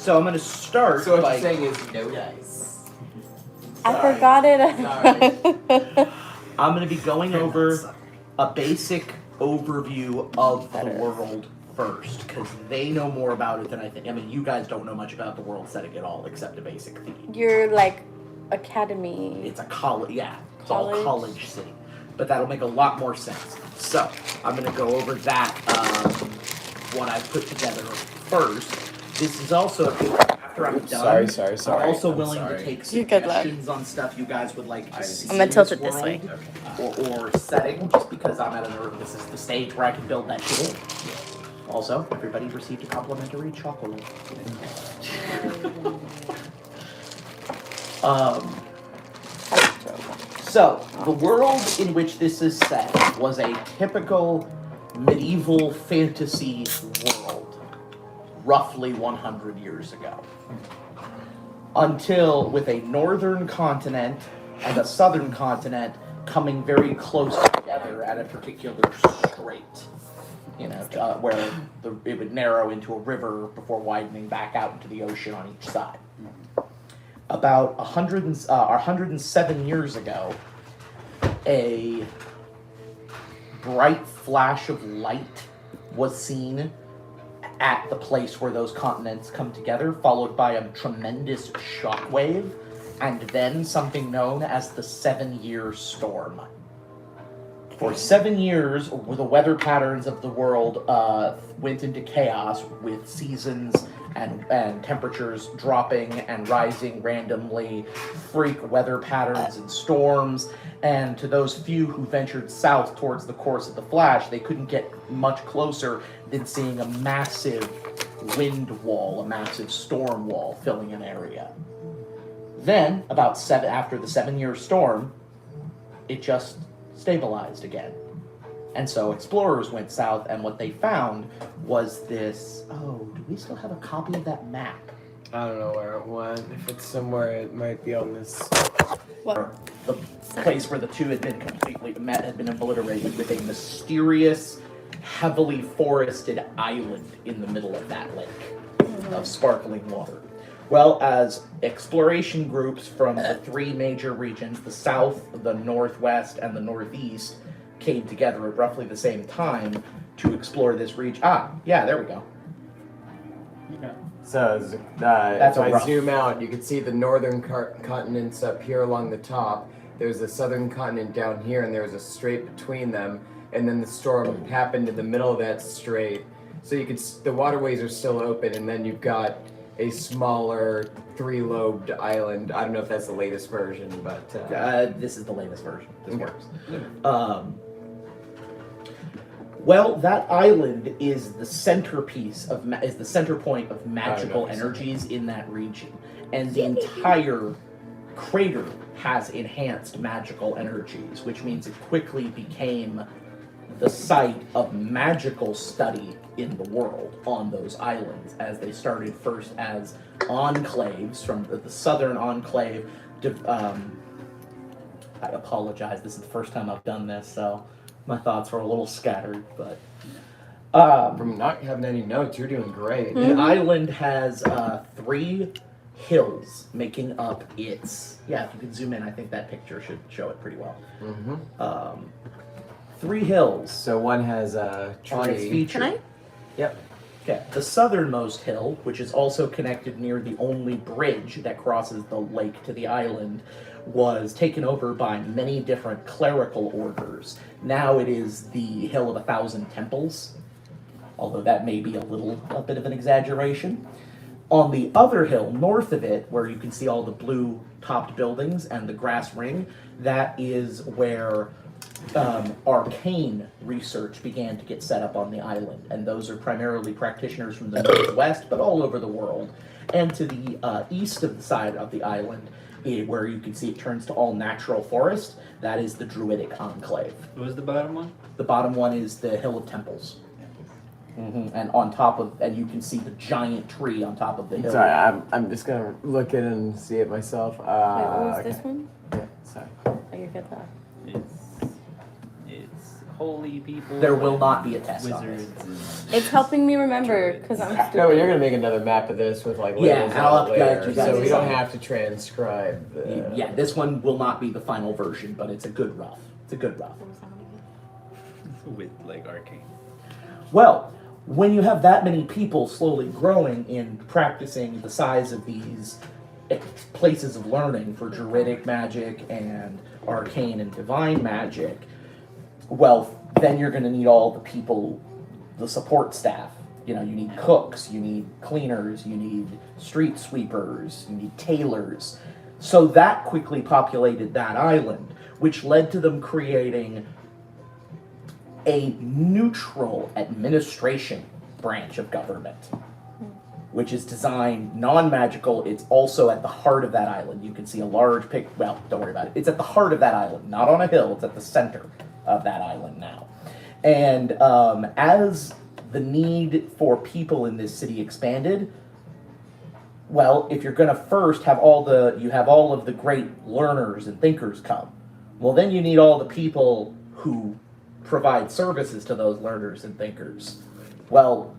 So I'm going to start. So what by... you're saying is no dice. I forgot it. Sorry. I'm going to be going over a basic overview of the world first, because they know more about it than I think. I mean, you guys don't know much about the world setting at all, except a basic theme. You're like academy. It's a college, yeah. It's College. all college city. But that'll make a lot more sense. So, I'm going to go over that, what I've put together first. This is also, after I'm done, Sorry. I'm also willing to take suggestions on stuff you guys would like to see. I'm going to tilt it this way. Or setting, just because I'm at this is the stage where I can build that shit in. Also, everybody received a complimentary chocolate. So, the world in which this is set was a typical medieval fantasy world, roughly 100 years ago. Until, with a northern continent and a southern continent coming very close together at a particular strait. You know, where it would narrow into a river before widening back out into the ocean on each side. About 107 years ago, a bright flash of light was seen at the place where those continents come together, followed by a tremendous shockwave, and then something known as the 7-year storm. For 7 years, the weather patterns of the world went into chaos, with seasons and temperatures dropping and rising randomly, freak weather patterns and storms, and to those few who ventured south towards the course of the flash, they couldn't get much closer than seeing a massive wind wall, a massive storm wall filling an area. Then, after the 7-year storm, it just stabilized again. And so explorers went south, and what they found was this... Oh, do we still have a copy of that map? I don't know where it went. If it's somewhere, it might be on this. What? The place where the two had been had been obliterated, with a mysterious, heavily forested island in the middle of that lake of sparkling water. Well, as exploration groups from the 3 major regions, the south, the northwest, and the northeast, came together at roughly the same time to explore this region. Yeah, there we go. Okay. So, if I zoom out, you can see the northern continents up here along the top. There's a southern continent down here, and there's a strait between them. And then the storm happened in the middle of that strait. So the waterways are still open, and then you've got a smaller 3-lobed island. I don't know if that's the latest version, but... this is the latest version. This works. Well, that island is the centerpiece is the center point of magical energies in that region. And the entire crater has enhanced magical energies, which means it quickly became the site of magical study in the world on those islands, as they started first as enclaves from the southern enclave. I apologize, this is the first time I've done this, so my thoughts were a little scattered, but... from not having any notes, you're doing great. The island has 3 hills making up its... Yeah, if you can zoom in, I think that picture should show it pretty well. 3 hills. So one has a tree. On its feature. Can I? Yep. Okay. The southernmost hill, which is also connected near the only bridge that crosses the lake to the island, was taken over by many different clerical orders. Now it is the Hill of 1,000 Temples, although that may be a bit of an exaggeration. On the other hill, north of it, where you can see all the blue-topped buildings and the grass ring, that is where arcane research began to get set up on the island, and those are primarily practitioners from the northwest, but all over the world. And to the east of the side of the island, where you can see it turns to all natural forest, that is the Druidic Enclave. What was the bottom one? The bottom one is the Hill of Temples. And on top of, and you can see the giant tree on top of the hill. Sorry, I'm just gonna look at it and see it myself. Wait, what was this one? Yeah, sorry. Oh, you're good though. It's holy people. There will not be a test on wizards. this. It's helping me remember because I'm stupid. No, you're gonna make another map of this with like Yeah, labels I'll on it update later, you guys. so we don't have to transcribe. Yeah, this one will not be the final version, but it's a good rough. It's a good rough. With like arcane. Well, when you have that many people slowly growing in practicing the size of these places of learning for druidic magic and arcane and divine magic, well, then you're going to need all the people, the support staff. You know, you need cooks, you need cleaners, you need street sweepers, you need tailors. So that quickly populated that island, which led to them creating a neutral administration branch of government, which is designed non-magical. It's also at the heart of that island. You can see a large well, don't worry about it. It's at the heart of that island, not on a hill. It's at the center of that island now. And as the need for people in this city expanded, well, if you're going to first have all of the great learners and thinkers come, well, then you need all the people who provide services to those learners and thinkers. Well,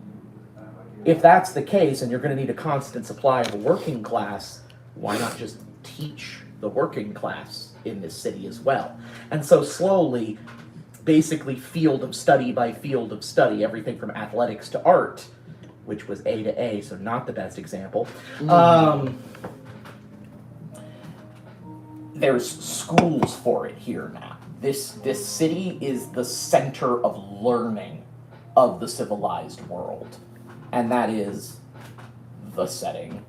if that's the case and you're going to need a constant supply of a working class, why not just teach the working class in this city as well? And so slowly, basically field of study by field of study, everything from athletics to art, which was A to A, so not the best example. There's schools for it here now. This city is the center of learning of the civilized world, and that is the setting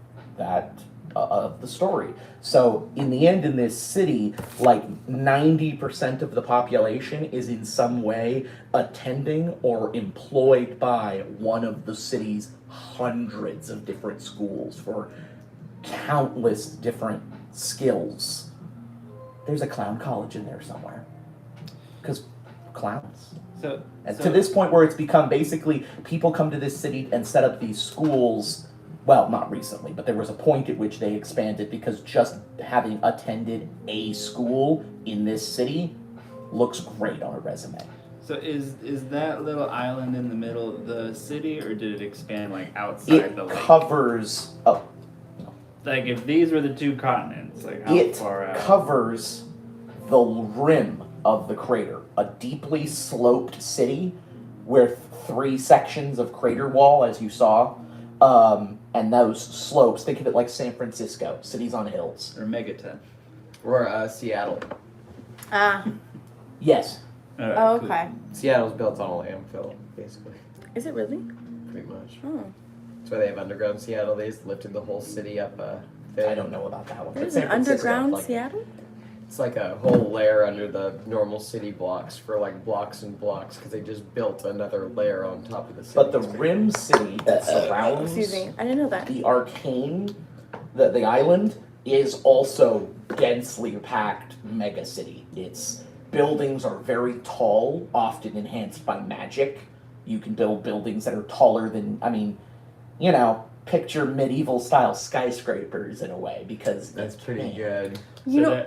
of the story. So in the end, in this city, like 90% of the population is in some way attending or employed by one of the city's hundreds of different schools for countless different skills. There's a clown college in there somewhere. Because clowns. So to this point where it's become basically people come to this city and set up these schools. Well, not recently, but there was a point at which they expanded because just having attended a school in this city looks great on a resume. So is that little island in the middle of the city, or did it expand like outside the lake? It covers. Oh. Like if these were the two continents, like how far out? It covers the rim of the crater, a deeply sloped city where 3 sections of crater wall, as you saw, and those slopes, think of it like San Francisco, cities on hills. Or Megaton. Or Seattle. Yes. Right, Oh, okay. Seattle's built on a landfill, basically. Is it really? Pretty much. Oh. That's why they have underground Seattle. They just lifted the whole city up. I don't know about that one. There's San an Francisco, underground like, Seattle? It's like a whole layer under the normal city blocks for like blocks and blocks because they just built another layer on top of the city. But the rim city that surrounds Excuse me, I didn't know that. the arcane, the island, is also densely packed mega city. Its buildings are very tall, often enhanced by magic. You can build buildings that are taller than, picture medieval style skyscrapers in a way because That's pretty good. You know,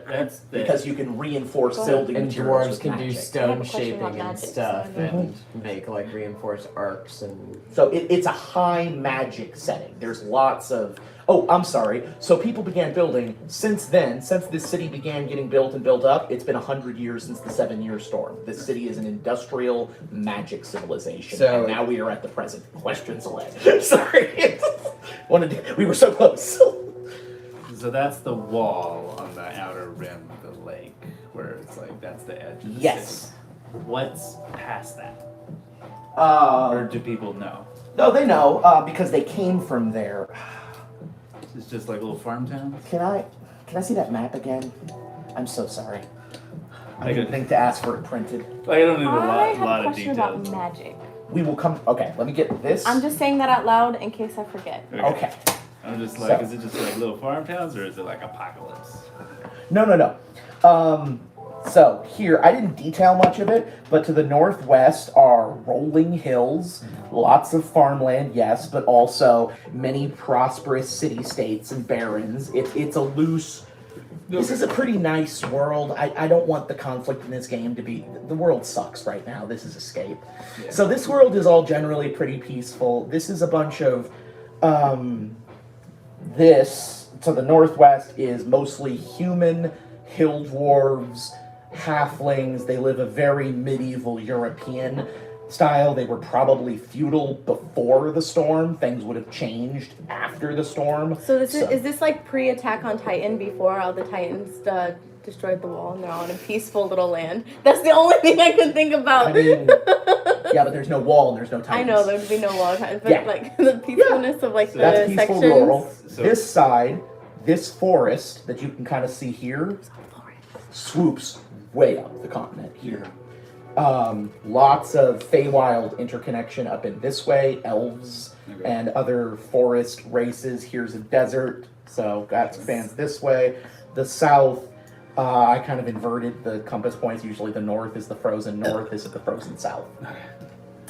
because you can reinforce Go building And materials dwarves with can do magic. I have stone a question shaping about and magic, stuff so I and make like reinforced arcs and. So it's a high magic setting. There's lots of. Oh, I'm sorry. So people began building since then. Since this city began getting built and built up, it's been 100 years since the 7-year storm. This city is an industrial magic civilization. So and now we are at the present. Questions away. Sorry. We were so close. So that's the wall on the outer rim of the lake, where it's like that's the edge of the Yes. city. What's past that? Uh, Or do people know? no, they know because they came from there. It's just like little farm towns? Can I see that map again? I'm so sorry. I Like didn't a- think to ask for it printed. Like, I don't need a I have lot a of question details. about magic. We will come. Okay, let me get this. I'm just saying that out loud in case I forget. Okay. I'm just like, So- is it just like little farm towns, or is it like apocalypse? No. So here, I didn't detail much of it, but to the northwest are rolling hills, lots of farmland, yes, but also many prosperous city-states and barrens. It's a loose This is a pretty nice world. I don't want the conflict in this game to be... The world sucks right now. This is escape. Yeah. So this world is all generally pretty peaceful. This is a bunch of... This, to the northwest, is mostly human hill dwarves, halflings. They live a very medieval European style. They were probably feudal before the storm. Things would have changed after the storm. So is this like pre-Attack on Titan before all the Titans destroyed the wall and they're all in a peaceful little land? That's the only thing I can think about. I mean, yeah, but there's no wall and there's no Titans. I know there'd be no wall Titans, but Yeah. like the peacefulness of like That's the peaceful sections. rural. So- This side, this forest that you can kind of see here, swoops way up the continent here. Lots of Feywild interconnection up in this way, elves Okay. and other forest races. Here's a desert, so that spans this way. The south, I kind of inverted the compass points. Usually the north is the frozen north, this is the frozen south.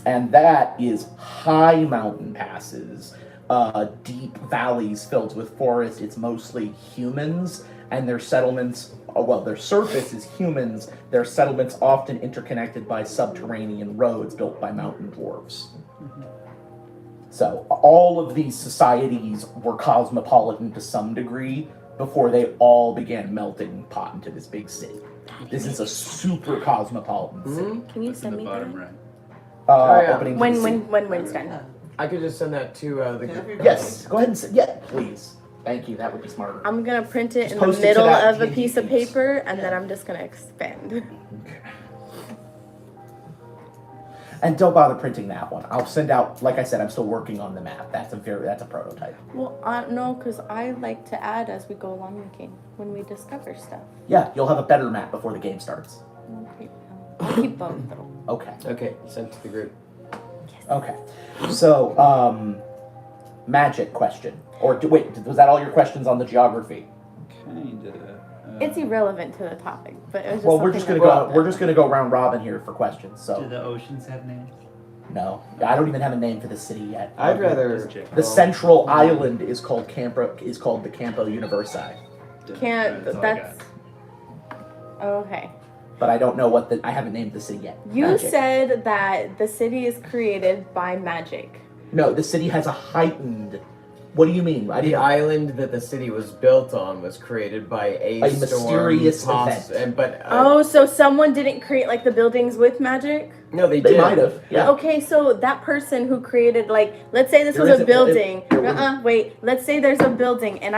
And that is high mountain passes, deep valleys filled with forest. It's mostly humans, and their settlements, their surface is humans. Their settlements often interconnected by subterranean roads built by mountain dwarves. So all of these societies were cosmopolitan to some degree before they all began melting pot into this big city. This is a super cosmopolitan city. Can you What's in send the me bottom that? right? yeah. Opening to the city. When it's done. I could just send that to the group. Yes, go ahead and say, yeah, please. Thank you, that would be smarter. I'm gonna print it Just in the post it to middle that of a D&D piece of piece. paper, and then I'm just gonna expand. And don't bother printing that one. I'll send out, like I said, I'm still working on the map. That's a prototype. Well, no, because I like to add as we go along the game when we discover stuff. Yeah, you'll have a better map before the game starts. I'll keep both though. Okay. Okay, sent to the group. Okay. So, magic question. Or, wait, was that all your questions on the geography? Kinda. It's irrelevant to the topic, but it was just Well, we're something just gonna that- go. We're just gonna go round robin here for questions. Do So the oceans have names? no, I don't even have a name for the city yet. I'd rather. Just check. The central island is called the Campo Universi, Can't. That's all I got. That's okay. but I don't know I haven't named the city yet. You Magic. said that the city is created by magic. No, the city has a heightened. What do you mean? I The didn't. island that the city was built on was created by a storm, mysterious event. Oh, so someone didn't create like the buildings with magic? no, they They did. might have. Yeah. Okay, so that person who created like, let's say this There was a isn't- building. there wasn't- Wait. Let's say there's a building, and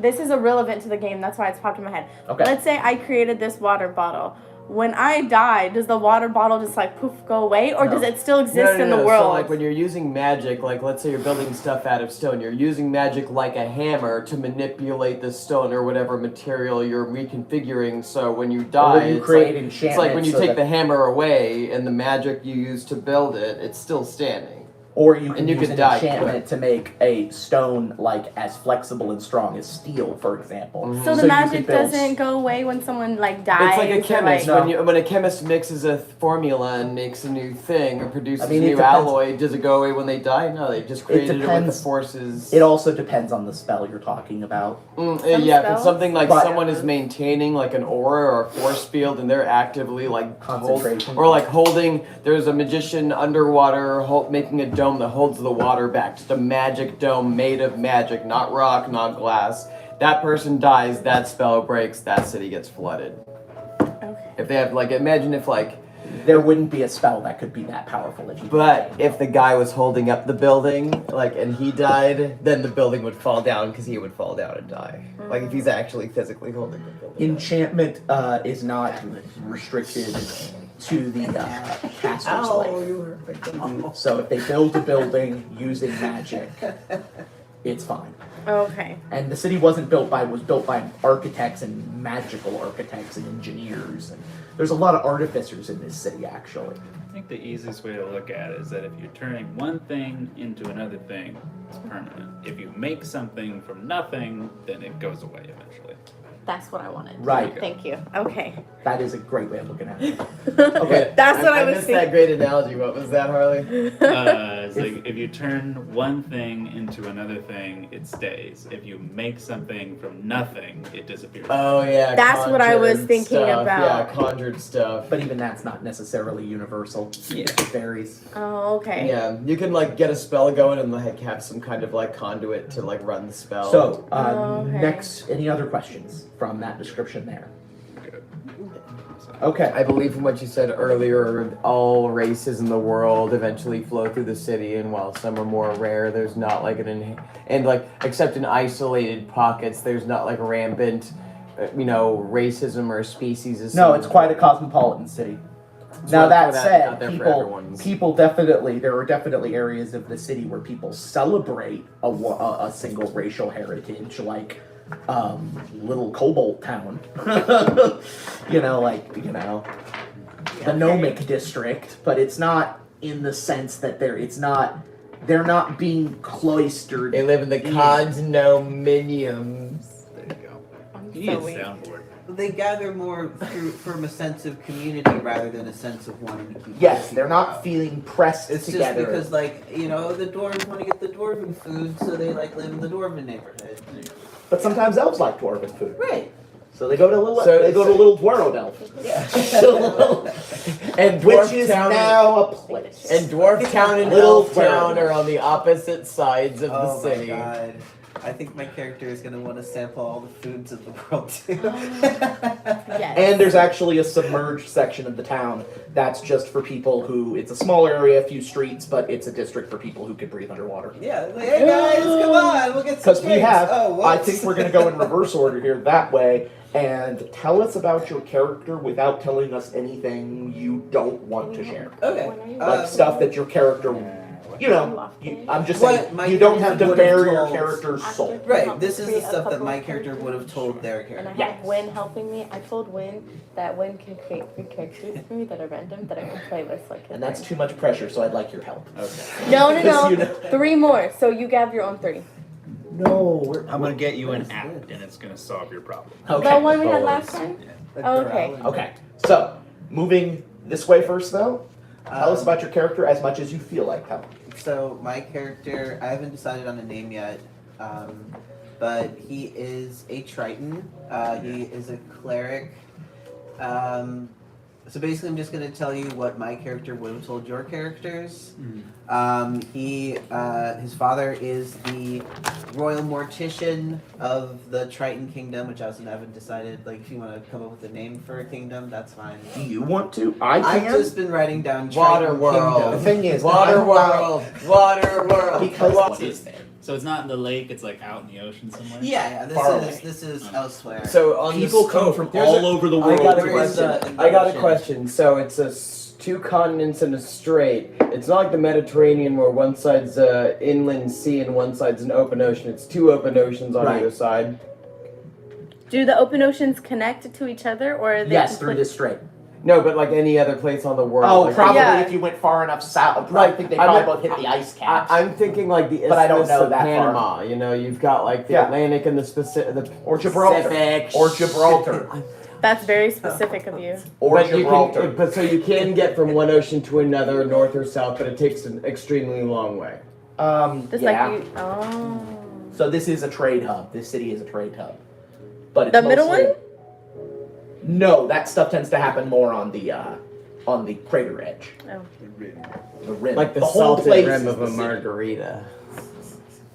this is irrelevant to the game. That's why it's popped in my head. Okay. Let's say I created this water bottle. When I die, does the water bottle just like poof go away, or No. does it still exist in the So world? like when you're using magic, like let's say you're building stuff out of stone, you're using magic like a hammer to manipulate the stone or whatever material you're reconfiguring. So when you die, Or you it's create like, enchantments. it's like when you so take that- the hammer away and the magic you use to build it, it's still standing. Or you can and you use could an die enchantment to make a stone like as flexible and strong as steel, for example. so the you magic could build- doesn't go away when someone like dies. It's like a or, chemist. like- When a chemist mixes a formula and makes a new thing or produces I mean, a it new depends. alloy, does it go away when they die? No, they just created it with the depends. forces. It also depends on the spell you're talking about. Some Yeah, if it's spells? something like But- someone is maintaining like an aura or a force field and they're actively like Concentration. or like holding, there's a magician underwater making a dome that holds the water back. Just a magic dome made of magic, not rock, not glass. That person dies, that spell breaks, that city gets flooded. Okay. If they have like, imagine if like, There wouldn't be a spell that could be that powerful as you. but if the guy was holding up the building, like, and he died, then the building would fall down because he would fall down and die. Like if he's actually physically holding the building. Enchantment is not restricted to the caster's life. you hurt So if they build a building using magic, it's fine. Okay. And the city was built by architects and magical architects and engineers, and there's a lot of artificers in this city actually. I think the easiest way to look at it is that if you're turning one thing into another thing, it's permanent. If you make something from nothing, then it goes away eventually. That's what I wanted. Right. Thank you. Okay. That is a great way of looking at it. Okay, That's what I was missed that thinking. great analogy. What was that, Harley? It's like if you turn one thing into another thing, it stays. If you make something from nothing, it disappears. Oh yeah, That's what I was conjured thinking stuff. about. Yeah, conjured stuff. But even that's not necessarily universal. Yeah. It varies. Oh, okay. Yeah, you can like get a spell going and like have some kind of like conduit to like run the spell. So, Okay. next, any other questions from that description there? Good. Okay. I believe from what you said earlier, all races in the world eventually flow through the city, and while some are more rare, there's not like and like except in isolated pockets, there's not like rampant, racism or species. No, it's quite a cosmopolitan city. Now that said, people definitely, there are definitely areas of the city where people celebrate a single racial heritage, like little Cobalt Town. the Gnomic district, but it's not in the sense that they're not being cloistered. They live in the condominiums. There you go. I'm You need a so weak. soundboard. They gather more from a sense of community rather than a sense of wanting to keep. Yes, they're not feeling pressed It's together. just because, the dwarves want to get the dwarven food, so they live in the dwarven neighborhood. But sometimes elves like dwarven food, Right. so they go to little Dwarrow Elf, Yeah. And which Dwarf is Town now a place. and Dwarf Town and Little Elf Town Dwarf. are on the opposite sides of the Oh my city. god. I think my character is going to want to sample all the foods of the world too. Yes. And there's actually a submerged section of the town that's just for people who, it's a small area, a few streets, but it's a district for people who can breathe underwater. Yeah, like, hey guys, come on, we'll get some Because we drinks. have, Oh, what? I think we're going to go in reverse order here that way, and tell us about your character without telling us anything you don't want to share. Okay. Like stuff that your character, I'm just saying, What my you don't have to character bare would've your told- character's soul. Right, this is the stuff that my character would have told their And I character. have Yes. Win helping me. I told Win that Win can create 3 characters for me that are random that I can play with. So I can And that's too much pressure, so I'd like your help. Okay. No, Because you know- 3 more. So you have your own 3. No, I'm gonna get you an What is app, this? and it's gonna solve your problem. Okay. The one we had Always. last time? The Oh, okay. corral. Okay, so moving this way first, though. Tell us Um, about your character as much as you feel like telling. So my character, I haven't decided on a name yet, but he is a Triton. He is a cleric. So basically, I'm just going to tell you what my character would have told your characters. His father is the royal mortician of the Triton Kingdom, which I also haven't decided. Like, if you want to come up with a name for a kingdom, that's fine. Do you want to? I I've can. just been writing down Water Triton world. The Kingdom. thing is, Water I'm not- world, water world. Because What is there? So it's not in the lake. It's like out in the ocean somewhere. Yeah, Far this is elsewhere. So on people the come scope, from there's all a- over the I world. got a Where is question. the I got a ocean? question. So it's 2 continents and a strait. It's not like the Mediterranean where one side's inland sea and one side's an open ocean. It's 2 open oceans on Right. either side. Do the open oceans connect to each other, or are they Yes, through complete- this strait. No, but like any other place on the world. Oh, like, probably Yeah. if you went far enough south. I Like, think they I'm probably not- both hit the ice caps. I'm thinking like the But I don't Isthmus know of that far. Panama. You know, you've got like the Yeah. Atlantic and the Pacific, Or Gibraltar. Or Gibraltar. That's very specific of you. Or But you Gibraltar. can, but so you can get from one ocean to another, north or south, but it takes an extremely long way. Just yeah. like you. Oh. So this is a trade hub. This city is a trade hub. But it's The middle mostly- one? No, that stuff tends to happen more on the crater edge. Oh. The rim. Like the whole salted place rim is of the a city. margarita.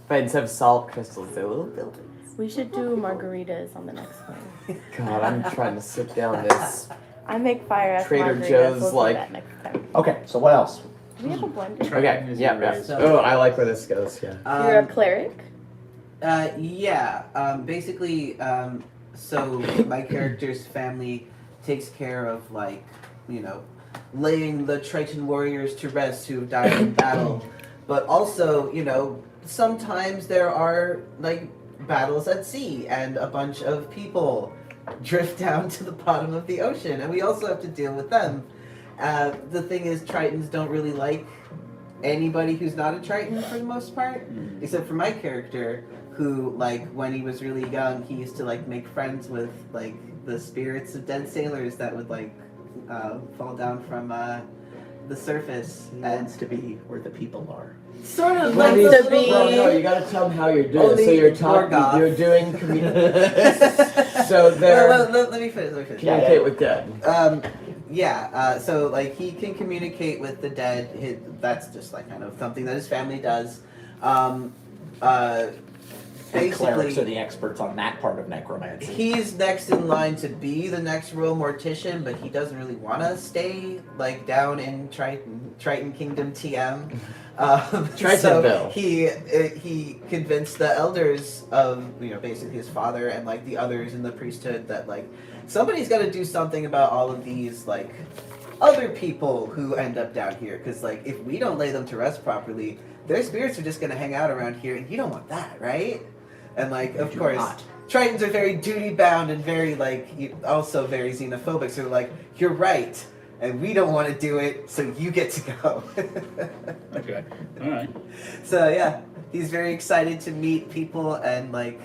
But instead of salt crystals, they're little buildings. We should do margaritas on the next one. God, I'm trying to sit down this. I make fire ass Trader margaritas. Joe's, We'll like- do that next time. Okay, so what else? Do we have a blender? Okay, Is yeah, your yeah. race. Oh, I like where this goes, yeah. You're a cleric? Yeah. Basically, so my character's family takes care of, laying the Triton warriors to rest who have died in battle. But also, sometimes there are, battles at sea, and a bunch of people drift down to the bottom of the ocean, and we also have to deal with them. The thing is, Tritons don't really like anybody who's not a Triton for the most part, except for my character, who, when he was really young, he used to, make friends with, the spirits of dead sailors that would, fall down from the surface He and wants to be where the people are. sort of Wants like to a little be- Well, no, bit. you gotta tell them how you're doing. Only So you're more goth. talking. You're doing. So they're Let me finish. communicate with dead. So like he can communicate with the dead. That's just like kind of something that his family does. And clerics are Basically, the experts on that part of necromancy. he's next in line to be the next real mortician, but he doesn't really want to stay like down in Triton Kingdom TM. So Tritonville. he convinced the elders of basically his father and like the others in the priesthood that like somebody's got to do something about all of these like other people who end up down here, because like if we don't lay them to rest properly, their spirits are just gonna hang out around here, and you don't want that, right? And like of do course not. Tritons are very duty bound and very like also very xenophobic, so they're like, you're right, and we don't want to do it, so you get to go. Okay. All right. So yeah, he's very excited to meet people and like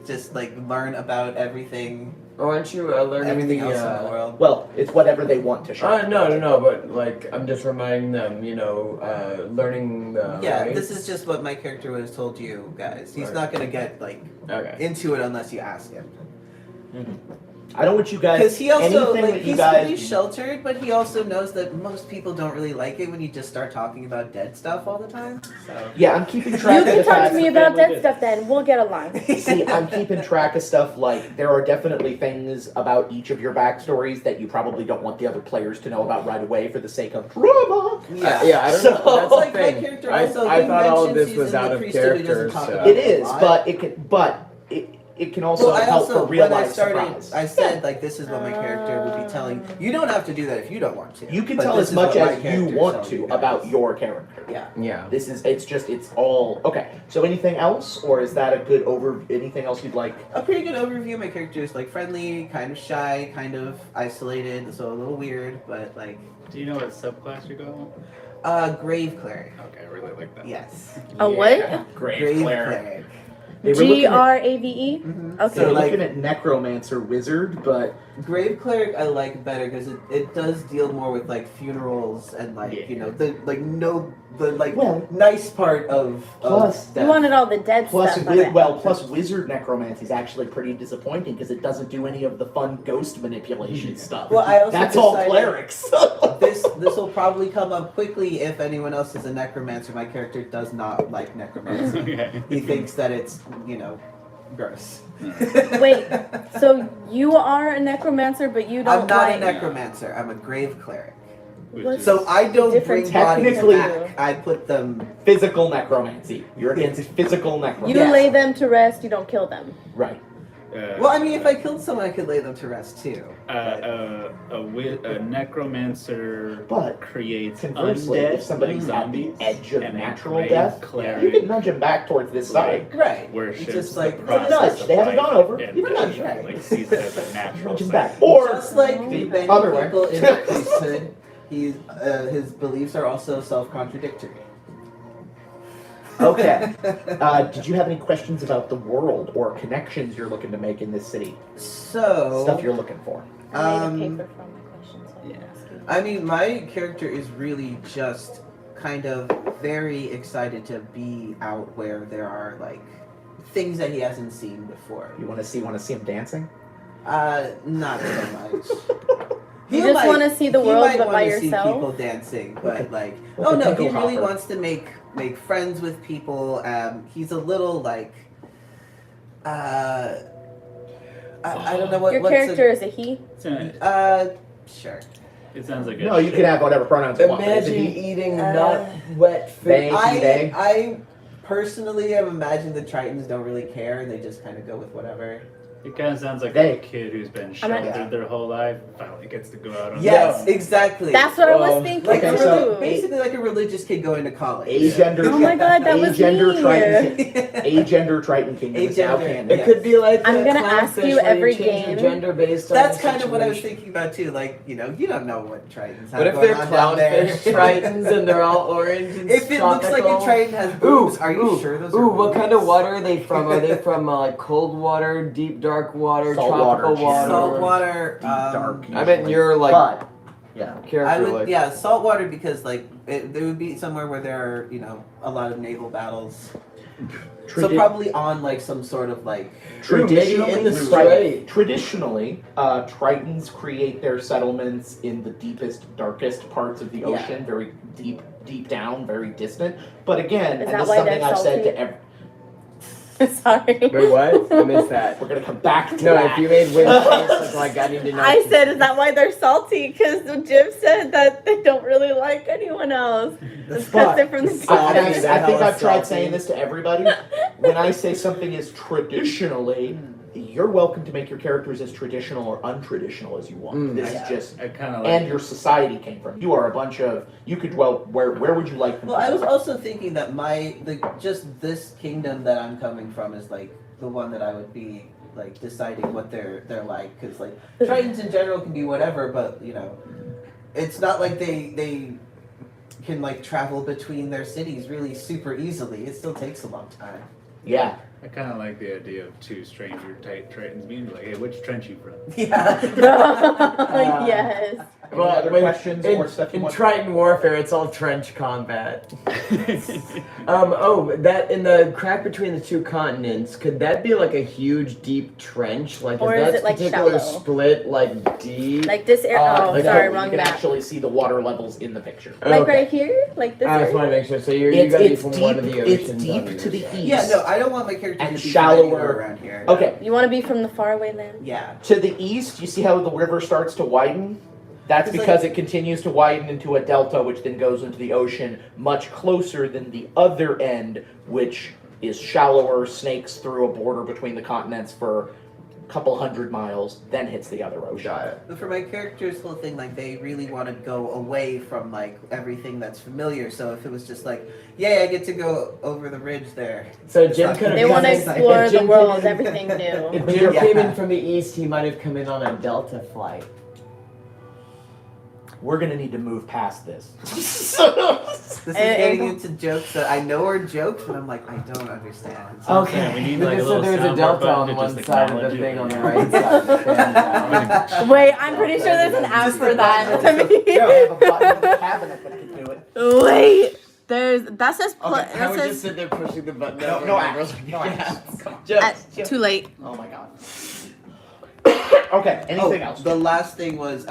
just like learn about everything Or aren't you learning everything the? else in the world. Well, it's whatever they want to show. No, but like I'm just reminding them, learning the. Yeah, rights. this is just what my character would have told you guys. He's Right. not gonna get like Okay. into it unless you ask him. I don't want you guys. Because he also anything like that you he's guys. pretty sheltered, but he also knows that most people don't really like it when you just start talking about dead stuff all the time. So Yeah, I'm keeping You track of can the talk fact. to me about that stuff then. We'll get along. See, I'm keeping track of stuff like there are definitely things about each of your backstories that you probably don't want the other players to know about right away for the sake of drama. Yeah, I don't So- know. That's like the my thing. character I also. I he thought all of mentions this he's was in out the of priesthood, he doesn't character. talk So. about It a is, lot. but it can also I help also for real when I life started, surprise. I said like this is what my character would be telling. You don't have to do that if you don't want to. You can but tell this as is much what my as you character's want telling to you guys. about your character. Yeah. Yeah. It's all okay. So anything else, or is that a good anything else you'd like? A pretty good overview. My character is like friendly, kind of shy, kind of isolated, so a little weird, but like Do you know what subclass you're going? grave cleric. Okay, I really like that. Yes. A what? Grave cleric. Grave. They were looking at- Grave. Mhm. Okay. They were So, like- looking at necromancer wizard, but Grave cleric I like better because it does deal more with like funerals and like Yeah. the Well- nice part of Plus- death. You wanted all the dead plus stuff. of it. plus wizard necromancy is actually pretty disappointing because it doesn't do any of the fun ghost manipulation stuff. Well, I also That's all decided- clerics. This will probably come up quickly if anyone else is a necromancer. My character does not like necromancy. Okay. He thinks that it's gross. Wait, so you are a necromancer, but you don't I'm not a like... necromancer. I'm a grave clerik. Which What's- is- So I don't bring Different bodies technically- back. I put them. Physical necromancy. You're against physical necromancy. You Yeah. lay them to rest, you don't kill them. Right. Well, I mean, if I killed someone, I could lay them to rest too. a necromancer But creates conversely, undead if somebody's on zombies the edge of and a natural grave death, cleric you can nudge them back towards this side. Right. worships It's just the like- process nudge. of They haven't life gone over. and You can death, nudge, right. like sees it as a natural Nudge them thing. back. Or Just like the many Other way. people in the priesthood, his beliefs are also self-contradictory. okay. Did you have any questions about the world or connections you're looking to make in this city? So, Stuff you're looking for. I made a paper for all my questions. So I can ask you. I mean, my character is really just kind of very excited to be out where there are like things that he hasn't seen before. You want to see him dancing? Not so much. You just wanna see the world, might but by wanna see yourself? people dancing, but Okay. like, Like oh a no, he pickle really hopper. wants to make friends with people. He's a little like, I don't know what. Your what's character is a he? Sure. It sounds like a No, you can have whatever pronouns you want. Imagine Isn't he? eating not wet They- food. I personally have imagined the Tritons don't really care and they just kind of go with whatever. It kind of sounds like They- a kid who's been I'm not- sheltered their whole life finally gets to go out on Yes, their own. exactly. That's what I Well, was thinking like Okay, a so- too. basically like a religious kid going to college. Agender. Oh my god, that was Agender me. Triton. Agender Triton Kingdom is now Agender. canon. It Yeah. could be like I'm that gonna clownfish ask you where every change your game. gender based on That's the kind of what I was situation. thinking about too. Like, you don't know what Tritons have What if going they're on down there. clownfish tritons and they're all orange and If it looks like a tropical? Triton has boobs, are you sure those are what kind of boobs? water are they from? Are they from like cold water, deep dark water, Salt tropical water, water? Salt water. Deep, dark. I meant you're like But Yeah. Character I would, like. yeah, saltwater because like there would be somewhere where there are, a lot of naval battles. So probably on like some sort of like Traditionally, in the strait. Traditionally, Tritons create their settlements in the deepest, darkest parts of the ocean, very deep down, very distant. But again, Is and that this is why something they're I've said salty? to every. Sorry. Wait, what? I missed that. We're gonna come back to No, that. if you made wind face look like I need to know. I said, is that why they're salty? Because Jim said that they don't really like anyone else. It's because they're from the Salty, I sea. that think hella I've tried salty. saying this to everybody. When I say something is traditionally, you're welcome to make your characters as traditional or untraditional as you want. This is just I kind of and your society came from. You are a bunch of. You could dwell. Where would you like them? Well, to I was dwell? also thinking that just this kingdom that I'm coming from is like the one that I would be like deciding what they're like, because like Tritons in general can be whatever, but it's not like they can like travel between their cities really super easily. It still takes a long time. Yeah. I kind of like the idea of two stranger Tritons being like, "Hey, which trench you from?" Yeah. Yes. Any other questions in, or stuff you in want? Triton warfare, it's all trench combat. That in the crack between the two continents, could that be like a huge deep trench? Like, Or is is that it, like, particular shallow? split like deep? Like this area. Like, sorry, you wrong can map. actually see the water levels in the picture. Like Okay. right here? Like this I just area? want to make sure. So you gotta be from one of the It's oceans. deep on to either the side. east. Yeah, no, I don't want my character And to be shallower. from anywhere around here. Okay. You want to be from the faraway land? Yeah. To the east, you see how the river starts to widen? That's It's because like- it continues to widen into a delta, which then goes into the ocean much closer than the other end, which is shallower, snakes through a border between the continents for a couple 100 miles, then hits the other ocean. Got it. But for my character's whole thing, like they really want to go away from like everything that's familiar. So if it was just like, yay, I get to go over the ridge there. So It's Jim not could have. They want to If explore Jim the came world, in- everything new. If Jim Yeah. came in from the east, he might have come in on a Delta flight. We're gonna need to move past this. This is And- getting into jokes that I know are jokes, but I'm like, I don't understand. Okay. We need They like a just little said there's a soundboard Delta button on to one just side of acknowledge the it. thing on the right side. that stands out. Wait, I'm pretty sure there's an app for that. Yeah, we have a button in the cabinet that can do it. Wait, that says I that would just says sit there pushing the button. No, over no and over. action. No action. Come on. Just- too late. Oh my god. Okay, anything else? The last thing was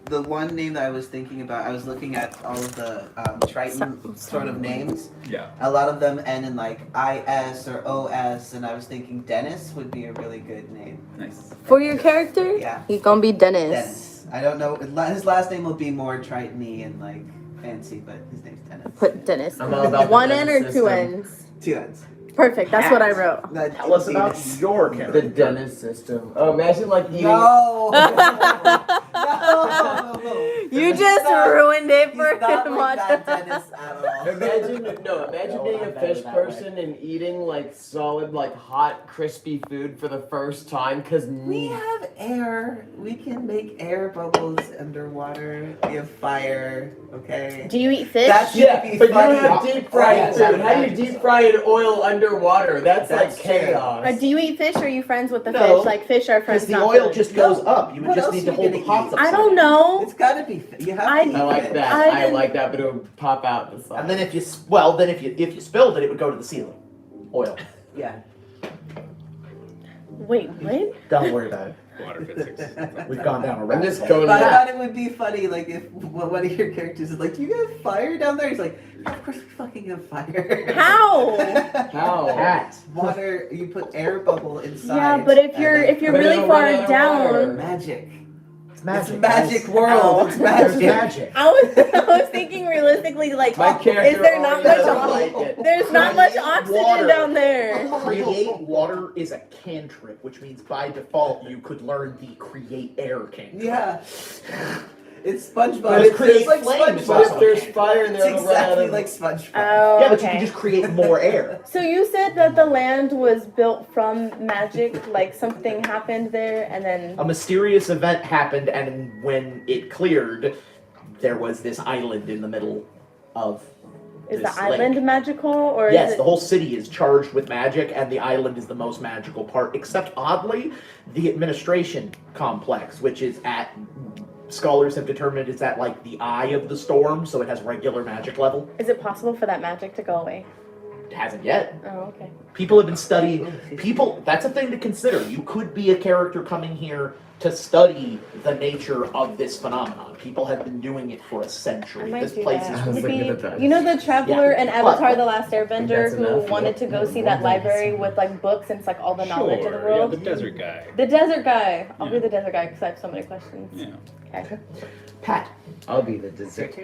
the one name that I was thinking about. I was looking at all of the Triton sort of names. Yeah. A lot of them end in like IS or OS, and I was thinking Dennis would be a really good name. Nice. For your character, Yeah. he's gonna be Dennis. Dennis. I don't know. His last name will be more Triton-y and like fancy, but his name's Dennis. Put Dennis. I'm all about the One N or Dennis two system. N's? Two N's. Perfect. That's what I wrote. Tell us about your The character. Dennis system. Oh, imagine like eating. No. You just ruined it for He's not him. like that Watch. Dennis at all. Imagine being a not fish that person and eating like solid, like hot, crispy food for the first time because We have air. We can make air bubbles underwater. We have fire. Okay. Do you eat fish? That's- yeah, Should be but you funny. have deep fried Oh, food. yeah, How do you deep fry an oil underwater? That's That's like true. chaos. Do you eat fish or are you friends with the No, fish? Like fish are friends. Because the not oil food. just goes No. up. You would What just else need are to you hold the gonna pots eat? up. I don't know. It's gotta be. You have I- to. I like eat it. that. I I didn't- like that, but it would pop out the side. And then if you spilled it, it would go to the ceiling. Oil. Yeah. Wait, what? Don't worry about it. Water physics. We've gone down a I'm rabbit just hole. going But I back. thought it would be funny, like if one of your characters is like, "Do you have fire down there?" He's like, "Yeah, "Of course we fucking have fire." How? How? Cat. Water. You put air bubble inside. Yeah, but if and you're then- if you're But really it'll far run out of down. water. magic. It's magic. It's magic guys. world. It's There's magic. magic. I was thinking realistically, like, My character is there not already much? doesn't Oxygen? like it. There's not much Create oxygen water. down there. Create water is a cantrip, which means by default you could learn the create air cantrip. Yeah. It's SpongeBob. But It's create like flames SpongeBob. But if there's fire in It's there, it'll run out exactly of like SpongeBob. Oh, Yeah, but you okay. can just create more air. So you said that the land was built from magic, like something happened there, and then A mysterious event happened, and when it cleared, there was this island in the middle of is this the island lake. magical, or Yes, is the it? whole city is charged with magic, and the island is the most magical part, except oddly, the administration complex, which is at scholars have determined it's at like the eye of the storm, so it has regular magic level. Is it possible for that magic to go away? It hasn't yet. Oh, okay. People have been studying. People. That's a thing to consider. You could be a character coming here to study the nature of this phenomenon. People have been doing it for a I century. might This do place that. I was is. looking at that. You know the traveler in Avatar: The Last Airbender that's who enough. wanted to go see that library with like books and it's like all the knowledge of the Yeah, world? the desert guy. The desert guy. I'll be Yeah. the desert guy because I have so many questions. Yeah. Okay. Pat. I'll be the dessert.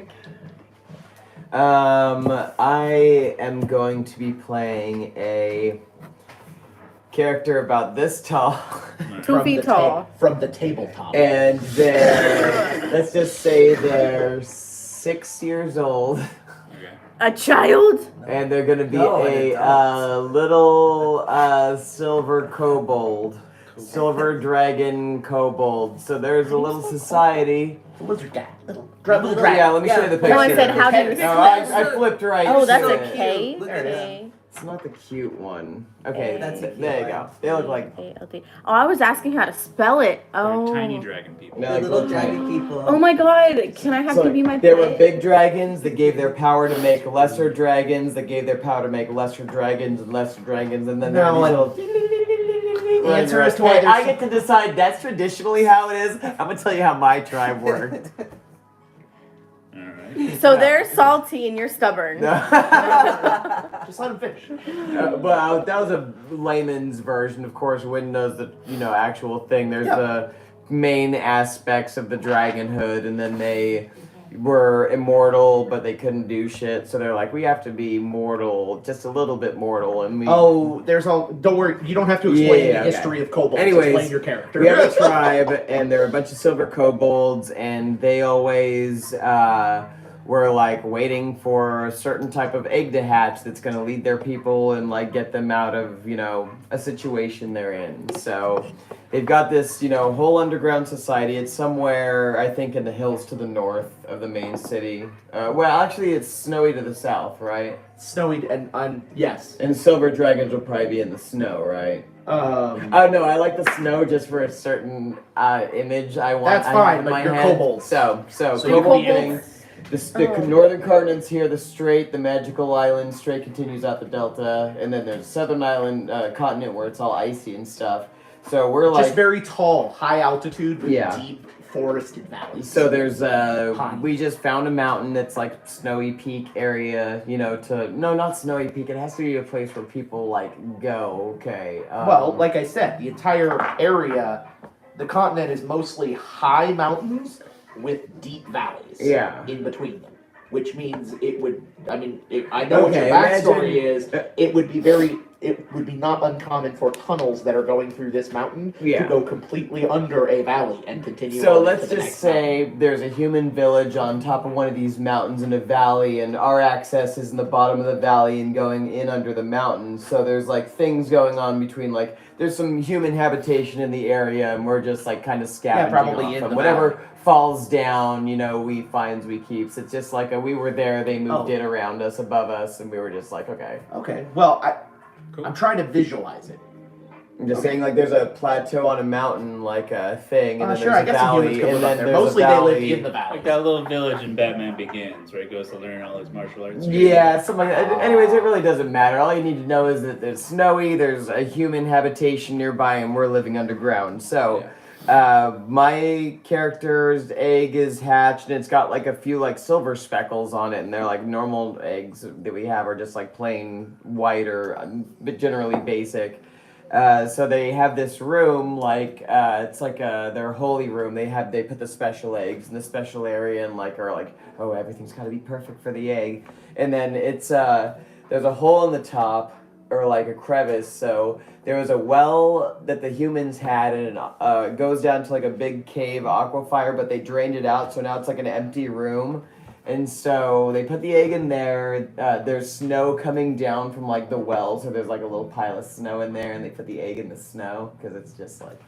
I am going to be playing a character about this tall, 2 feet tall. From the tabletop. and they're, let's just say they're 6 years old, Okay. A child? and they're gonna be No, an a adult. little silver kobold. Silver dragon kobold. So there's a little society. The lizard guy. Little Yeah, dragon. let me show you the picture. No, I said, how do you No, I flipped right. Oh, that's to a it. K? Look at it. K. It's not the cute one. Okay, That's a cute there you one. go. They look like A-L-D. Oh, I was asking how to spell it. They're Oh. tiny dragon people. they're The like little dragon people. Oh my god, can I have So to be my there were pet? big dragons that gave their power to make lesser dragons, that gave their power to make lesser dragons and lesser dragons, and then there No, were and- these little. answer as to why Hey, there's I get to decide. That's traditionally how it is. I'm gonna tell you how my tribe worked. Alright. So they're salty and you're stubborn. Just let him finish. Well, that was a layman's version. Of course, Wynn knows the actual thing. There's Yeah. the main aspects of the dragonhood, and then they were immortal, but they couldn't do shit. So they're like, we have to be mortal, just a little bit mortal, and we. Oh, there's all. Don't worry. You don't have to explain Yeah, the okay. history of kobolds. Anyways, explain your character. We have a tribe, and there are a bunch of silver kobolds, and they always were like waiting for a certain type of egg to hatch that's going to lead their people and like get them out of a situation they're in. So they've got this whole underground society. It's somewhere I think in the hills to the north of the main city. Well, actually, it's snowy to the south, right? Snowy and yes. And silver dragons will probably be in the snow, right? Oh no, I like the snow just for a certain image I want. That's I fine, have in but my you're head. kobolds. So So you kobold can be thing. The northern continent's here, the strait, the magical island. Strait continues out the delta, and then there's southern island continent where it's all icy and stuff. So we're like Just very tall, high altitude with Yeah. deep forested valleys. So there's Pine. we just found a mountain that's like Snowy Peak area, no, not Snowy Peak. It has to be a place where people like go. Okay. Well, like I said, the entire area, the continent is mostly high mountains with deep valleys. Yeah. In between them, which means it would. I mean, I know what your Okay, backstory imagine- is. It would be very. It would be not uncommon for tunnels that are going through this mountain Yeah. to go completely under a valley and continue. So on let's to the just next say there's a human village on top of one of these mountains in a valley, and our access is in the bottom of the valley and going in under the mountain. So there's like things going on between like there's some human habitation in the area, and we're just like kind of scavenging probably off in them. the Whatever valley. falls down, we finds, we keeps. It's just like we were there, they moved Oh. it around us, above us, and we were just like, okay. Okay. Well, Cool. I'm trying to visualize it. I'm just saying, like, there's a plateau on a mountain, like a thing, and then Sure, there's I a guess the valley, humans could and live then up there. there's Mostly a they valley. lived in the valley. Like that little village in Batman Begins where he goes to learn all his martial arts. Yeah, something like that. Anyways, it really doesn't matter. All you need to know is that there's snowy, there's a human habitation nearby, and we're living underground. So, my character's egg is hatched, and it's got like a few like silver speckles on it, and they're like normal eggs that we have are just like plain white or but generally basic. So they have this room, like it's like their holy room. They put the special eggs in the special area, and are like, oh, everything's got to be perfect for the egg. And then it's there's a hole in the top, or like a crevice. So there was a well that the humans had, and it goes down to like a big cave aquifer, but they drained it out, so now it's like an empty room. And so they put the egg in there. There's snow coming down from like the well, so there's like a little pile of snow in there, and they put the egg in the snow because it's just like,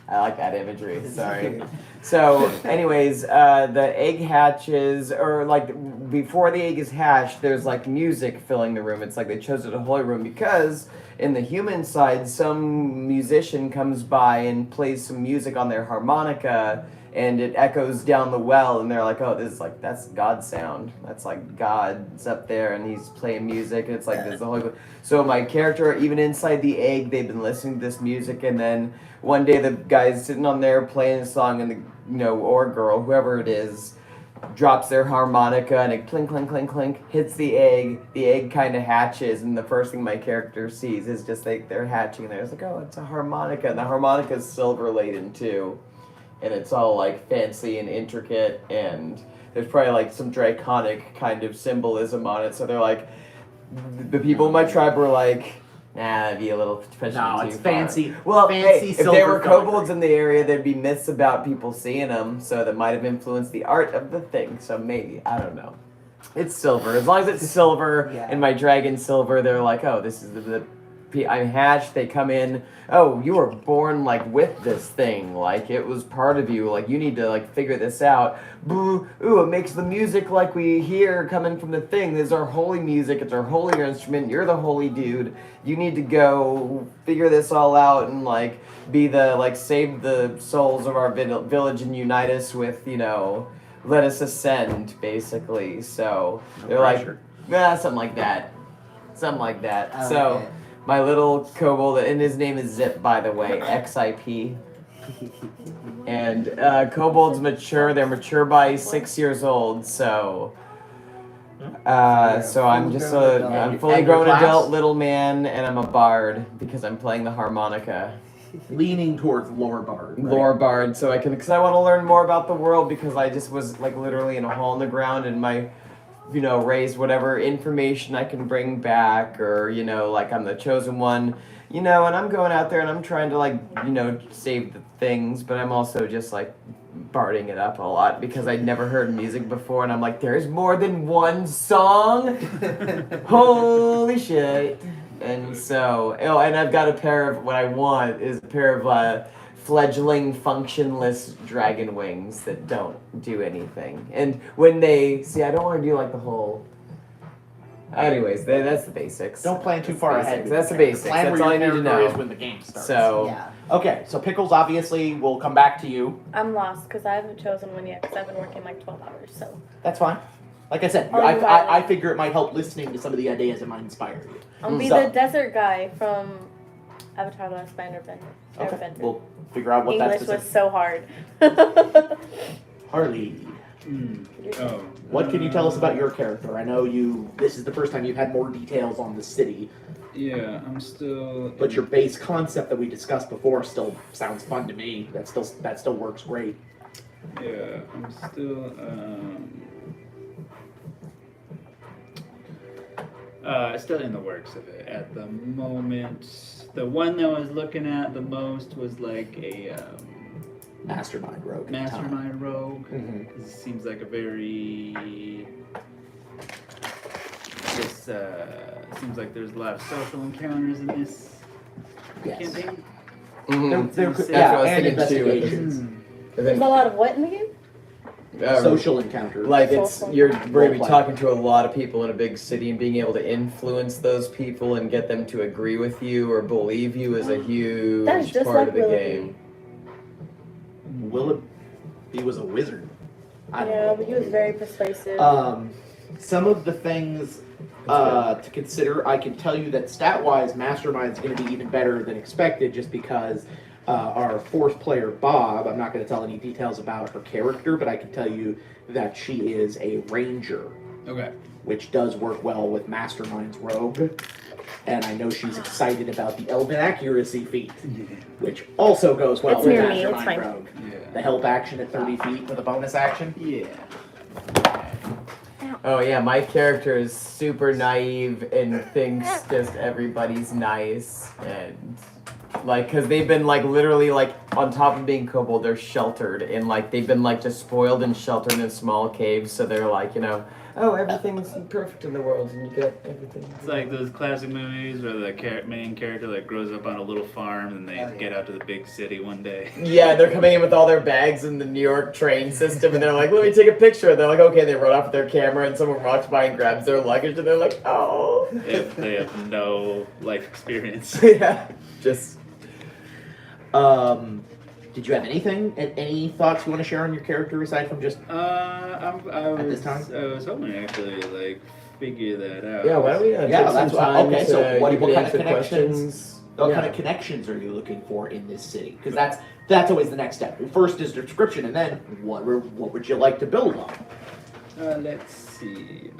I like that imagery. Sorry. So, anyways, the egg hatches, or like before the egg is hatched, there's like music filling the room. It's like they chose it a holy room because in the human side, some musician comes by and plays some music on their harmonica. and it echoes down the well, and they're like, oh, this is like, that's God's sound. That's like God's up there, and he's playing music, and it's like this the whole. So my character, even inside the egg, they've been listening to this music, and then one day the guy's sitting on there playing a song, and the or girl, whoever it is, drops their harmonica, and it clink, clink, clink, clink, hits the egg. The egg kind of hatches, and the first thing my character sees is just like they're hatching, and there's like, oh, it's a harmonica, and the harmonica is silver laden too. And it's all like fancy and intricate, and there's probably like some draconic kind of symbolism on it. So they're like, the people in my tribe were like, nah, that'd be a little pushing No, too it's far. fancy. Well, fancy hey, if silver there were filigree. kobolds in the area, there'd be myths about people seeing them, so that might have influenced the art of the thing. So maybe, I don't know. It's silver. As long as it's silver Yeah. and my dragon silver, they're like, oh, this is the I'm hatched. They come in. Oh, you were born like with this thing. Like it was part of you. Like you need to like figure this out. Boo! Ooh, it makes the music like we hear coming from the thing. This is our holy music. It's our holy instrument. You're the holy dude. You need to go figure this all out and like be the like save the souls of our village and unite us with let us ascend basically. So No they're pressure. like something like that. Something like that. Okay. So. My little kobold, and his name is Zip, by the way, XIP. And kobolds mature. They're mature by 6 years old. So I'm just I'm fully And your grown class? adult little man, and I'm a bard because I'm playing the harmonica. Leaning towards lore bard. Right? Lore bard, so because I want to learn more about the world, because I just was like literally in a hole in the ground, and my raised whatever information I can bring back, or like I'm the chosen one, and I'm going out there and I'm trying to like save the things, but I'm also just like barding it up a lot because I'd never heard music before, and I'm like, there's more than one song. Holy shit. And so and I've got a pair of what I want is a pair of fledgling functionless dragon wings that don't do anything. And when they see, I don't want to do like the whole. Anyways, that's the basics. Don't plan too That's far the ahead. basics. That's the basics. Plan That's where all your I need to character know. is when the game starts. So Yeah. Okay, so Pickles obviously will come back to you. I'm lost because I haven't chosen one yet because I've been working like 12 hours. So That's fine. Like I said, Oh, you got I it. figure it might help listening to some of the ideas that might inspire you. I'll be So- the desert guy from Avatar: The Last Airbender. Okay, Airbender. we'll figure out what English that's was so hard. Harley, Oh. what can you tell us about your character? I know this is the first time you've had more details on the city, Yeah, I'm still. but your base concept that we discussed before still sounds fun to me. That still works great. Yeah, I'm still. Still in the works of it at the moment. The one that I was looking at the most was like a Mastermind rogue. mastermind rogue. Mm-hmm. 'Cause it seems like a very. Seems like there's a lot of social encounters in this Yes. campaign. mhm. There, That's what I was and thinking too. investigations. And There's a then, lot of what in the game? Social encounters. like it's we're gonna be Roleplay. talking to a lot of people in a big city, and being able to influence those people and get them to agree with you or believe you is a huge That is just part like of the Willoughby. game. He was a wizard. I don't Yeah, know. but he was very persuasive. Some of the things to consider, I can tell you that stat-wise, Mastermind is going to be even better than expected, just because our fourth player, Bob, I'm not going to tell any details about her character, but I can tell you that she is a ranger, Okay. which does work well with Mastermind's rogue. And I know she's excited about the Elven Accuracy feat, which also goes well It's with near me, it's Mastermind fine. rogue. Yeah. The help action at 30 feet with a bonus action. Yeah. Oh yeah, my character is super naive and thinks just everybody's nice, and like, cause they've been like literally like on top of being kobold, they're sheltered, and like they've been like just spoiled and sheltered in small caves, so they're like, oh, everything's perfect in the world, and you get everything. It's like those classic movies where the main character like grows up on a little farm and they Oh, yeah. get out to the big city one day. Yeah, they're coming in with all their bags in the New York train system, and they're like, let me take a picture. They're like, okay, they run off with their camera, and someone walks by and grabs their luggage, and they're like, oh. They have no life experience. Yeah, just. Did you have any thoughts you want to share on your character aside from just At this time? I was hoping to actually figure that out. Yeah, why don't we take that's some why. time Okay, to so what you kind can of answer connections? questions? What Yeah. kind of connections are you looking for in this city? Because that's always the next step. First is description, and then what would you like to build on? Let's see.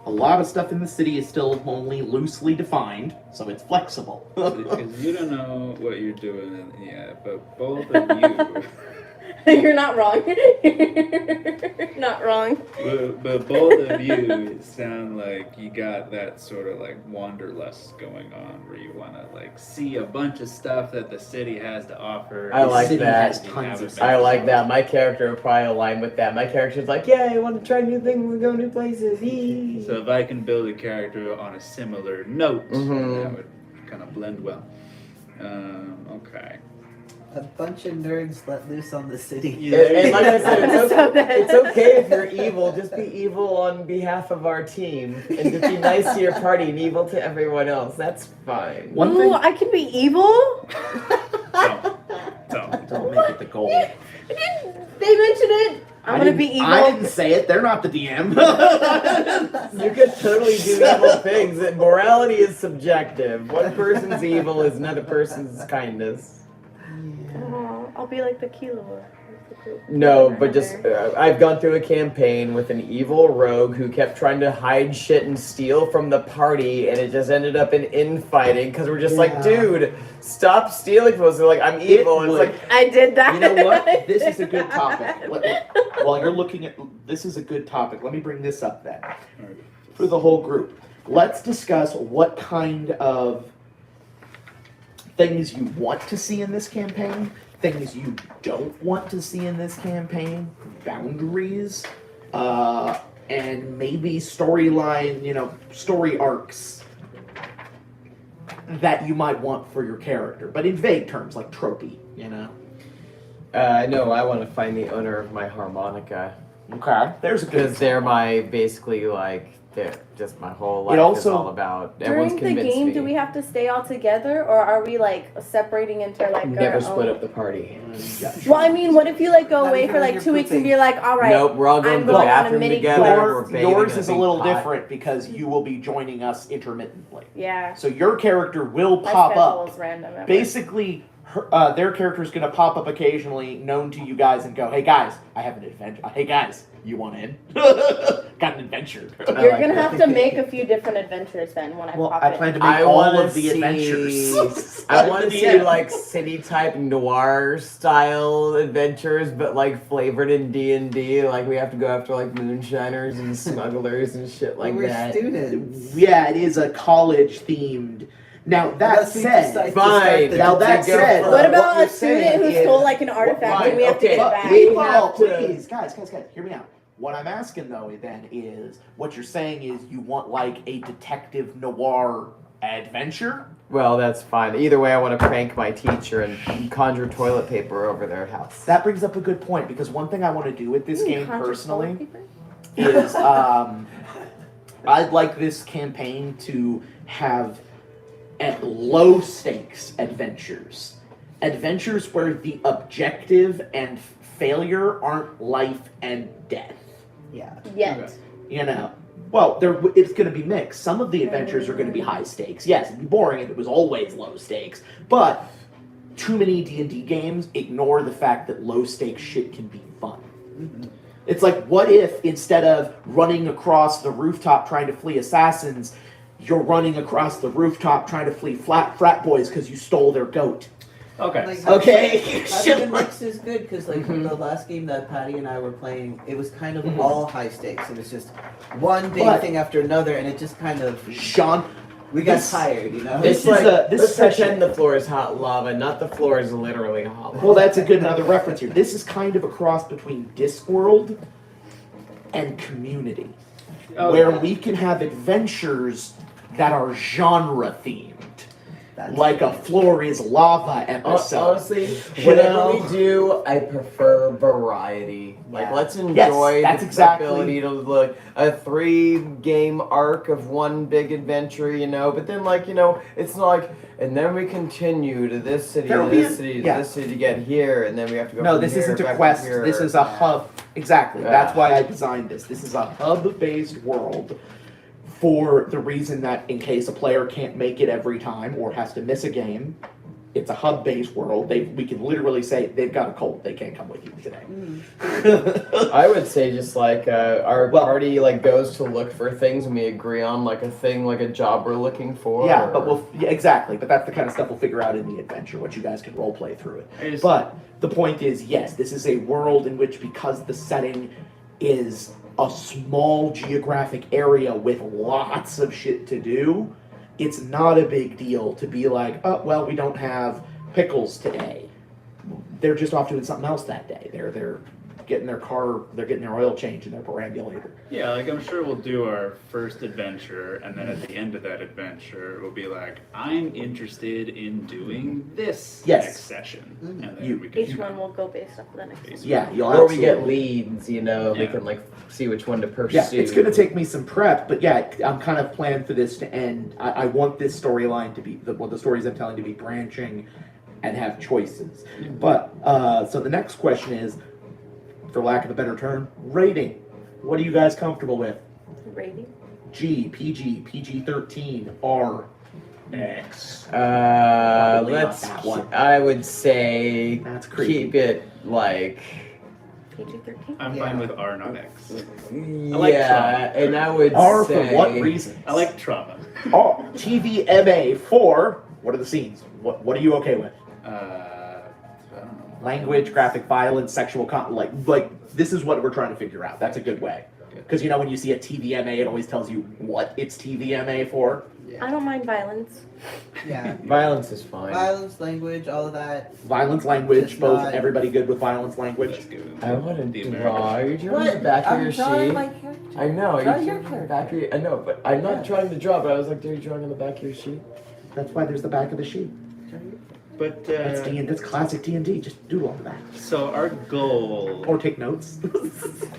A lot of stuff in the city is still only loosely defined, so it's flexible. Because you don't know what you're doing yet, but both of you. You're not wrong. You're not wrong. But both of you sound like you got that sort of like wanderlust going on, where you want to like see a bunch of stuff that the city has to offer. I like city that. has tons of I like that. My character would probably align with that. My character's like, yeah, I want to try new things and go new places. Yee. So if I can build a character on a similar note, Mhm. that would kind of blend well. Okay. A bunch of nerds let loose on the city. And like I said, So it's okay if you're evil. Just be evil on behalf of our team, and just be nice to your party and evil to everyone else. That's fine. One Ooh, thing. I can be evil? Don't. Don't make it the goal. They mentioned it. I'm gonna be evil. I didn't say it. They're not the DM. You could totally do evil things. And morality is subjective. One person's evil is another person's kindness. Oh, I'll be like the Kilo. No, but just I've gone through a campaign with an evil rogue who kept trying to hide shit and steal from the party, and it just ended up in infighting because we're just like, dude, stop stealing from us. They're like, I'm evil. And it's like, I did that. You know what? This is a good topic. While you're looking at this is a good topic. Let me bring this up then for the whole group. Let's discuss what kind of things you want to see in this campaign, things you don't want to see in this campaign, boundaries, and maybe storyline, story arcs that you might want for your character, but in vague terms, like tropey, no, I want to find the owner of my harmonica Okay, there's a good because they're my basically like they're just my whole life is also- all about. During Everyone's the convinced game, me. do we have to stay all together, or are we like separating into like Never our split own? up the party. Well, I mean, what if you like go Not away even for when like you're 2 weeks and pooping. be like, all right, Nope, we're all going I'm to the going on a bathroom mini together. quest. We're bathing Yours in is a big little pot. different because you will be joining us intermittently. Yeah, So your character will my pop schedule up. is random. at Basically, their character is going to pop up occasionally, known to you guys, and go, "Hey guys, I have an adventure. Hey guys, you want in? Got an adventure." work. You're like gonna that. have to make a few different adventures then when I Well, pop I in. plan to make I all wanna of the see- adventures. I want to The see end. like city type noir style adventures, but like flavored in D&D. Like we have to go after like moonshiners and smugglers and shit like We're that. students. Yeah, it is a college themed. Now that Unless we decide said, to fine. start the Now that detective said, club. What what about you're a student who saying stole is- like an artifact fine, and we have to okay, get it But back? we people, have to- please, guys, hear me out. What I'm asking though then is, what you're saying is you want like a detective noir adventure? Well, that's fine. Either way, I want to prank my teacher and conjure toilet paper over their house. That brings up a good point because one thing I want to do with this game Conscious personally toilet paper? is I'd like this campaign to have at low stakes adventures. Adventures where the objective and failure aren't life and death. Yeah. Yet. Well, it's going to be mixed. Some of the adventures are going to be high stakes. Yes, it'd be boring if it was always low stakes. But too many D&D games ignore the fact that low stakes shit can be fun. Mm-hmm. It's like, what if instead of running across the rooftop trying to flee assassins, you're running across the rooftop trying to flee frat boys because you stole their goat? Okay. Like, Okay. Having the mix is good because like the last game that Patty and I were playing, it was kind of all high stakes. It was just one big But- thing after another, and it just kind of Sean, we got this- tired, you know. this It's like, is this let's session- pretend the floor is hot lava, not the floor is literally hot lava. Well, that's a good another reference here. This is kind of a cross between Discworld and Community, Oh, where yeah. we can have adventures that are genre themed. like a floor is lava episode. Honestly, whatever we do, I prefer variety. Like, Yeah. let's enjoy that's the exactly- ability to look a 3-game arc of one big adventure, you know. But then, like, you know, it's not like, and then we continue to this city, There'll to be this city, to yeah. this city to get here, and then we have to go. No, from this here isn't a back to quest. here. This is a hub. Exactly. Yeah. That's why I designed this. This is a hub-based world for the reason that in case a player can't make it every time or has to miss a game, it's a hub-based world. We can literally say they've got a cold. They can't come with you today. I would say just like our party like goes to look for things and we agree on like a thing, like a job we're looking for. Yeah, but exactly. But that's the kind of stuff we'll figure out in the adventure. What you guys can role play through it. But the point is, yes, this is a world in which, because the setting is a small geographic area with lots of shit to do, it's not a big deal to be like, oh, well, we don't have pickles today. They're just off doing something else that day. They're getting their car, they're getting their oil changed in their perambulator. Yeah, like I'm sure we'll do our first adventure, and then at the end of that adventure, we'll be like, I'm interested in doing this Yes. next session. Mhm. And then You- we can Each one will go based off of the next one. Yeah, you'll or we absolutely get leads, you know, we Yeah. can like see which one to pursue. Yeah, it's going to take me some prep, but yeah, I'm kind of planning for this to end. I want this storyline to be, the stories I'm telling to be branching and have choices. But, so the next question is, for lack of a better term, rating. What are you guys comfortable with? Rating. G, PG, PG-13, R, X. Let's. not that one. I would say That's creepy. keep it like. PG-13. I'm Yeah. fine with R, not X. Yeah, trauma. and I would R say for what reason? I like trauma. R, TVMA for, what are the scenes? What are you okay with? I don't know. Language, graphic violence, sexual content, like this is what we're trying to figure out. That's a good way. Because you know when you see a TVMA, it always tells you what it's TVMA for. I don't mind violence. Yeah. Violence is fine. Violence, language, all of that. Violence, language, Just both. not- Everybody good with violence, language? Let's go. I want to The draw. Are you drawing What? the back of I'm your drawing sheet? my character. I know. Draw you your drew character. back of your, I know, but I'm not Yeah. trying to draw. But I was like, are you drawing on the back of your sheet? That's why there's the back of the sheet. But That's D&D. That's classic D&D. Just doodle on the back. so our goal, Or take notes.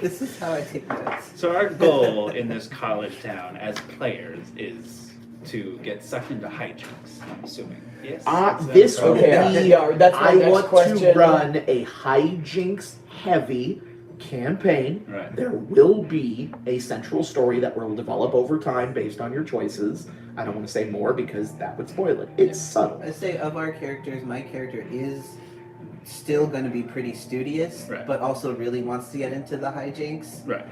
This is how I take notes. so our goal in this college town as players is to get sucked into hijinks. I'm assuming. Yes. Is that This right? would Okay, be. yeah, that's my I next want question. to run a hijinks heavy campaign. Right. There will be a central story that will develop over time based on your choices. I don't want to say more because that would spoil it. It's subtle. I say of our characters, my character is still going to be pretty studious, Right. but also really wants to get into the hijinks. Right.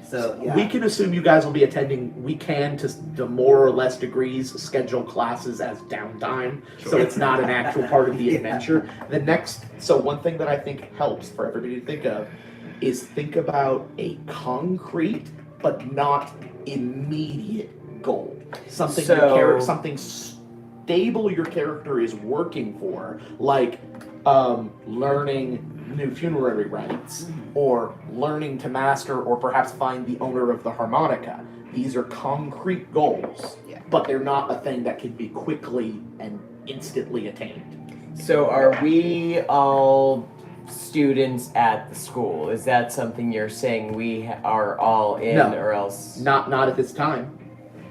So yeah. We can assume you guys will be attending. We can, to more or less degrees, schedule classes as downtime, so Sure. it's not an actual part of the Yeah. adventure. The next, so one thing that I think helps for everybody to think of is think about a concrete but not immediate goal. Something something stable your character is working for, like learning new funerary rites, or learning to master or perhaps find the owner of the harmonica. These are concrete goals, Yeah. but they're not a thing that can be quickly and instantly attained. So are we all students at the school? Is that something you're saying we are all in, No. or else? Not at this time.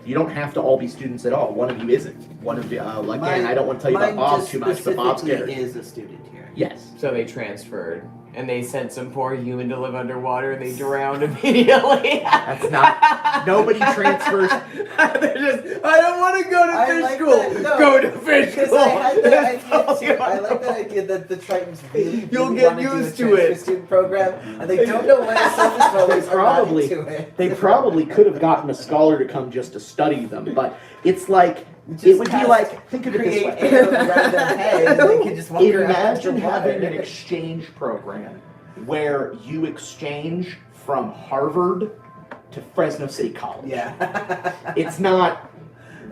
You don't have to all be students at all. One of you isn't. One of you, again, I don't want to tell you about Mine Bob just too much, but Bob's specifically character. is a student here. Yes. So they transferred, and they sent some poor human to live underwater, and they drowned immediately. That's not. Nobody transfers. They're just. I don't want to go to I fish like school. that, no, Go to fish Because school. I had that idea That's too. all I you like that idea that the Tritons really, You'll really get want to do a used to transfer it. student program, and they don't know when the surface rollers are not probably- into it. They probably could have gotten a scholar to come just to study them, but it's like Just it would be cast like think of it this create way. air around their head, and they can just walk around Imagine having an underwater. exchange program where you exchange from Harvard to Fresno City College. Yeah. It's not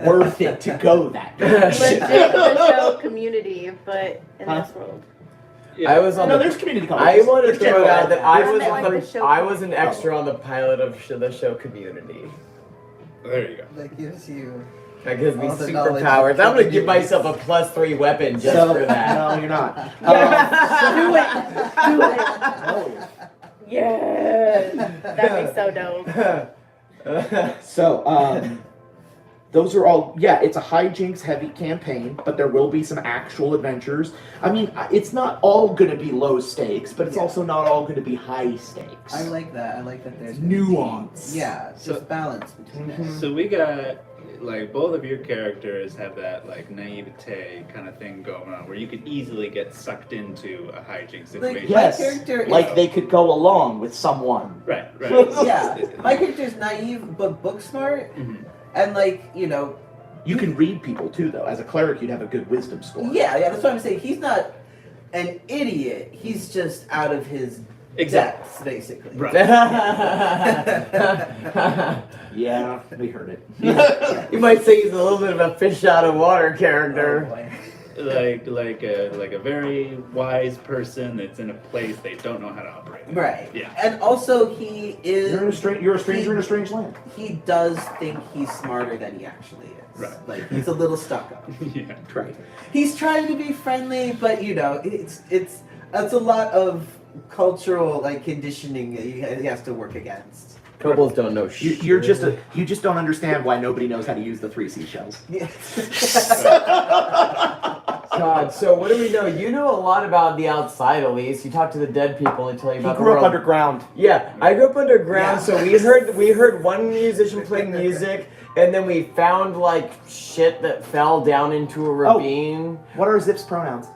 worth it to go that Legit direction. the show community, but in Huh? this world. I was on No, the. there's community I colleges. want to There's throw general out ed. that I There's was like on the the, show I was an extra on the pilot of the show Community. There you go. That gives you That gives me All the knowledge superpowers. you I'm gonna can give use. myself a +3 weapon just So, for that. no, you're not. Do it. Yes. That'd be so dope. So, those are all, yeah, it's a hijinks heavy campaign, but there will be some actual adventures. I mean, it's not all going to be low stakes, but it's also not all going to be high stakes. I like that. I like that there's Nuance. Yeah, just balance between it. So we got, like, both of your characters have that, like, naivete kind of thing going on where you could easily get sucked into a hijinks situation. Yes, My character is- like they could go along with someone. Right. Yeah, my character's naive but book smart, Mhm. and like, you know, You can read people too, though. As a cleric, you'd have a good wisdom score. yeah, that's what I'm saying. He's not an idiot. He's just out of his Exactly. depths, basically. Right. Yeah, we heard it. You might say he's a little bit of a fish out of water Oh, character. boy. Like a very wise person that's in a place they don't know how to operate in. Right. Yeah. And also, he is. You're a stranger in a strange land. He does think he's smarter than he actually is. Right. Like, he's a little stuck up. Yeah. Right. He's trying to be friendly, but you know, it's a lot of cultural like conditioning that he has to work against. Kobolds don't know shit. You just don't understand why nobody knows how to use the 3 seashells. Yeah. God, so what do we know? You know a lot about the outside, at least. You talk to the dead people and tell you He about the grew up world. underground. Yeah, I grew up underground, Yeah. so we heard one musician playing music, and then we found like shit that fell down into a ravine. What are Zip's pronouns?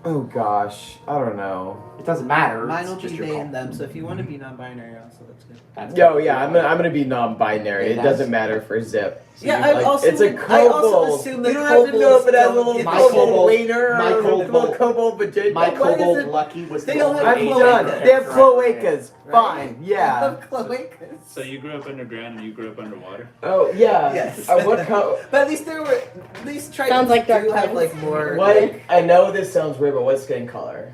Oh gosh, I don't know. It doesn't matter. Mine it's will just be your they call. and them. So if you want to be non-binary, also that's good. That's Yo, yeah, I'm gonna be non-binary. It That's- doesn't matter for Zip. So Yeah, you're I also it's a would- I also kobold. assume You that don't have to know if it has a little kobolds My kobold kobold- wiener my or a little kobold- kobold vagina. My Why kobold is it- Lucky was they the don't only have I'm Asian done. cloacas. They have character I played. cloacas. Right? Fine, I yeah. love cloacas. So you grew up underground and you grew up underwater? Oh yeah. Yes. What But at least there were. At least try Sounds like Dark do have Times. like more. What? I know this sounds weird, but what skin color?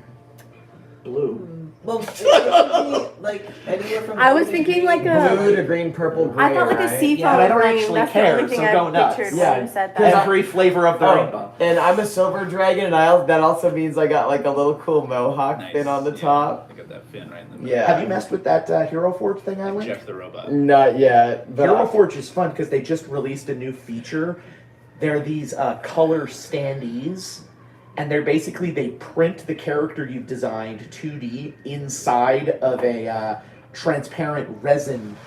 Blue. Well, it could be, like anywhere from. I was blue to thinking green. like a. Blue to green, purple, gray. I thought like a right? sea Yeah, foam but I don't green. actually That's care, the only thing so go I nuts. pictured Yeah. when you said that. Every flavor of the rainbow. And I'm a silver dragon, and that also means I got like a little cool mohawk thing on the Yeah, top. I got that fin right in the middle. Yeah. Have you messed with that Hero Forge thing I Like linked? Jeff the Robot. Not yet, but Hero Forge is fun because they just released a new feature. They're these color standees, and they're basically they print the character you've designed 2D inside of a transparent resin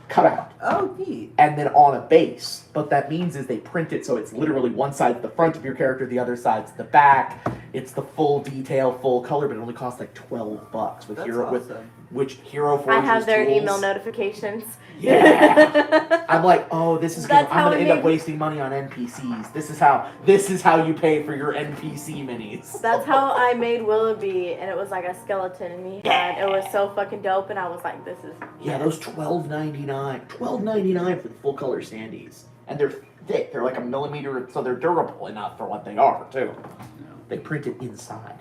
cutout, Oh, neat. and then on a base. But that means is they print it so it's literally one side's the front of your character, the other side's the back. It's the full detail, full color, but it only costs like $12 with That's Hero with awesome. which Hero Forge. I have their email notifications. Yeah. I'm like, oh, this is gonna. That's I'm how gonna it end up made- wasting money on NPCs. This is how you pay for your NPC minis. That's how I made Willoughby, and it was like a skeleton, and he had it was so fucking dope, and I was like, this is Yeah, those $12.99 for the full color standees, and they're thick. They're like a millimeter, so they're durable enough for what they are too. They print it inside.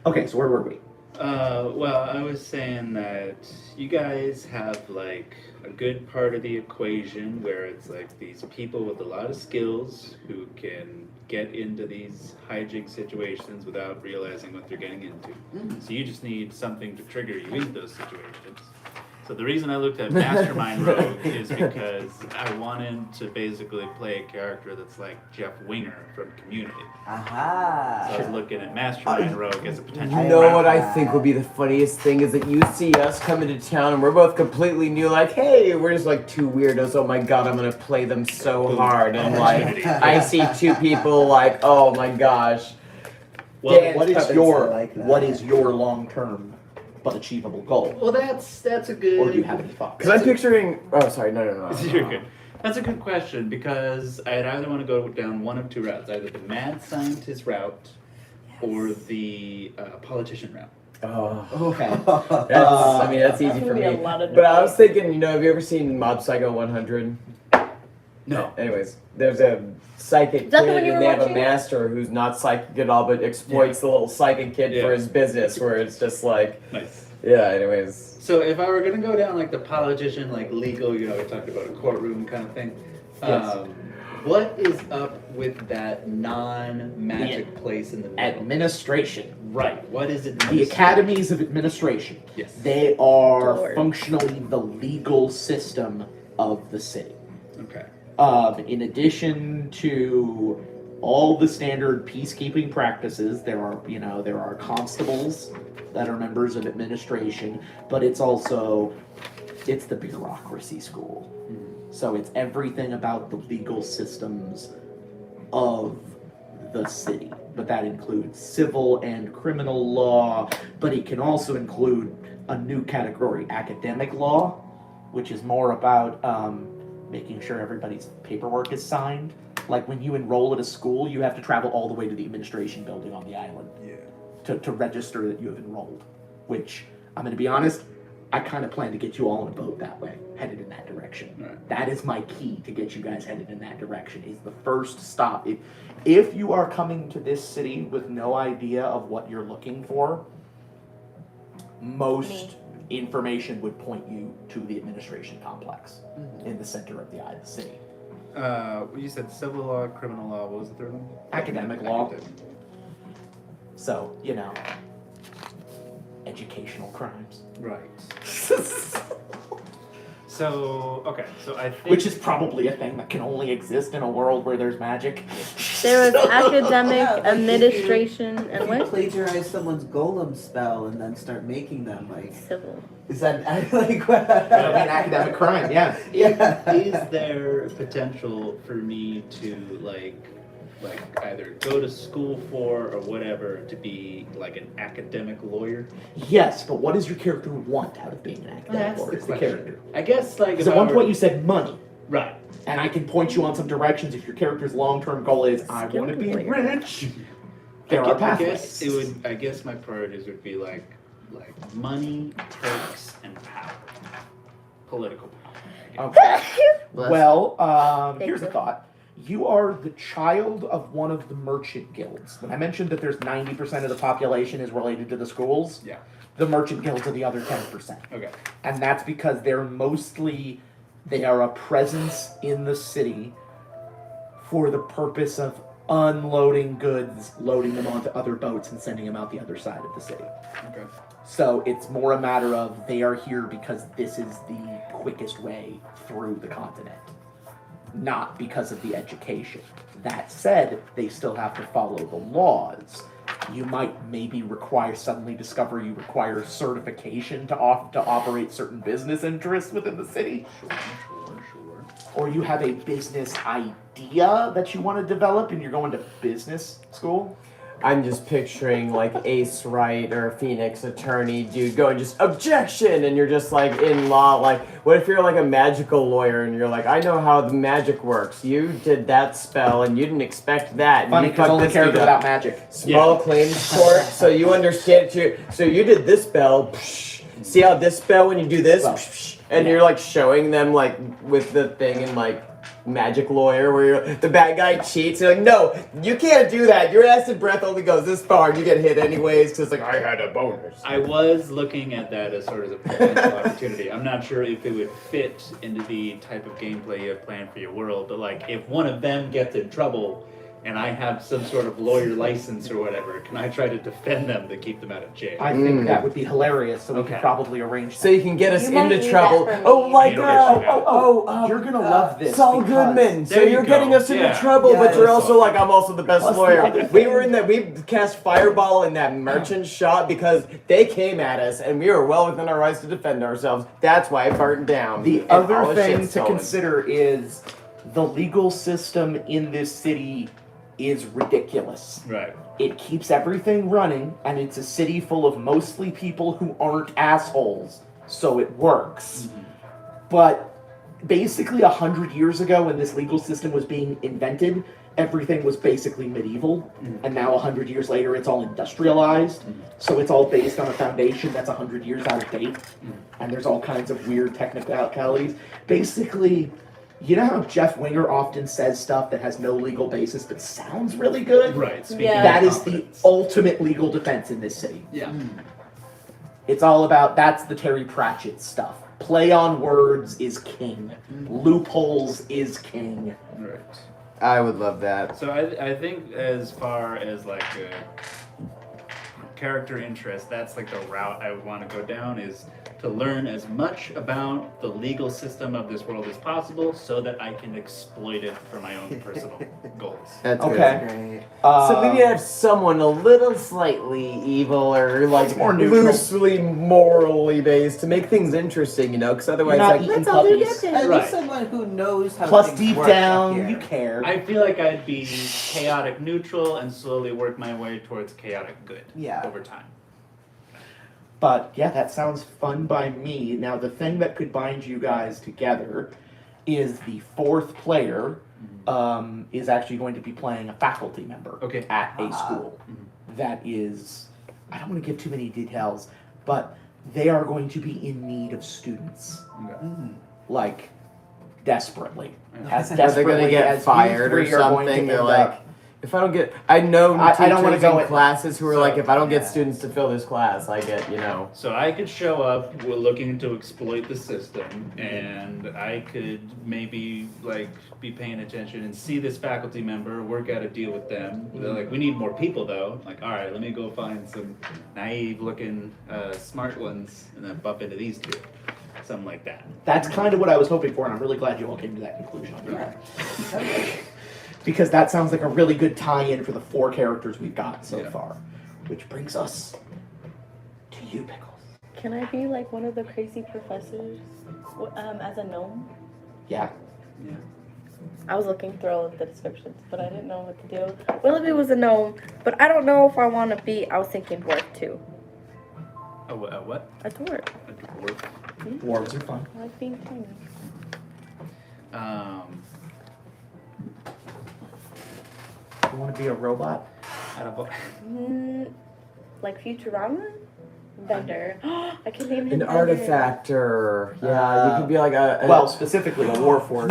Okay, so where were we? Well, I was saying that you guys have like a good part of the equation where it's like these people with a lot of skills who can get into these hijink situations without realizing what they're getting into. So you just need something to trigger you into those situations. So the reason I looked at Mastermind Rogue is because I wanted to basically play a character that's like Jeff Winger from Community. So I Aha. was looking at Mastermind Rogue as a potential. You know what I think would be the funniest thing is that you see us come into town and we're both completely new, like, hey, we're just like two weirdos. Oh my god, I'm gonna play them so hard. And like, I see two people like, oh my gosh. Well, Dan- What is puppets, your I like that. what is your long term but achievable goal? Well, that's a good. Or do you have any thoughts? Because I'm picturing. Oh, sorry, no. You're good. That's a good question because I'd either want to go down one of two routes, either the mad scientist route or the politician route. Oh. Okay. I mean, that's easy That's for gonna be me. a lot of But I was debate. thinking, have you ever seen Mob Psycho 100? No. Anyways, there's a psychic Is that the kid one you and were they have a watching? master who's not psychic at all but exploits the little psychic kid for Yeah. his business where it's just like, Nice. yeah, anyways. So if I were gonna go down like the politician, like legal, we talked about a courtroom kind of thing. Yes. What is up with that non-magic place in the middle? Administration. Right. What is it? The academies of administration. Yes. They are Lord. functionally the legal system of the city. Okay. In addition to all the standard peacekeeping practices, there are constables that are members of administration, but it's the bureaucracy school. So it's everything about the legal systems of the city. But that includes civil and criminal law, but it can also include a new category, academic law, which is more about making sure everybody's paperwork is signed. Like when you enroll at a school, you have to travel all the way to the administration building on the island to register that you have enrolled. Which, I'm going to be honest, I kind of plan to get you all on a boat that way, headed in that direction. Right. That is my key to get you guys headed in that direction, is the first stop. If you are coming to this city with no idea of what you're looking for, most information would point you to the administration complex in the center of the city. You said civil law, criminal law. What was the third one? Academic law. So, educational crimes. Right. So I think Which is probably a thing that can only exist in a world where there's magic. There was academic, Yeah, like administration, and You what? plagiarize someone's golem spell and then start making them like. Civil. Is that like? That'd be an academic crime, yeah. Yeah. is there potential for me to like either go to school for or whatever to be like an academic lawyer? Yes, but what does your character want out of being an academic That's lawyer? the It's the question. character. I guess like Because if at one I were- point you said money, right. and I can point you on some directions if your character's long-term goal is, I want to be Skilled lawyer. rich. There are I pathways. guess my priorities would be like money, perks, and power. Political power. Okay. Bless. Well, Thank here's a you. thought. You are the child of one of the merchant guilds. When I mentioned that there's 90% of the population is related to the schools, Yeah. the merchant guilds are the other 10%. Okay. And that's because they are a presence in the city for the purpose of unloading goods, loading them onto other boats, and sending them out the other side of the city. Okay. So it's more a matter of they are here because this is the quickest way through the continent, not because of the education. That said, they still have to follow the laws. You might maybe suddenly discover you require certification to operate certain business interests within the city, Sure. or you have a business idea that you want to develop and you're going to business school. I'm just picturing like Ace Wright or Phoenix Attorney dude going just objection, and you're just like in law. Like, what if you're like a magical lawyer and you're like, I know how the magic works. You did that spell and you didn't expect that. And Funny, you because fucked only this character dude without up. magic. Small claims court, so you understand it too. So you did this spell. Psh, see how this spell when you do this, Well, psh, and you're like showing them like with the thing and like. Magic lawyer where the bad guy cheats. You're like, no, you can't do that. Your acid breath only goes this far and you get hit anyways because like I had a bonus. I was looking at that as sort of a potential opportunity. I'm not sure if it would fit into the type of gameplay you have planned for your world, but like if one of them gets in trouble and I have some sort of lawyer license or whatever, can I try to defend them to keep them out of jail? I think that would be hilarious, so we could Okay. probably arrange that. So you can get us You might into need trouble. that for me. Oh, like You don't get you're gonna love this. Saul because- Goodman. So There you you're go. getting us into Yeah. trouble, Yeah, but you're that's also like, I'm also the best Plus the lawyer. other We were in that. We cast fireball in that merchant shop because they came at us, and we were well within our rights to defend ourselves. That's why it burnt down. The And all other the thing shit's to stolen. consider is the legal system in this city is ridiculous. Right. It keeps everything running, and it's a city full of mostly people who aren't assholes, so it works. But basically 100 years ago when this legal system was being invented, everything was basically medieval, and now 100 years later it's all industrialized, so it's all based on a foundation that's 100 years out of date, and there's all kinds of weird technicalities. Basically, you know how Jeff Winger often says stuff that has no legal basis but sounds really good? Right. Speaking Yeah. of That is the confidence. ultimate legal defense in this city. Yeah. It's all about, that's the Terry Pratchett stuff. Play on words is king. Loopholes is king. Right. I would love that. So I think as far as like a character interest, that's like the route I would want to go down, is to learn as much about the legal system of this world as possible so that I can exploit it for my own personal goals. That's Okay. great. Uh, So we need to have someone a little slightly evil or like more neutral. loosely morally based to make things interesting, you know, because otherwise, You're not like, eating let's all do puppies. nothing. At Right. least someone who knows how Plus, things deep work down, up here. you care. I feel like I'd be chaotic neutral and slowly work my way towards chaotic good over time. But yeah, that sounds fun by me. Now, the thing that could bind you guys together is the fourth player is actually going to be playing a faculty member at a school. That is, I don't want to give too many details, but they are going to be in need of students. Like, desperately. As Are they desperately gonna get as you fired or three are going to something? They're end like, up. if I don't get, I know I teachers don't wanna go in in- classes who are So- like, if I don't get Yeah. students to fill this class, I get, you know. So I could show up, we're looking to exploit the system, and I could maybe like be paying attention and see this faculty member, work out a deal with them. They're like, we need more people though. Like, all right, let me go find some naive looking smart ones and then bump into these two. Something like that. That's kind of what I was hoping for, and I'm really glad you all came to that conclusion. Because that sounds like a really good tie-in for the four characters we've got so far. Which brings us to you, Pickles. Can I be like one of the crazy professors as a gnome? Yeah. I was looking through all of the descriptions, but I didn't know what to do. Willoughby was a gnome, but I don't know if I want to be. I was thinking dwarf too. A what? A dwarf. A dwarf. Dwarves are fun. I like being tiny. You want to be a robot? Out of Like Futurama? Bender. I can name An him Bender. artifactor. Yeah, you could be like a Well, specifically a warforged.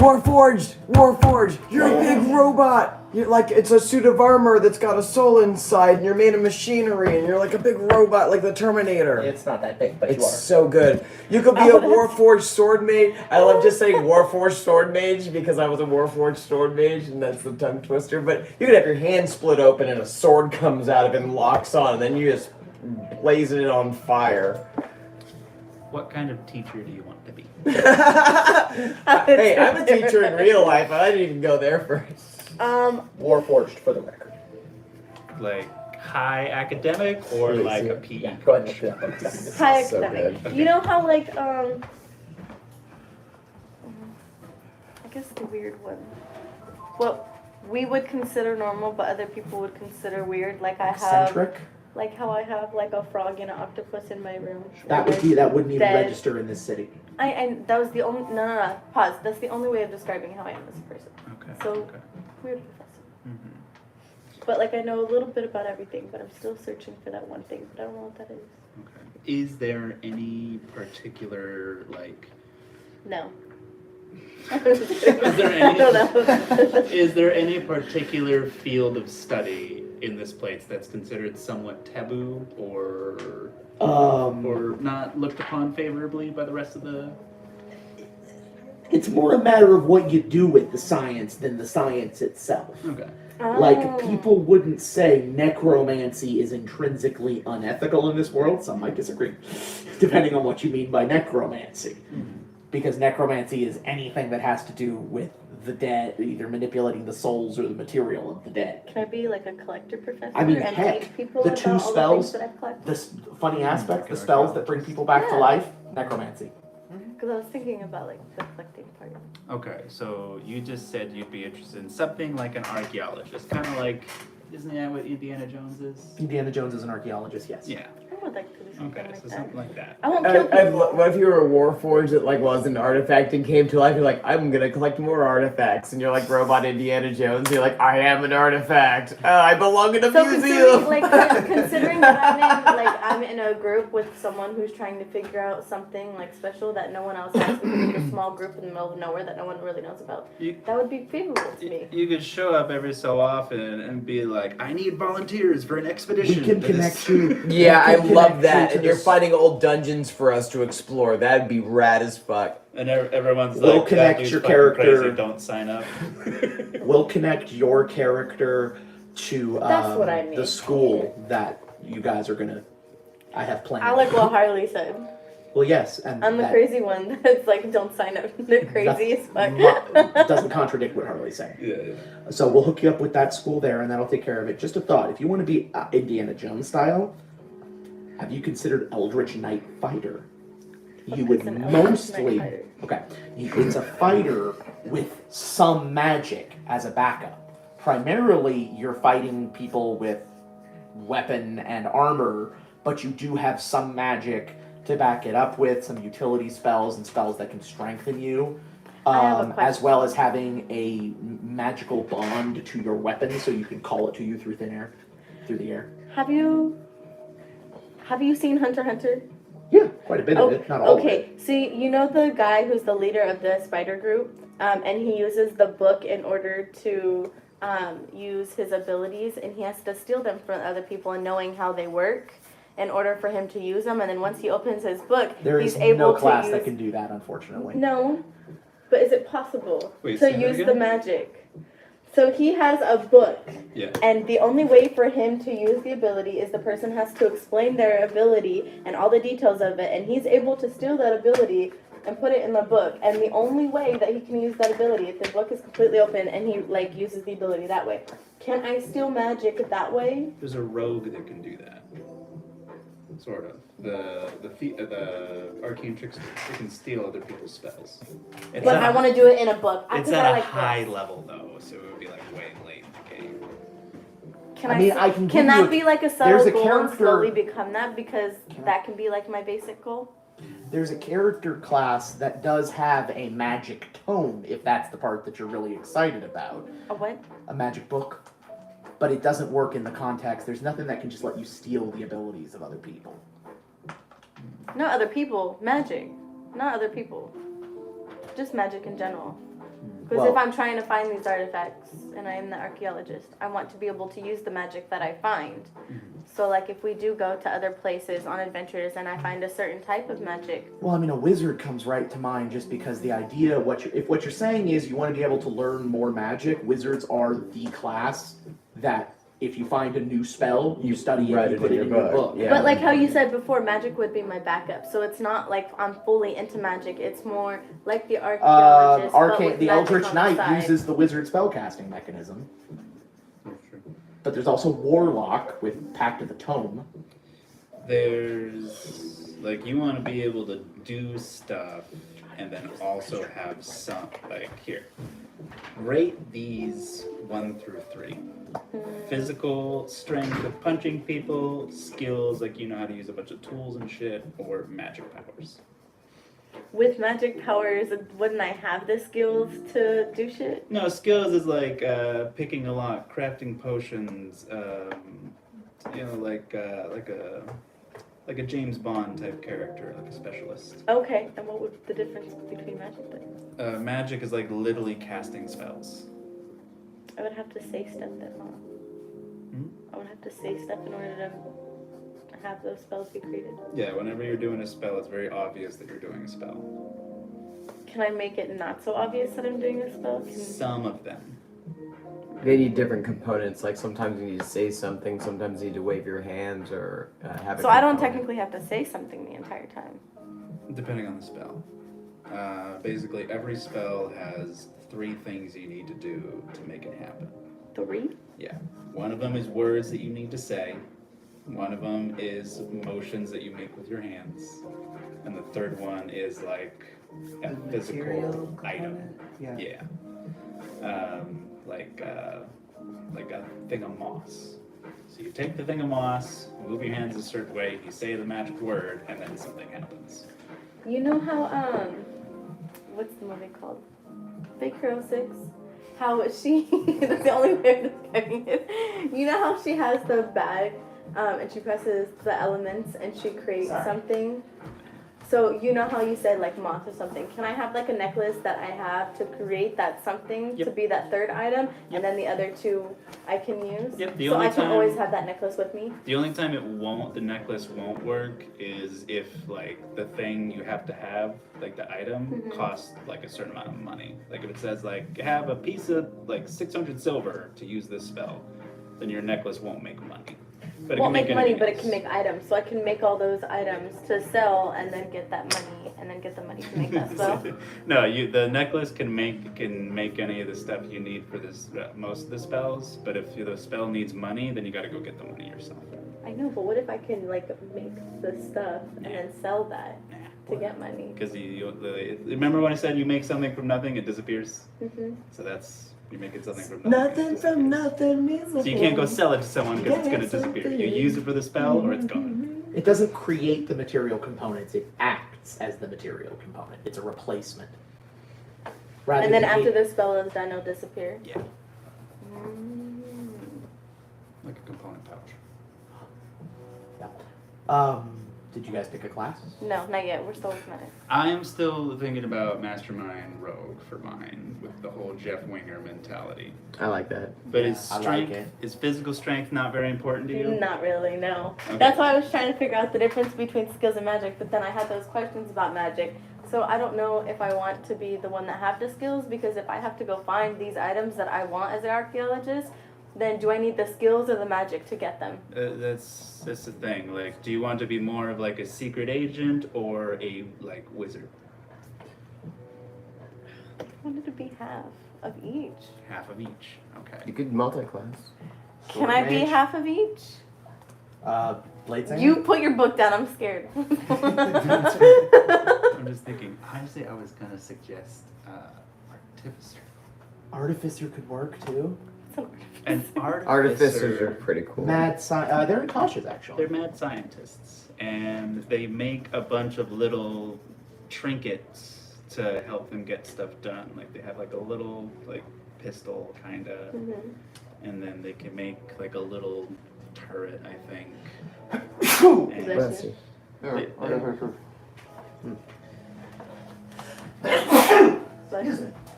Warforged! You're a big robot! You're like, it's a suit of armor that's got a soul inside, and you're made of machinery, and you're like a big robot like the Terminator. It's not that big, but It's you are. so good. You could be a Warforged sword mage. I love just saying Warforged sword mage because I was a Warforged sword mage, and that's the tongue twister. But you could have your hand split open and a sword comes out of it and locks on, and then you just blazing it on fire. What kind of teacher do you want to be? Hey, I'm a teacher in real life, but I didn't even go there first. Warforged, for the record. Like high academic or Really, like see a it? PE Yeah, go ahead coach? and look it up. High So academic. good. You know how like I guess the weird one. What we would consider normal, but other people would consider weird. Like I have, Eccentric? like how I have like a frog and an octopus in my room. That wouldn't even Dead. register in this city. I that was the only no. Pause. That's the only way of describing how I am as a person. Okay. So okay. weird professor. Mm-hmm. But like I know a little bit about everything, but I'm still searching for that one thing. But I don't know what that is. Okay. Is there any particular like? No. Is there any? I don't know. Is there any particular field of study in this place that's considered somewhat taboo or not looked upon favorably by the rest of the? It's more a matter of what you do with the science than the science itself. Okay. Like, people wouldn't say necromancy is intrinsically unethical in this world. Some might disagree, depending on what you mean by necromancy. Because necromancy is anything that has to do with the dead, either manipulating the souls or the material of the dead. Can I be like a collector professor? I mean, and heck, teach people the about two all spells- the things that I've collected? This funny aspect, the spells that bring people back to Yeah. life, necromancy. Because I was thinking about like the collecting part. Okay, so you just said you'd be interested in something like an archaeologist, kind of like, isn't that what Indiana Jones is? Indiana Jones is an archaeologist, yes. Yeah. I would like to do something Okay, like so that. something like that. I won't kill people. What if you were a Warforged that like was an artifact and came to life? You're like, I'm gonna collect more artifacts, and you're like robot Indiana Jones. You're like, I am an artifact. I belong in a So museum. considering that I'm in a group with someone who's trying to figure out something like special that no one else has, because it's a small group in the middle of nowhere that no one really knows about, that would be favorable to me. You could show up every so often and be like, I need volunteers for an expedition. We can to connect this." you. Yeah, I we can love connect that. into and you're this- finding old dungeons for us to explore. That'd be rad as fuck. And everyone's We'll like, connect that dude's your fucking character- crazy, don't sign up. We'll connect your character to That's what I mean. the school that you guys are gonna. I have planned. I like what Harley said. Well, yes, and I'm the that crazy one that's like, don't sign up. They're crazy as fuck. doesn't contradict what Harley's saying. Yeah. So we'll hook you up with that school there, and that'll take care of it. Just a thought: if you want to be Indiana Jones style, have you considered Eldritch Knight Fighter? You would It's an Eldritch mostly Knight fighter. okay. It's a fighter with some magic as a backup. Primarily, you're fighting people with weapon and armor, but you do have some magic to back it up with, some utility spells and spells that can strengthen you. I have a As question. well as having a magical bond to your weapon, so you can call it to you through thin air, through the air. Have you seen Hunter x Hunter? Yeah, quite a bit of it, not all of it. Okay, see, you know the guy who's the leader of the spider group, and he uses the book in order to use his abilities, and he has to steal them from other people and knowing how they work in order for him to use them. And then once he opens his book, There he's is able no to class use. that can do that, unfortunately. No, but is it possible Wait, to say that use again? the magic? So he has a book, Yeah. and the only way for him to use the ability is the person has to explain their ability and all the details of it, and he's able to steal that ability and put it in the book. And the only way that he can use that ability, if the book is completely open and he like uses the ability that way. Can I steal magic that way? There's a rogue that can do that. Sort of. The arcane trickster can steal other people's spells. It's But at I a- want to do it in a book. It's Because at I a like high this. level though, so it would be like way late in the game. Can I mean, I can give that you a- be like a there's subtle a goal and character- slowly become that? Because Can I- that can be like my basic goal. There's a character class that does have a magic tome, if that's the part that you're really excited about. A what? A magic book. But it doesn't work in the context. There's nothing that can just let you steal the abilities of other people. Not other people. Magic. Not other people. Just magic in general. Because Well- if I'm trying to find these artifacts and I am the archaeologist, I want to be able to use the magic that I find. So, like, if we do go to other places on adventures and I find a certain type of magic, Well, I mean, a wizard comes right to mind just because the idea, if what you're saying is you want to be able to learn more magic, wizards are the class that if you find a new spell, you study it, write you it put in it in your your book, book. yeah. but like how you said before, magic would be my backup. So it's not like I'm fully into magic. It's more like the archaeologist. but with The magic Eldritch on Knight side. uses the wizard spellcasting mechanism. But there's also Warlock with Pact of the Tome. There's like you want to be able to do stuff and then also have some like here. Rate these 1 through 3. Physical strength of punching people, skills like you know how to use a bunch of tools and shit, or magic powers. With magic powers, wouldn't I have the skills to do shit? No, skills is like picking a lock, crafting potions, you know, like a James Bond type character, like a specialist. Okay, and what would the difference between magic be? Magic is like literally casting spells. I would have to say stuff then, huh? I would have to say stuff in order to have those spells be created. Yeah, whenever you're doing a spell, it's very obvious that you're doing a spell. Can I make it not so obvious that I'm doing a spell? Some of them. They need different components. Like sometimes you need to say something, sometimes you need to wave your hands or have a So I don't component. technically have to say something the entire time. Depending on the spell. Basically, every spell has 3 things you need to do to make it happen. 3? Yeah. One of them is words that you need to say. One of them is motions that you make with your hands. And the third one is like a physical Material item. component? Yeah. Yeah. Like a thing of moss. So you take the thing of moss, move your hands a certain way, you say the magic word, and then something happens. You know how, what's the movie called? Big Hero 6? How she, that's the only way of describing it. You know how she has the bag, and she presses the elements and she creates Sorry. something? So you know how you said like moth or something. Can I have like a necklace that I have to create that something to be that third item, and then the other two I can use? Yep. So I can always have that necklace with me. The only time the necklace won't work is if like the thing you have to have, like the item, costs like a certain amount of money. Like if it says like have a piece of like 600 silver to use this spell, then your necklace won't make money. But It won't make money, but it else. can make items. So I can make all those items to sell, and then get that money, and then get the money to make that spell. No, the necklace can make any of the stuff you need for this most of the spells. But if the spell needs money, then you got to go get the money yourself. I know, but what if I can like make the stuff and then sell that to get money? Because remember when I said you make something from nothing, it disappears. So you're making something from nothing. Nothing from nothing means So you can't go sell it to someone because it's going to disappear. You use it for the spell or it's gone. It doesn't create the material components, it acts as the material component. It's a replacement. Rather And then than after being- the spell is done, it'll disappear. Yeah. Like a component pouch. Did you guys pick a class? No, not yet. We're still working on it. I am still thinking about Mastermind Rogue for mine with the whole Jeff Winger mentality. I like that. But is I like strength, it. is physical strength not very important to you? Not really, no. Okay. That's why I was trying to figure out the difference between skills and magic, but then I had those questions about magic. So I don't know if I want to be the one that have the skills, because if I have to go find these items that I want as an archaeologist, then do I need the skills or the magic to get them? That's the thing. Like, do you want to be more of like a secret agent or a like wizard? I wanted to be half of each. Half of each. Okay. You could multi-class. Can I be mage? half of each? Blade Singer? You put your book down, I'm scared. I'm just thinking. Honestly, I was gonna suggest artificer. Artificer could work too. An Artificers are pretty cool. They're in Tasha's actually. They're mad scientists, and they make a bunch of little trinkets to help them get stuff done. Like they have like a little like pistol kind of, and then they can make like a little turret, I think. And Let's see.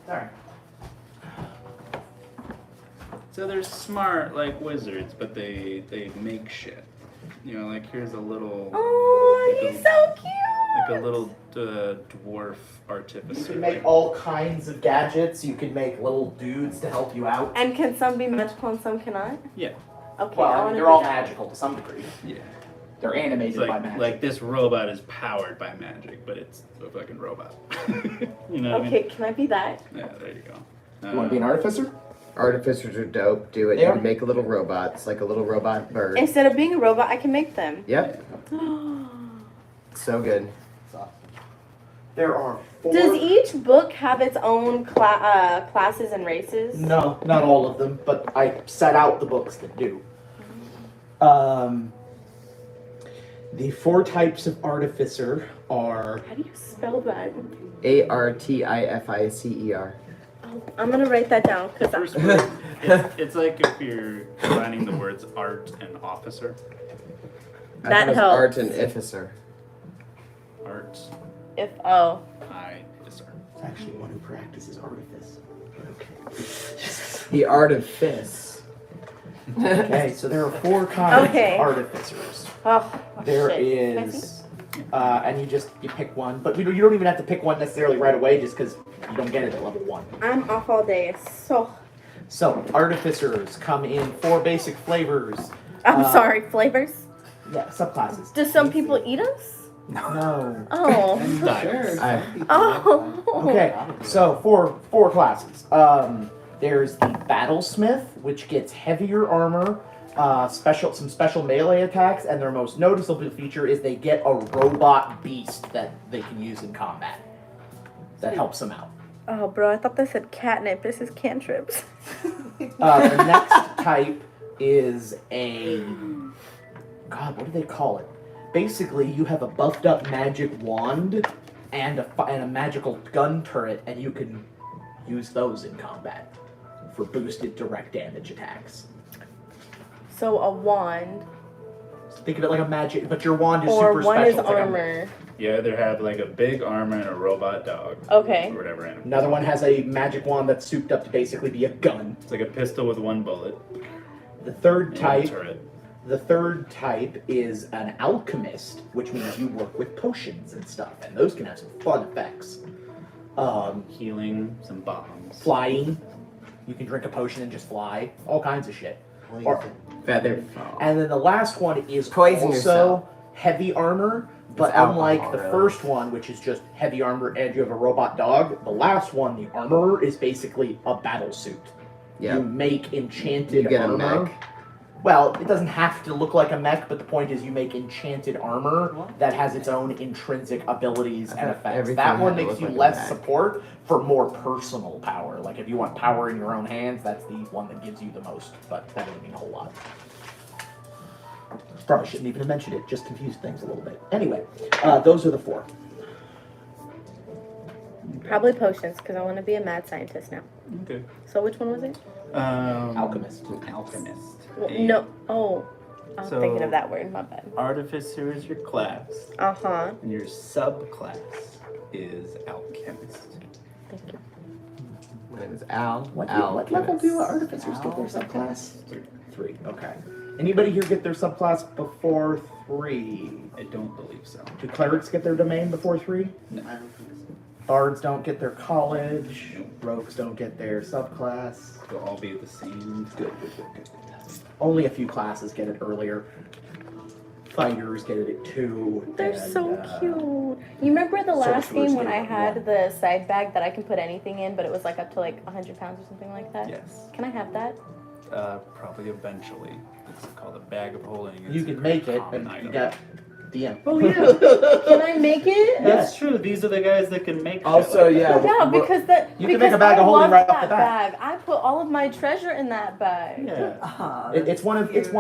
Sorry. so they're smart like wizards, but they make shit. You know, like here's a little. Oh, like he's a- so cute. Like a little dwarf You artificer. can make all kinds of gadgets. You can make little dudes to help you out. And can some be magical and some cannot? Yeah. Okay, Well, I I want mean, to they're all that. magical to some degree. Yeah. They're animated It's by magic. like this robot is powered by magic, but it's a fucking robot. You know what I Okay, mean? can I be that? Yeah, there you go. You want to be an artificer? Artificers are dope. Do it. They You are. make a little robot. It's like a little robot bird. Instead of being a robot, I can make them. Yep. So good. There are 4. Does each book have its own classes and races? No, not all of them, but I set out the books that do. The 4 types of artificer are. How do you spell that? Artificer. Oh, I'm gonna write that down because First word, it's like if you're combining the words art and officer. I That thought it was helps. Art and Ificer. Art, if officer. It's actually one who practices artifice. Okay. The Art of Fist. Okay, so there are 4 kinds Okay. of artificers. oh There shit. Can I see? is, and you pick one, but you don't even have to pick one necessarily right away, just because you don't get it at level 1. I'm off all day. So artificers come in 4 basic flavors. I'm sorry. Flavors? Yeah, subclasses. Do some people eat us? No. Oh. Sure. I- Oh. Okay, so 4 classes. There's the Battlesmith, which gets heavier armor, some special melee attacks, and their most noticeable feature is they get a robot beast that they can use in combat. That helps them out. Oh, bro, I thought they said catnip. This is cantrips. The next type is a... God, what do they call it? Basically, you have a buffed up magic wand and a magical gun turret, and you can use those in combat for boosted direct damage attacks. So a wand Think of it like a magic, but your wand is Or super one special. is It's like a- armor. You either have like a big armor and a robot dog. Okay. Or whatever animal. Another one has a magic wand that's souped up to basically be a gun. It's like a pistol with one bullet. The third and a type. turret. The third type is an alchemist, which means you work with potions and stuff, and those can have some fun effects. Healing, some bombs. Flying. You can drink a potion and just fly. All kinds of shit. Or- Feather fall. And then the last one is Poison also yourself. heavy armor, but It's unlike alcohol, the really. first one, which is just heavy armor and you have a robot dog, the last one, the armorer, is basically a battle suit. Yeah. You make enchanted You get a armor. mech. Well, it doesn't have to look like a mech, but the point is you make enchanted armor that has its own intrinsic abilities and effects. everything That one had to makes you look like a less mech. support for more personal power. Like if you want power in your own hands, that's the one that gives you the most, but that doesn't mean a whole lot. Probably shouldn't even have mentioned it, just confused things a little bit. Anyway, those are the 4. Probably potions, because I want to be a mad scientist now. Okay. So which one was it? Alchemist. Alchemist. Well, A no. Oh, I was So- thinking of that word. My bad. Artificer is your class, Uh-huh. and your subclass is alchemist. Thank you. My name is Al. What Alchemist. level do artificers get their subclass? 3. Okay. Anybody here get their subclass before 3? I don't believe so. Do clerics get their domain before 3? No. I don't think so. Bards don't get their college. Rogues don't get their subclass. They'll all be the same. Good. Only a few classes get it earlier. Fighters get it at 2. They're and, so cute. You remember the last sorcerers game when get I it at had 1. the side bag that I can put anything in, but it was like up to like 100 pounds or something like that? Yes. Can I have that? Probably eventually. It's called a bag of holding. It's You a can very make it, common and you item. got DM. Oh yeah. Can I make it? That's true. These are the guys that can make. shit Also, like that. yeah. Yeah, we're- because that You can because make a bag I of holding loved right off that the bat. bag. I put all of my treasure in that bag. Yeah. It's one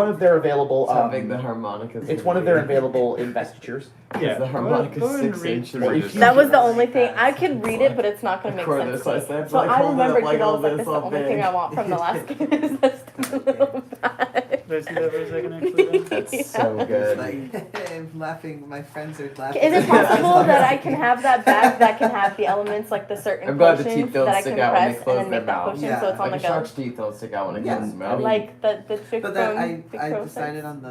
of their available. That's how big the harmonica is. It's one of their available investitures. Yeah. The harmonica Go ahead and 6 read inches. through Or this. if you- That was the only thing. I could read it, but it's not going to make Record sense. this, to me. I have to, So like, I hold it remembered up like because I all was like, this this is the all only big. thing I want from the last game is this little bag. Can I see that for a second, actually? That's so It's good. like, I'm laughing, my friends are laughing. Is it possible that I can have that bag that can have the elements like the certain I'm glad the potions teeth don't that I stick can out when they press close and then their make that mouth. potion Yeah. so it's on Like a the go? shark's teeth don't stick out when it Yes. closes their mouth. Like the trick But then from I Big Pro decided says. on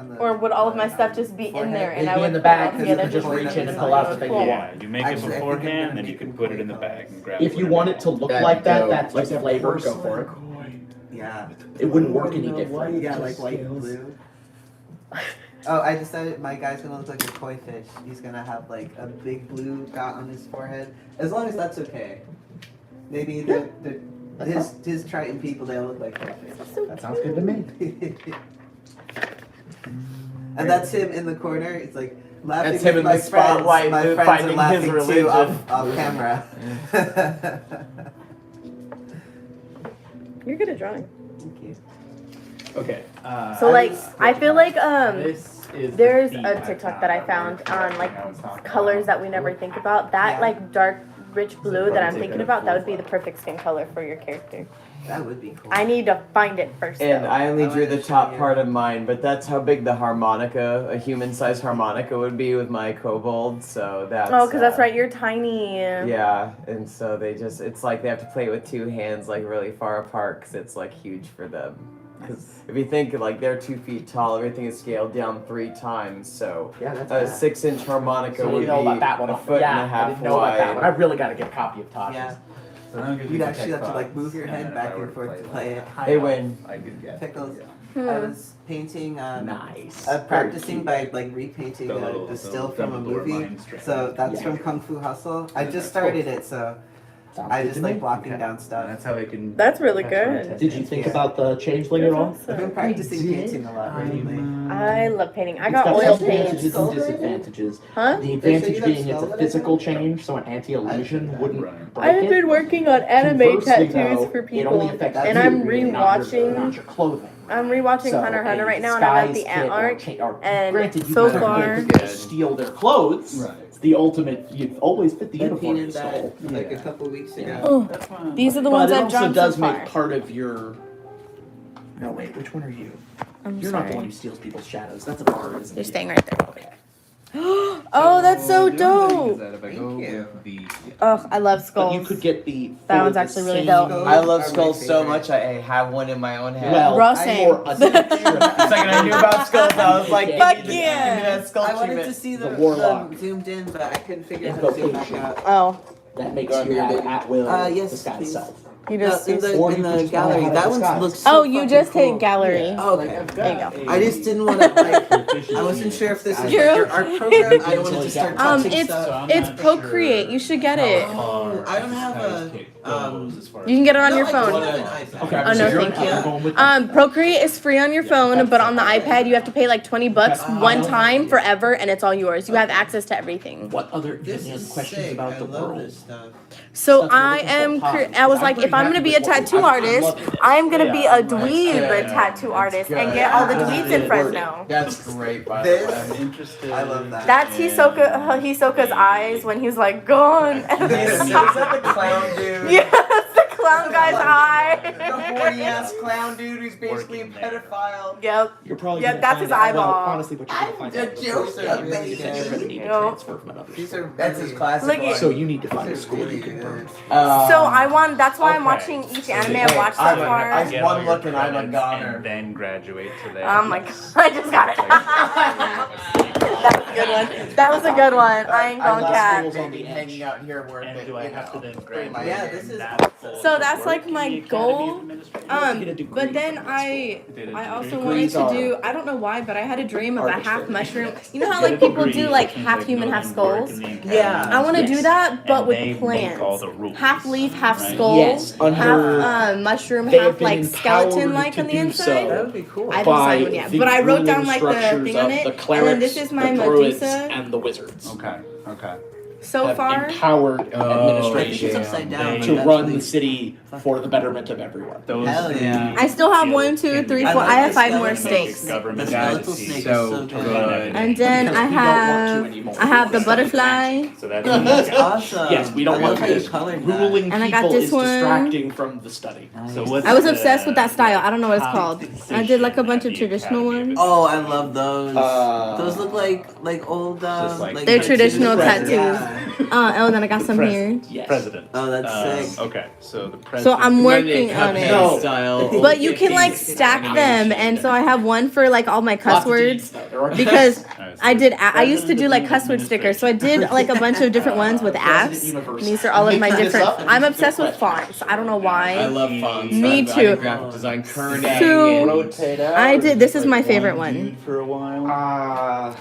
the Or would all of my stuff just be in there and It'd I be would in the put bag it all because you together can just just reach like in and this? pull out the thing you Cool. want. Yeah, you make Actually, I it think I'm beforehand, gonna then you make can them put it in the play bag and those. grab If you want it to look That'd like be that, dope. that's Like just a flavor. Go porcelain for it. Yeah. It wouldn't work any different. Yeah, like white and blue. Oh, I decided my guy's gonna look like a koi fish. He's gonna have like a big blue dot on his forehead. As long as that's okay. Maybe his Triton people they'll look like koi fish. That sounds good to me. And that's him in the corner. It's like laughing. That's him with in my the spotlight, friends. My dude, friends are finding his laughing too religion. off camera. You're good at drawing. Thank you. Okay. So like I feel like This is there's the a theme TikTok that I found on like colors that we never think about. That Yeah. like dark rich blue that I'm thinking about, that would be the perfect skin color for your character. That would be cool. I need to find it first And though. I only I drew wanna the show top you. part of mine, but that's how big the harmonica, a human-sized harmonica, would be with my kobold. So that's. Oh, because that's right, you're tiny. Yeah, and so it's like they have to play it with 2 hands, like really far apart, because it's like huge for them. Because if you think like they're 2 feet tall, everything is scaled down 3 times. So Yeah, that's a bad. 6-inch harmonica So would you know be about that one. a foot yeah, and a half I didn't know about that one. I wide. really got to get a copy of Tasha's. Yeah. You'd You'd actually have to like move your head back and forth to play it. They win. I could get Pickles. Hmm. I was painting. Nice. Practicing by like repainting the still from a movie. So that's Yeah. from Kung Fu Hustle. I just started it, so Sounds I good just to like me. blocking down stuff. That's how I can. That's really That's good. fantastic. Did you think Yeah. about the changeling at all? I've been practicing painting a lot recently. I love painting. I It's got got oil advantages paints. and disadvantages. Huh? The They show advantage you that being it's spell a that I physical sent? change, so an anti-illusion wouldn't Right. break I've it. been working on anime Conversely, tattoos though, for It people. only affects And you, I'm not your rewatching clothing. I'm rewatching So Hunter x Hunter a right now and I like the disguise ant kit or art. or and granted, you so can far- steal their clothes. Right. It's the ultimate. You've always fit the I uniform you painted stole. that like a Yeah. couple weeks ago. Oh, That's fine. these are the But ones it I've also drawn does so make far. part of your. No wait, which one are you? I'm You're sorry. not the one who steals people's shadows. That's a bar, isn't You're it? staying right there. Okay. Oh, that's so dope. Thank you. Oh, I love But skulls. you could get the. That for one's the actually really same- dope. I love Are skulls my so favorite. much. I have one in my own head. Well, Bro, I'm same. more a extra. The second I knew about skulls, I was like, Fuck give me yeah. that skull I wanted treatment. to see The the warlock. zoomed in, but I couldn't figure out how to zoom back Invocation. out. Oh, That makes Go you here, have baby. at will Yes, disguise please. self. you just. in Or the, you in could the just learn gallery. how to That one disguise. looks so Oh, you fucking just cool. hit gallery. Oh, okay. There you go. I just didn't want to like. I wasn't sure if this is like You're your art program. I don't want to just start touching It's stuff. it's Procreate. You should get it. Oh, I don't have a. You can get it on No, your I phone. don't have an iPad. Okay, Oh, so no, you're thank you. going with Procreate is free on your phone, but on the iPad you have to pay like $20 one time forever, and it's all yours. You have access to everything. What other This genuine is questions sick. about I the love world? this stuff. So That's what I we're am. looking for. I was I'm like, pretty if I'm gonna happy be a with what we- tattoo I'm artist, loving it. I am gonna be Yeah, a dweeb good. tattoo artist and good. get all the Yeah. dweebs in Fresno. That's great, by the This- way. I'm interested. I love that. That's Hisoka's eyes when he's like gone. Is that the clown dude? Yes, the clown guy's eye. The horny ass clown dude who's basically a Working there. pedophile. Yep. You're probably Yeah, gonna that's find his out- eyeball. Well, honestly, what you're gonna find out. The jokes are really is that you're gonna good. need to Yo. transfer from another These school. are That's his really- classic Look at- line. So you need to find a These are school you really can good. burn. So I want. That's why I'm Okay. watching each anime Hey, I've watched so I'm a- far. I- Get one all your look and I'm a credits goner. And then graduate to there. Oh my god, I just got it. That was a good one. That was a good one. I ain't I gonna love cap. schools only hanging out here worth And it. do I you have to know. then Bring my- graduate? Yeah, this is So that's like my goal. Degree But then from I also Degrees wanted to are do. I don't know why, but I had a dream of a half arbitrary. mushroom. You know how like people do like half human, half skulls. Yeah. I want to do Yes. that, but And with they make plants. all the rules, Half leaf, half right? skull. Yes, under- half mushroom, They have half been like empowered skeleton like to on the do inside. so. That would be cool. I haven't by signed one yet, the but I wrote down ruling like the structures thing on of it, the and clerics, then this is my the druids, Medusa. and the wizards. Okay. Okay. So have far, empowered I think administration it's upside down. but to that's run really- the city for the betterment of everyone. Those Hell yeah. I still have 1, 2, 3, 4. I have 5 more stakes. Government The skeletal agencies. snake is So so good. good. And then Because I we don't want to have anymore. I have the butterfly. So that's That's awesome. Yes, we don't I want love how you this. colored that. Ruling And I got people this is one. distracting from the study. So what's I was the obsessed with that style. I don't know what it's top called. I did like a bunch of decision at the traditional Academy of ones. Oh, I love those. Uh, Those look like old. Just like like They're cartoons. traditional tattoos. Yeah. Oh, and then I got some here. Yes. President. Oh, that's sick. Okay, so the So president. I'm working on it. No. Style. But you can like stack them, and so I have one for like all my cuss Lots of words. Ds, though. There are- Because Alright, so I did. I used to do like cuss word stickers, so I did like a bunch of different ones with apps. And these are all of my different. I'm obsessed with fonts. I don't know I why. love fonts. Me I too. do graphic design, kerning, So- and Rotate out. I did. This is my Like favorite one one. dude for a while.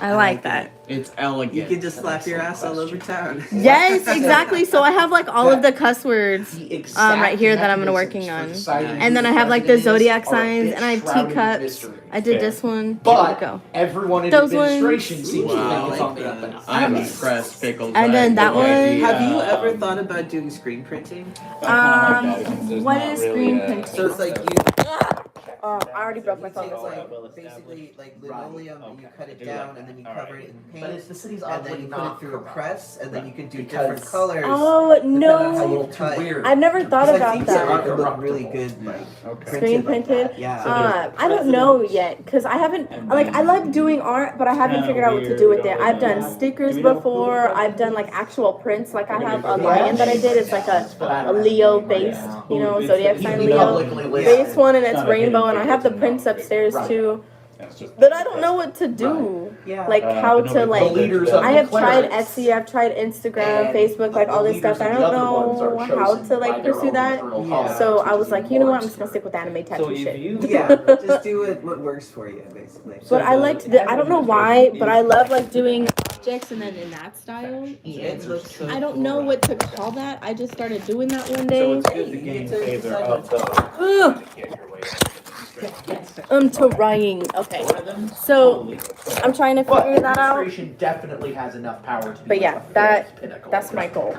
I like that. it's elegant. You can just slap your ass all over town. Yes, exactly. So I have like all of the cuss words right here that I'm gonna working on. And then I have like the zodiac signs, and I have teacups. I did this one. There we But go. everyone in Those administration ones. seems to Wow. think it's on the up and up. I'm impressed, Pickles. And then that one- Have you ever thought about doing screen printing? What is screen printing? So it's like you. Oh, I already broke my So phone. it's Well like basically like linoleum, and you cut it down, and then you cover it in But paint, it's the city's and then oddly you put not it through a corrupt. press, and then you can do Because- different colors. Oh depending on how no! you cut. Weird. I've never thought Because I about think that that. would look really good, like Okay. Screen like printed? that. Yeah. I don't know yet, cause I haven't like I like doing art, but I haven't figured out what to do with it. I've done stickers before. I've done like actual prints. Like I have a lion that I did. It's like a Leo based, you know, zodiac sign Leo Publicly base listed. one, and it's rainbow. And I have the prints upstairs too. But I don't know what to do. Yeah. Like how but to no, like. The leaders of I the have tried clerics Etsy. I've tried Instagram, and Facebook, like all this the leaders stuff. I of the don't other ones know are how chosen to by like their pursue own that. internal Yeah. politics, So I which was is like, you know what? I'm important. just gonna stick with anime So tattoo if shit. you Yeah, just do it what works for you, basically. But I liked I don't know why, but I love like doing objects and then in that style. It looks so I don't know cool. what to call that. I just started doing that one So day. it's good to gain favor of those Ugh. to get your way. Trying. Okay. So I'm trying to But figure that out. administration definitely has enough power to be But like yeah, the fourth that- pinnacle. That's my goal.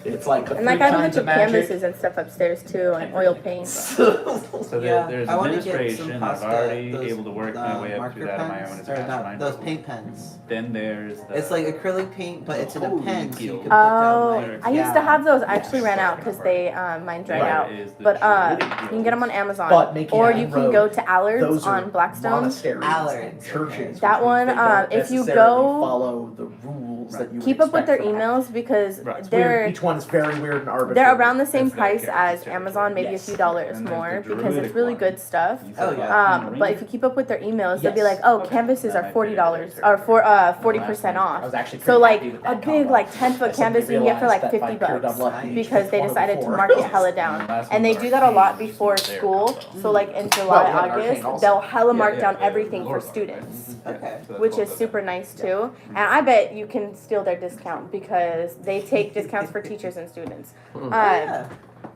It's like the And like three I have a kinds bunch of magic. canvases and stuff upstairs too, and oil paint. So Yeah, there's I wanna get some administration. I've pasta, already those, able to work my way up marker through that on my pens, own as or a not, mastermind. those paint pens. Then there's the. It's like acrylic paint, but it's in a Holy pen, so you deal. can put down Oh, like, I used to have those. I actually ran out because they mine dried Right. out. Is the But you Druidic can get them on Amazon, But making or an you can inroad, go to Allard's Those are on Blackstone. monasteries Allards, and churches. That which means one, they don't if you necessarily go- follow the rules that you would Keep up with their expect from that. emails because Right. It's weird. they're Each one is very weird and arbitrary. they're around the same That's their price character's as territory. Amazon, maybe Yes. a few dollars And there's more the because it's Druidic really one. good stuff. You Oh, said yeah. about But if you keep up with their emails, they'll be Yes. like, "Oh, Okay. canvases That are might be $40 the or for territory. 40% I off." was actually So pretty like happy with a that big combo. like 10-foot I suddenly canvas you can get for like realized that by 50 pure dumb bucks luck, each because was they one of decided the to four. mark it hella down. And they do that a lot before school. So like in July, Well, yeah, August, Arcane also. they'll hella mark Yeah, down yeah, everything Lord for Lord. students, Okay. So that's which what is the- super nice too. And I bet you can steal their discount because they take discounts for teachers and students. Yeah,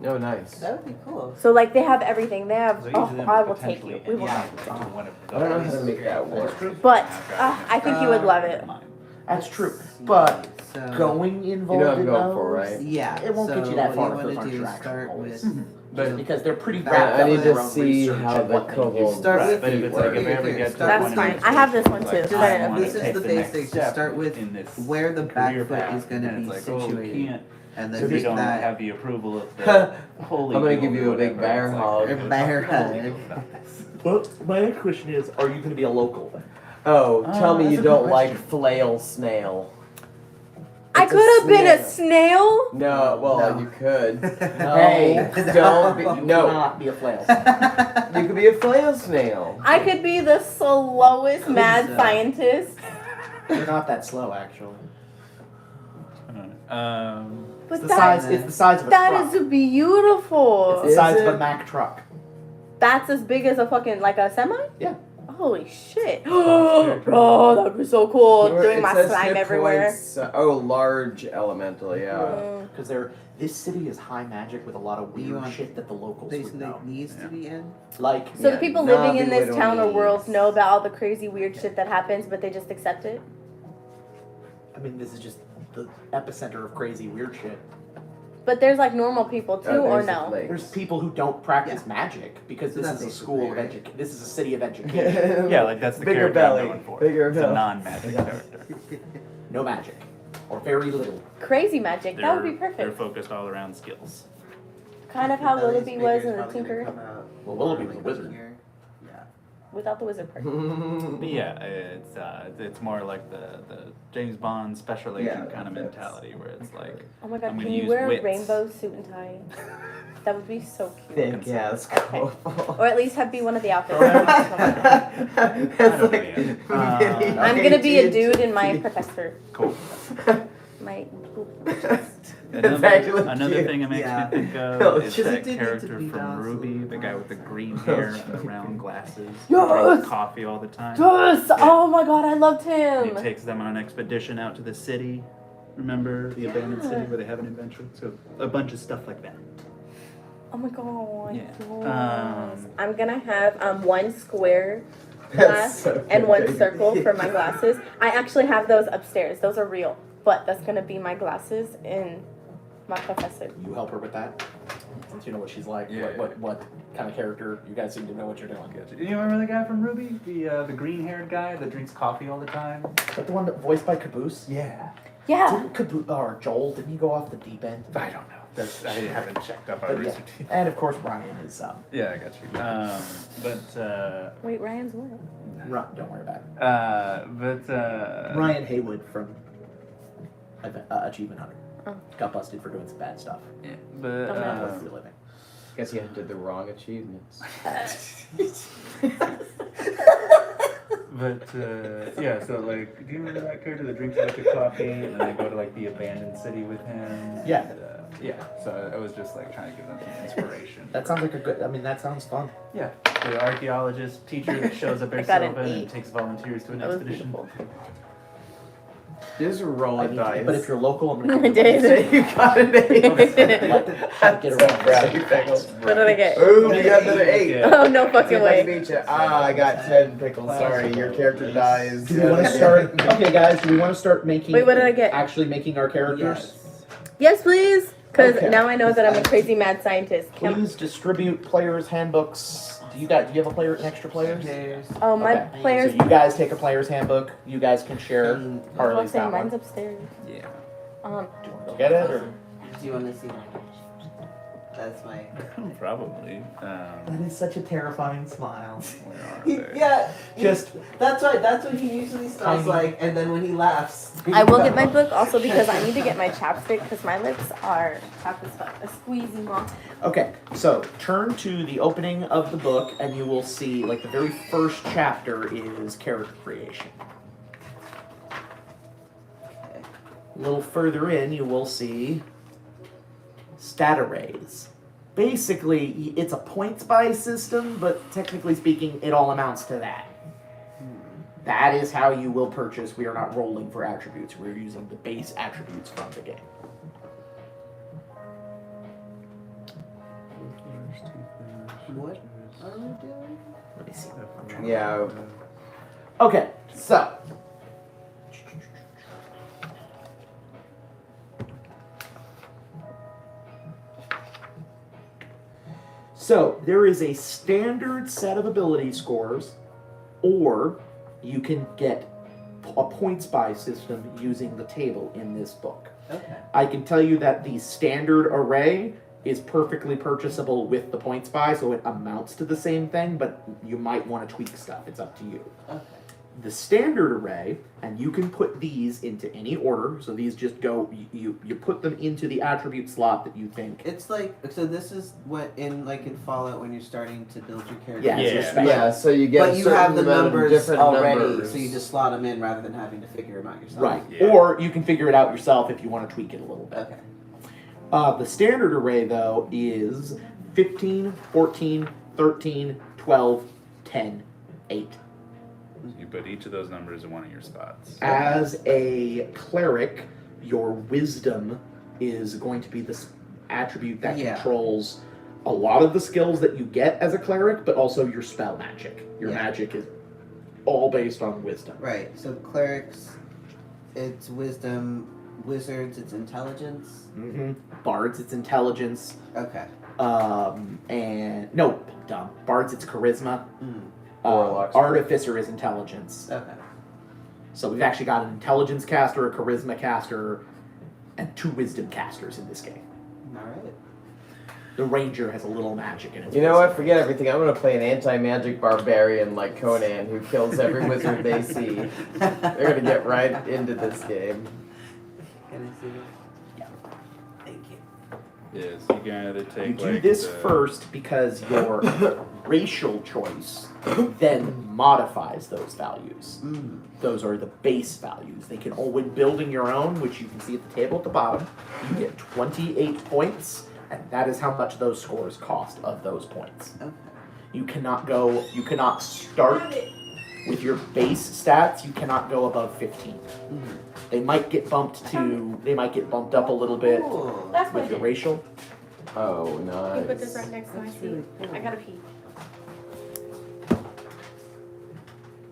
No, nice. that would be cool. So like they have everything. They have. So Oh, usually I I'm will take you. We will. Yeah. take you. One of I don't know how those. to make that work. But I think you would love it. That's true. But So, going You involved know what I'm in going those, for, right? yeah, It won't so get you that far what if you those want aren't to do your is actual start goals. with Just because they're pretty But wrapped I up need in to their own see research how and the what they kobold- use. Start Right, with but if it's like if I ever get to That's one fine. of I have this one too. like, So I I don't wanna know. This is take the next basics. You step start with in this where the back career foot path, is going to and be it's like, oh, we situated, can't. and So then we make don't that have the approval of the holy. I'm gonna guild give you or a big whatever. bear It's hug. like, A bear holy hug. guild. Well, my next question is, are you going to be a local then? Oh, tell me that's you a don't good like question. flail snail. I It's a could have been a snail. snail. No, well, No. you could. No. Hey, don't be, You no. cannot be a flail. You could be a flail snail. I could be the slowest mad so. scientist. You're not that slow, actually. But It's the that, size. It's the size of a that truck. is beautiful. It's the Is size of it? a Mack truck. That's as big as a fucking like a semi. Yeah. Holy shit! Oh, that would be so cool. Doing It my says slime hit everywhere. points, large elemental, yeah. Mm. Because this city is high magic with a lot of You weird want shit that the locals Place would that know. needs to be in. Like, So Yeah, the people nah, living in we this don't town or need- world know about all the crazy weird shit that happens, but they just accept it. I mean, this is just the epicenter of crazy weird shit. But there's like normal people too, or There's the no? flakes. There's people who don't practice magic because So this that's is a basically school of right. education. This is a city of education. Yeah, like that's the bigger character belly, I'm going for. bigger It's a belly. non-magic Yeah. character. No magic, or very little. Crazy magic. That would be They're perfect. focused all around skills. Kind of how Belly's Willoughby bigger was is in the probably gonna Tinker come out Well, Willoughby was a like wizard. here. Yeah. without the wizard part. But yeah, it's more like the James Bond special agent Yeah, kind of that's- mentality where it's like Oh my god, I'm can gonna you use wear wits. a rainbow suit and tie? That would be so cute. Think, yeah, it's cool. Or at least have be one of the outfits. It's like, I'm gonna be a dude in my professor. cool. My It's actually Another cute. thing it makes Yeah. me think No, of it's is just- that it did need to character be from balanced a Ruby, little the bit. guy with the green hair and the round glasses. Yes! Who drinks coffee all the time. yes! Oh my god, I loved And he him. takes them on an expedition out to the city. Remember the abandoned Yeah. city where they have an adventure? So a bunch of stuff like that. Oh my god. Yeah. Yes. I'm gonna have one square That's glass so and one good. circle for my glasses. I actually have those upstairs. Those are real. But that's gonna be my glasses in my professor. You help her with that, since you know what she's like. Yeah. What kind of character? You guys seem to know what you're doing. Do you remember the guy from Ruby? The green-haired guy that drinks coffee all the time? Is that the one that voiced by Caboose? Yeah. Yeah. Didn't Caboose or Joel? Didn't he go off the deep end? I don't know. I haven't checked up on But yeah. research. And of course Ryan is Yeah, I got you. But Wait, Ryan's what? don't worry about it. Ryan Haywood from Achievement Hunter Oh. got busted for doing some bad stuff. yeah, Don't know. For a living. Guess you did the wrong achievements. yeah. So like, do you remember that character that drinks a bunch of coffee and then they go to like the abandoned city with him? Yeah. And, yeah. So I was just like trying to give them some inspiration. That sounds like a good. I mean, that sounds fun. Yeah. The archaeologist teacher that shows up I every got so an often E. and takes volunteers to an That was expedition. beautiful. Just roll I a need dice. to, but if you're local, I'm I gonna. did. You got an eight. How to get around Brownie this. pickles. What did I get? Ooh, you got another 8. Yeah. Oh, no See fucking if I can way. beat you. I got 10 pickles. Sorry, your character dies. Do we want to start? Okay, guys. Do we want to start making? Wait, what did I get? Actually, making our characters. Yes. Yes, please. Because Okay. now I know that I'm a crazy mad scientist. Please distribute players' handbooks. Do you have an extra players? Oh, my Okay. players. So you guys take a player's handbook. You guys can share. Harley's got Mine's one. upstairs. Yeah. Do you want to go get it or? Do you want to see mine? That's my. Probably. That is such a terrifying smile. Where are they? Yeah, Just that's right. That's what he usually smells like, and then when he laughs. I will get my book also because I need to get my chapstick because my lips are tough as fuck. A squeezy mom. okay. So turn to the opening of the book, and you will see like the very first chapter is character creation. A little further in, you will see stat arrays. Basically, it's a points buy system, but technically speaking, it all amounts to that. That is how you will purchase. We are not rolling for attributes. We're using the base attributes from the game. What are we doing? Let me see. I'm trying to- Yeah. Okay, so. So, there is a standard set of ability scores, or you can get a points buy system using the table in this book. Okay. I can tell you that the standard array is perfectly purchasable with the points buy, so it amounts to the same thing, but you might want to tweak stuff. It's up to you. Okay. The standard array, and you can put these into any order, so these just go, you put them into the attribute slot that you think. It's like so. This is what in Fallout when you're starting to build your character. Yeah, it's your Yeah. special. Yeah, so you get But a you certain have the amount of numbers different already, numbers. so you just slot them in rather than having to figure them out yourself. Right. Yeah. Or you can figure it out yourself if you want to tweak it a little bit. Okay. The standard array, though, is 15, 14, 13, 12, 10, 8. You put each of those numbers in one of your spots. As a cleric, your wisdom is going to be this attribute that Yeah. controls a lot of the skills that you get as a cleric, but also your spell magic. Your Yeah. magic is all based on wisdom. Right. So clerics, it's wisdom. Wizards, it's intelligence. Mm-hmm. Bards, it's intelligence. Okay. And no, dumb. Bards, it's charisma. Mm. Warlocks. Artificer is intelligence. Okay. So we've actually got an intelligence caster, a charisma caster, and 2 wisdom casters in this game. All right. The ranger has a little magic in it. You know what? Forget everything. I'm gonna play an anti-magic barbarian like Conan who kills every wizard they see. They're gonna get right into this game. Can I see it? Yeah. Thank you. Yes, you can either take You do like this the- first because your racial choice then modifies those values. Mm. Those are the base values. They can when building your own, which you can see at the table at the bottom, you get 28 points, and that is how much those scores cost of those points. Okay. You cannot start with your base stats, you cannot go above 15. Mm. They might get bumped up a little bit Cool. That's with your racial. Oh, I put this nice. right next to my That's seat. really cool. I gotta pee.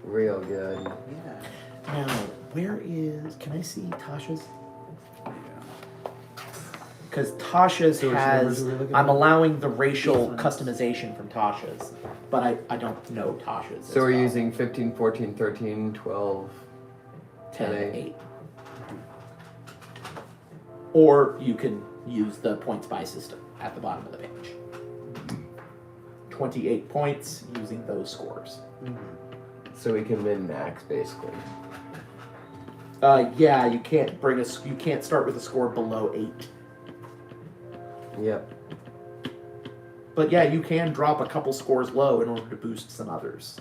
Real good. Yeah. Now, can I see Tasha's? Because Tasha's So which numbers has, are we looking I'm at? allowing the racial These ones. customization from Tasha's, but I don't know Tasha's. So we're using 15, 14, 13, 12, 10 10, and 8. Or you can use the points buy system at the bottom of the page. 28 points using those scores. Mm. So we can min-max, basically. Yeah, you can't start with a score below 8. Yep. But yeah, you can drop a couple scores low in order to boost some others.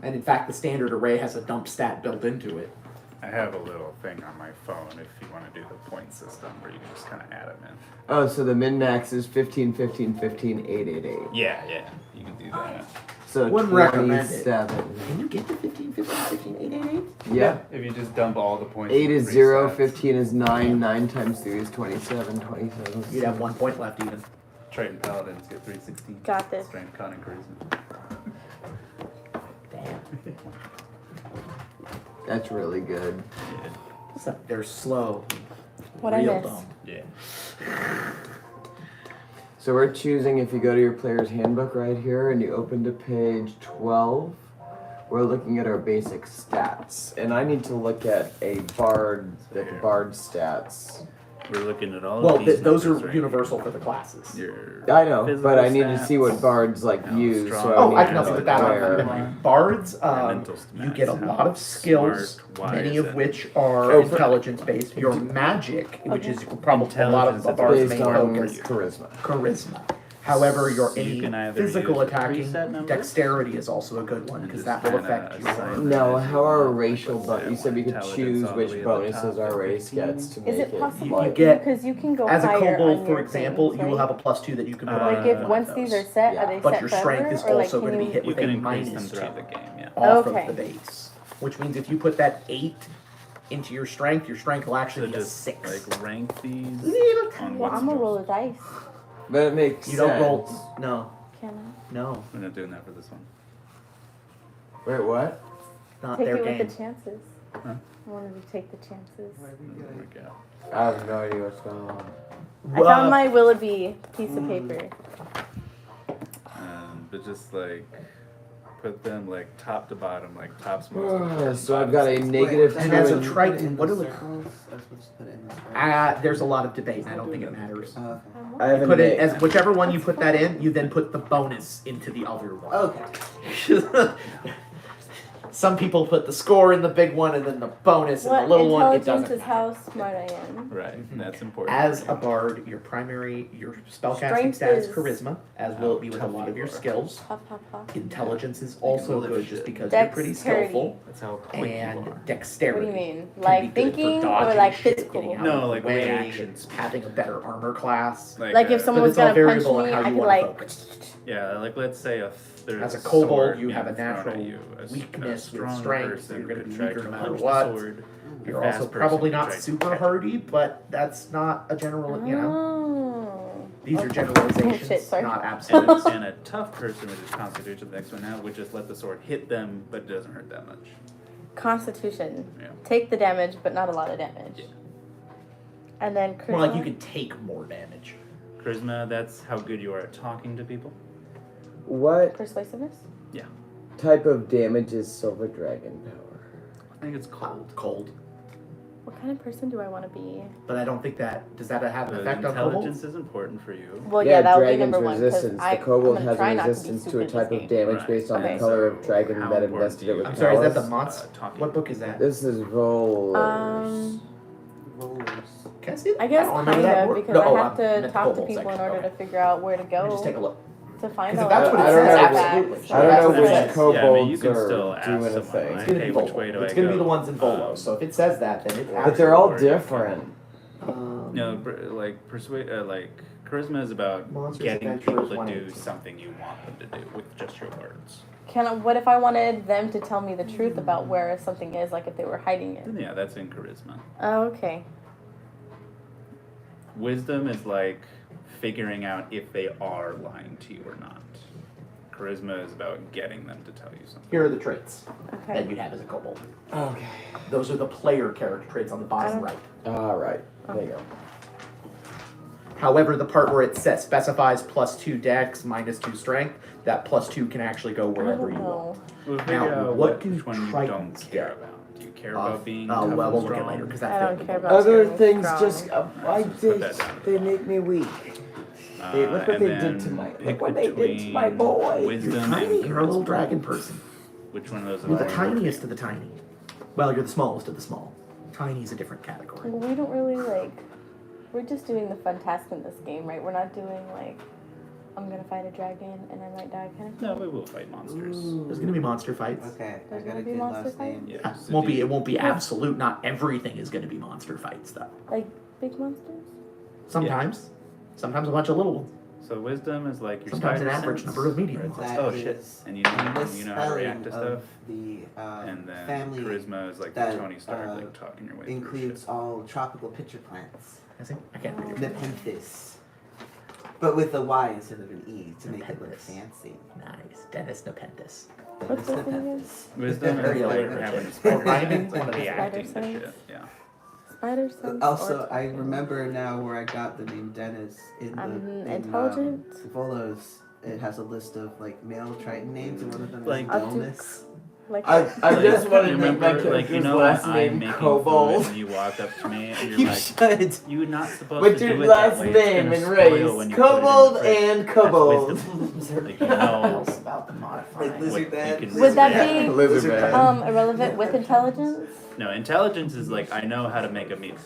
And in fact, the standard array has a dump stat built into it. I have a little thing on my phone if you want to do the point system where you can just kind of add them in. Oh, so the min-max is 15, 15, 15, 8, 8, 8. Yeah, you can do that. So Wouldn't recommend it. 27. Can you get to 15, 15, 15, 8, 8, 8? Yeah. If you just dump all the points. 8 in is 3 0, sets. 15 is 9, 9 times 3 is 27, 27. You'd have 1 point left even. Triton Paladins get 316. Got this. Strength, con, and charisma. Damn. That's really good. So they're slow. What I real miss? dumb. Yeah. So we're choosing, if you go to your player's handbook right here and you open to page 12, we're looking at our basic stats. And I need to look at the bard stats. We're looking at all Well, of these those are numbers right universal here. for the classes. Your I know, physical but I need to stats, see what bards like how use. strong So Oh, I need can to help you know with that. where. Bards, your mental you get a stats, lot how of skills, smart, many wise, of and which are Oh, for- intelligence based. Your magic, which is probably a lot of Intelligence, bards' Based main on focus, charisma. charisma. However, your So you can any either physical use attacking, preset numbers dexterity is also a good one and because just that will kinda affect your. assign No, as you how are want, racial like, let's say You said we could intelligence choose all the which way at the bonuses top our at race 15. gets to make Is it it. possible? You get- Because you can go As a higher kobold, on for your example, things, you will right? have a +2 that you can put Like on if one once of these those. are set, Yeah. are they But set your forever? strength is or like also can going to be you? hit You with can a increase them -2 throughout the game, yeah. off Okay. of the base, which means if you put that 8 into your strength will actually So be a just 6. like rank these on Well, what's I'm gonna most. roll a dice. But it makes You sense. don't roll. No, Can I? no, We're not doing that for this one. Wait, what? not Take their it game. with the chances. Huh? I wanted to take the chances. Doesn't work out. I have no idea what's going on. I found my Willoughby piece of paper. But just like put them like top to bottom, like top's most important. So I've got a bottom's negative And 2 as a and Triton, what do we? circles? I'm supposed to put it in the circles. There's a lot of debate, and I don't think it matters. Okay. I have a Put it neg- as whichever one you put that in, you then put the bonus into the other one. Okay. Some people put the score in the big one and then the bonus in What the little one. It intelligence doesn't is matter. how smart I am. Right, that's important. As a bard, your spellcasting Strength stat is is- charisma, as will it be with a lot of your skills. Pop, pop, pop. Intelligence is also live good just shit. because you're pretty Dexterity. skillful. That's how quick And you are. dexterity. What do you mean? can Like be good for thinking or dodging like shit, physical? getting out No, of the like way, reactions. having a better armor class. Like if But someone was it's all gonna punch variable in me, how I you could want like. to focus. Yeah, like let's say there's As a sword kobold, you being have a thrown at natural you. A weakness with strong strength, so person you're gonna could be try weaker to no matter punch the what. sword. You're A also fast probably person not could try to super catch it. hardy, but that's not a general, you know. Oh. These are Okay. generalizations, Shit, sorry. not And, absolutes. and a tough person, which is Constitution, the next one out, would just let the sword hit them, but it doesn't hurt that much. Constitution. Yeah. Take the damage, but not a lot of damage. Yeah. And then charisma. More like you can take more damage. Charisma, that's how good you are at talking to people. What Persuasiveness. type of damage is Silver Dragon power? I think it's cold. Cold. What kind of person do I want to be? But I don't think does that have an The effect on intelligence kobolds? is important for you. Well, yeah, that would be dragon's number one. 'cause resistance. I, The kobold I'm has gonna try a not to be resistance to a stupid type this of game. damage Right. based on Okay. the color of So dragon how that important invested do it you with I'm sorry, is that prowess. the monster? talking What to book is that? This is rollers. Rollers. Can I see it? I guess don't remember kind that of word. because No, I have I to meant the talk to kobold people in section. order Okay. to figure out where to Let me go just take a look. to find Because all if that's what it I don't says, know. absolutely. I don't know That's what which it says. kobolds Yeah, I mean, you can are still ask doing a someone, thing. It's gonna be Hey, which way Volvo. do I It's gonna be go? the ones in Volo. So if it says that, then it's But they're all Or- different. No, like like charisma is about Monsters getting Adventurers people to 118. do something you want them to do with just your words. What if I wanted them to tell me the truth about where something is, like if they were hiding it? Then yeah, that's in charisma. Oh, okay. Wisdom is like figuring out if they are lying to you or not. Charisma is about getting them to tell you something. Here are the traits that Okay. you have as a kobold. Okay. Those are the player character traits on the bottom right. All right. There you go. However, the part where it specifies +2 dex, -2 strength, that +2 can actually go I wherever don't you want. know. We'll figure Now, out what do which one you don't Tritons care get? about. Do you care about being well, tough and we'll look at strong? later because I that's don't care about Other staying things strong. just Alright, so put that down. they make me weak. Hey, look what and they then did to my- pick look what they did to between my boy. You're Wisdom tiny. and You're a little charisma. dragon person. Which one of those? You're the are more tiniest of the tiny. Well, you're the smallest of the small. Tiny is a different category. Well, we don't really like. We're just doing the fun task in this game, right? We're not doing like, I'm gonna fight a dragon and I might die kind of thing. No, we will fight monsters. There's gonna be monster fights. Okay, I There's got gonna a be good monster last fight? name. Yeah. Yeah, so won't do be. you- It won't be absolute. Not everything is gonna be monster fights though. Like big monsters. Sometimes. Sometimes a bunch of little ones. So wisdom is like your Sometimes an spider average sense, number of medium where it's ones. like, That oh shit, is and you a know how to react to misspelling stuff. of the And then family charisma is like that, the Tony Stark, like talking your way through includes shit. all tropical pitcher plants. I think I can't read it. Nepenthes. But with a Y instead of an E to make it look Nepenthes. fancy. Nice, Dennis Nepenthes. What's Dennis the thing Nepenthes. Wisdom Very is like alliteration. having Oh, rhyming? like One of the reacting to spider shit. sense? Yeah. Spider sense. Also, or I remember now where I got the name Dennis in intelligent. Volos. It has a list of like male Triton names, and one of them Like is Delnus. Like I just want to You make my remember, like, you character's know, last I'm name making Kobold. food and you walk up to me and you're You like, should. you're not supposed What's to your do it last that way. It's name gonna and spoil race? when you Kobold put it in the fridge. and Kobold. That's wisdom. Like, you What know, else about the modifier? Like lizard what you man. can Would that say. be Lizard man. irrelevant with intelligence? No, intelligence is like, I know how to make a meal.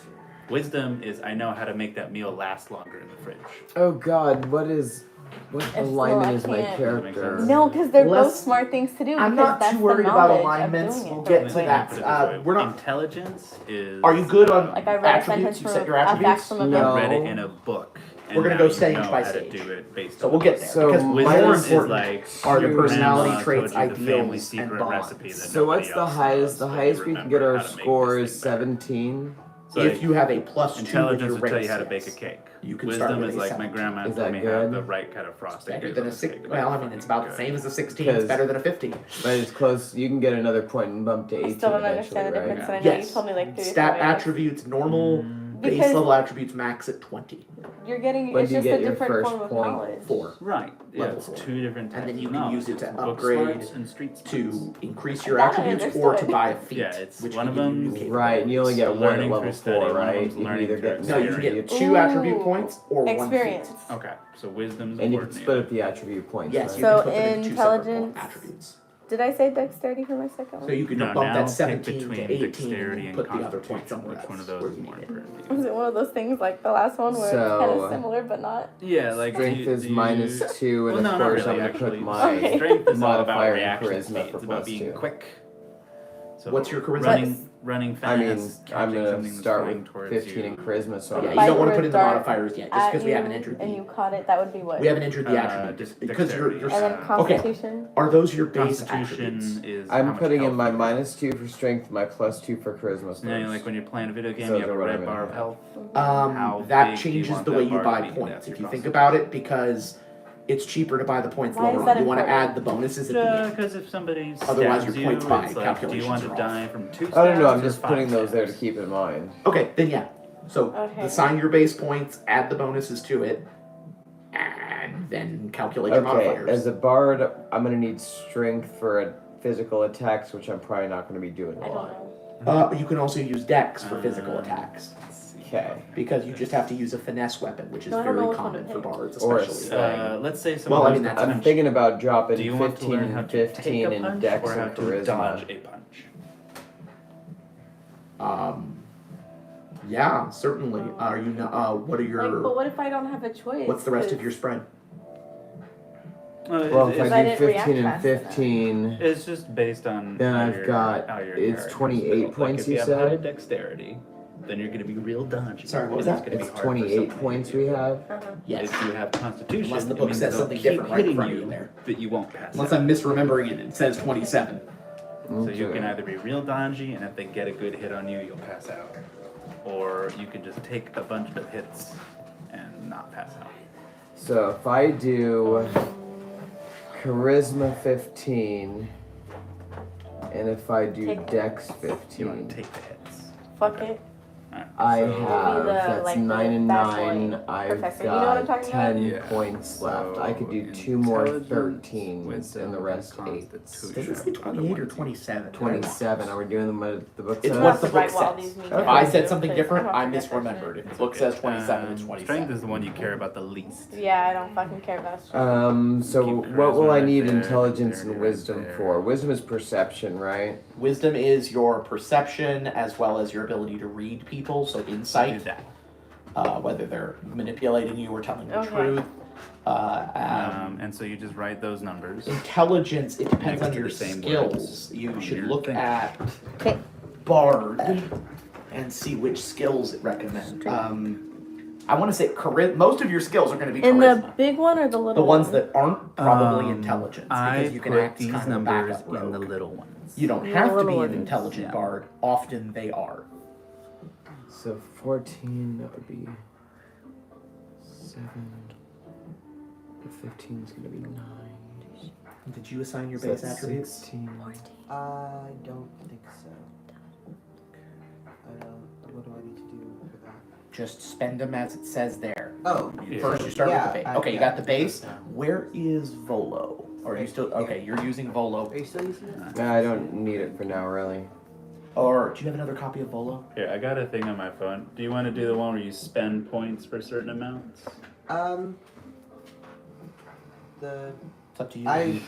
Wisdom is, I know how to make that meal last longer in the fridge. Oh God, what alignment is my can't- character? No, because they're both Let's- smart things to do. I'm because not that's too worried the about knowledge of alignments. doing We'll it. get to Wait, that. Put it this way. We're not. Intelligence is. Are you good on Like I read a attributes? sentence You from set your a fact attributes. from a No. book. read it in a book. And We're gonna now go you stage know by how to stage. do it based So on we'll the get book. there So because Wisdom more is important like are the Grandma personality told traits, you the family ideals, secret and recipe bonds. that So what's nobody the else highest? knows, The but highest you we can remember get our how to make score this is thing better. 17. So If like, you have a plus 2 with intelligence your will tell race, you how to bake a yes. cake. You can start Wisdom with is a like my 17. grandma Is told that me how good? the right kind of frosting Better is than on a 6. cake. Well, I mean, it's about the Good. same as a 16. Because- It's better than a 15. But it's close. You can get another point and bump to 18 I still don't eventually, understand the right? difference, and I know Yes. you told me like 3 Stat ways. attributes, normal base Because- level attributes max at 20. You're getting When it's do you just get a your different first form of point? knowledge. 4. Right. Yeah, Level it's 4. 2 different types And then you of can knowledge. use it to It's book upgrade smarts and street smarts. To increase your That I attributes or to understood. buy a feat. Yeah, it's which one can of give you new them- Right, and you only get So one at learning level through study, 4, one of right? them's You can learning either through get No, you can get attributes. 2 attribute Ooh. points or 1 Experience. Okay, so wisdom's And you can important. split up the attribute points. Yes, right? you So can put them into 2 separate intelligence- attributes. Did I say dexterity for my second So one? you can No, bump now that pick 17 between to 18 dexterity and and put the other point constitution. somewhere Which else. one of those where is you more need it. important? Was it one of those things like the last one where it's kind So- of similar but not? Yeah, like Strength is -2, and Well, of no, not course really, I'm gonna actually. put my Okay. Strength is all about modifier in reaction charisma speed. for It's about being +2. quick. So What's your charisma? running I fast. mean, I'm catching gonna something that's start flying with towards 15 you. in charisma, so Yeah, I'm you don't want to Fight put in the with dart modifiers yet, just At because we you haven't entered and the you caught it. That would be what? we haven't entered the attribute because you're And then Okay. Constitution. are those your base Constitution attributes? is. how I'm much putting in health my you have. -2 for strength, my +2 for charisma first. You know, like when you're playing a video game, So you have a they're what red I'm bar gonna of have. health. How That big do you changes want the that way you bar to buy be? points. That's If your you think cross. about it, because it's cheaper to buy the points Why later is that on. You want to important? add the bonuses at the end. Because if somebody Otherwise, stabs your points you, by it's like, do you calculations want to are off. die from 2 stabs I don't know, I'm or just 5 putting those there to stabs? keep in mind. Okay, then yeah. So Okay. assign your base points, add the bonuses to it, and then calculate your Okay, modifiers. as a bard, I'm gonna need strength for physical attacks, which I'm probably not gonna be doing I a don't lot. know. You can also use dex for physical attacks Let's see. Okay. because you just have to use a finesse weapon, which is No, I don't know very which one to common for pick. bards, Or a especially. Let's say someone Well, I wants mean, to that's- I'm punch. thinking about dropping Do you want to 15 learn how and to take 15 a in punch dex or how and to dodge charisma. a punch? Yeah, certainly. Are you? What are your? Like, but what if I don't have a choice? What's the rest of 'Cause your spread? Well, if Because I I do didn't 15 react and fast enough. 15, It's just based on Then how I've your- got- how your it's character's 28 built. points, Like, you if you have high said? dexterity, then you're going to be real dodgy. Sorry, what was and it's that? gonna be it's hard for 28 somebody points to we do. have. Yes. If you have constitution, Unless the it book means says they'll something keep different right in hitting front of you, you there. but you won't pass Unless out. I'm misremembering it, it says 27. So you Okay. can either be real dodgy, and if they get a good hit on you, you'll pass out. Or you can just take a bunch of hits and not pass out. So if I do charisma 15, and if I do Take dex You want 15, to take the hits. Fuck it. Alright, I so- have, Be the, that's like, 9 and the 9, bad boy I've professor. You know what I'm got talking 10 Yeah, points left. I could do so 2 more intelligence, 13s, wisdom, and the rest 8. constitution Does it say are the 28 or ones you- 27? 27, are we doing them what the book It's says? what Not the to write book what all says. these mean. If I said Yeah. something Please, different, I I don't forget that misremembered. shit. If the book says 27, it's Strength 27. is the one you care about the least. Yeah, I don't fucking care about shit. So Keep what will I charisma need right there, intelligence dexterity and right wisdom there. for? Wisdom is perception, right? Wisdom is your perception as well as your ability to read people, so Do insight, that. whether they're manipulating you or telling the Okay. truth. And so you just write those numbers. Intelligence, it depends Next on to your the same skills. words You on should your look thing. at Okay. Bard and see which skills it recommends. I want to say most of your skills are going to be In the charisma. big one or the little The ones one? that aren't probably intelligence I because you can put act these kind of a numbers backup in the rogue. little ones. You don't The have to little be ones. an intelligent Yeah. bard. Often they are. So 14, that would be 7. The 15 is going to be 9. Did you assign your So base that's attributes? 16. I don't think so. I don't. what do I need to do for that? Just spend them as it says there. Oh, First, you start with the base. Okay, you yeah. got the base. Where is Volo? Or are you still okay? You're using Volo. Are you still using it? No, I don't need it for now, really. Or do you have another copy of Volo? Here, I got a thing on my phone. Do you want to do the one where you spend points for certain amounts? The It's up to you. I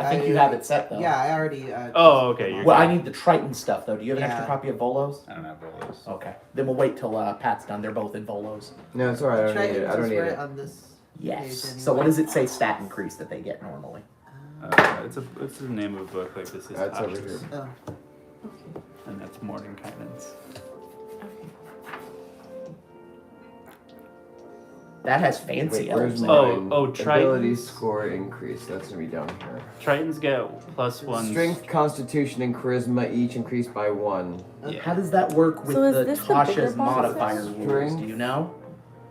think you have it set though. yeah, I already. Oh, okay. You're Well, I good. need the Triton stuff though. Do you have an Yeah. extra copy of Volo's? I don't have those. Okay. Then we'll wait till Pat's done. They're both in Volo's. No, it's alright. I don't need it. Tritons I don't is need right it. on this Yes. page So what anyway. does it say stat increase that they get normally? It's the name of a book. Like this is That's over Tasha's, here. Oh. and that's Mordenkainen's. That has fancy Wait, where's elves. mine? Oh, Ability Tritons. score increase. That's gonna be down here. Tritons get +1. Strength, Constitution, and Charisma each increased by 1. Yeah. How does that work with So is the this the bigger Tasha's box modifier set? rules? Do you know?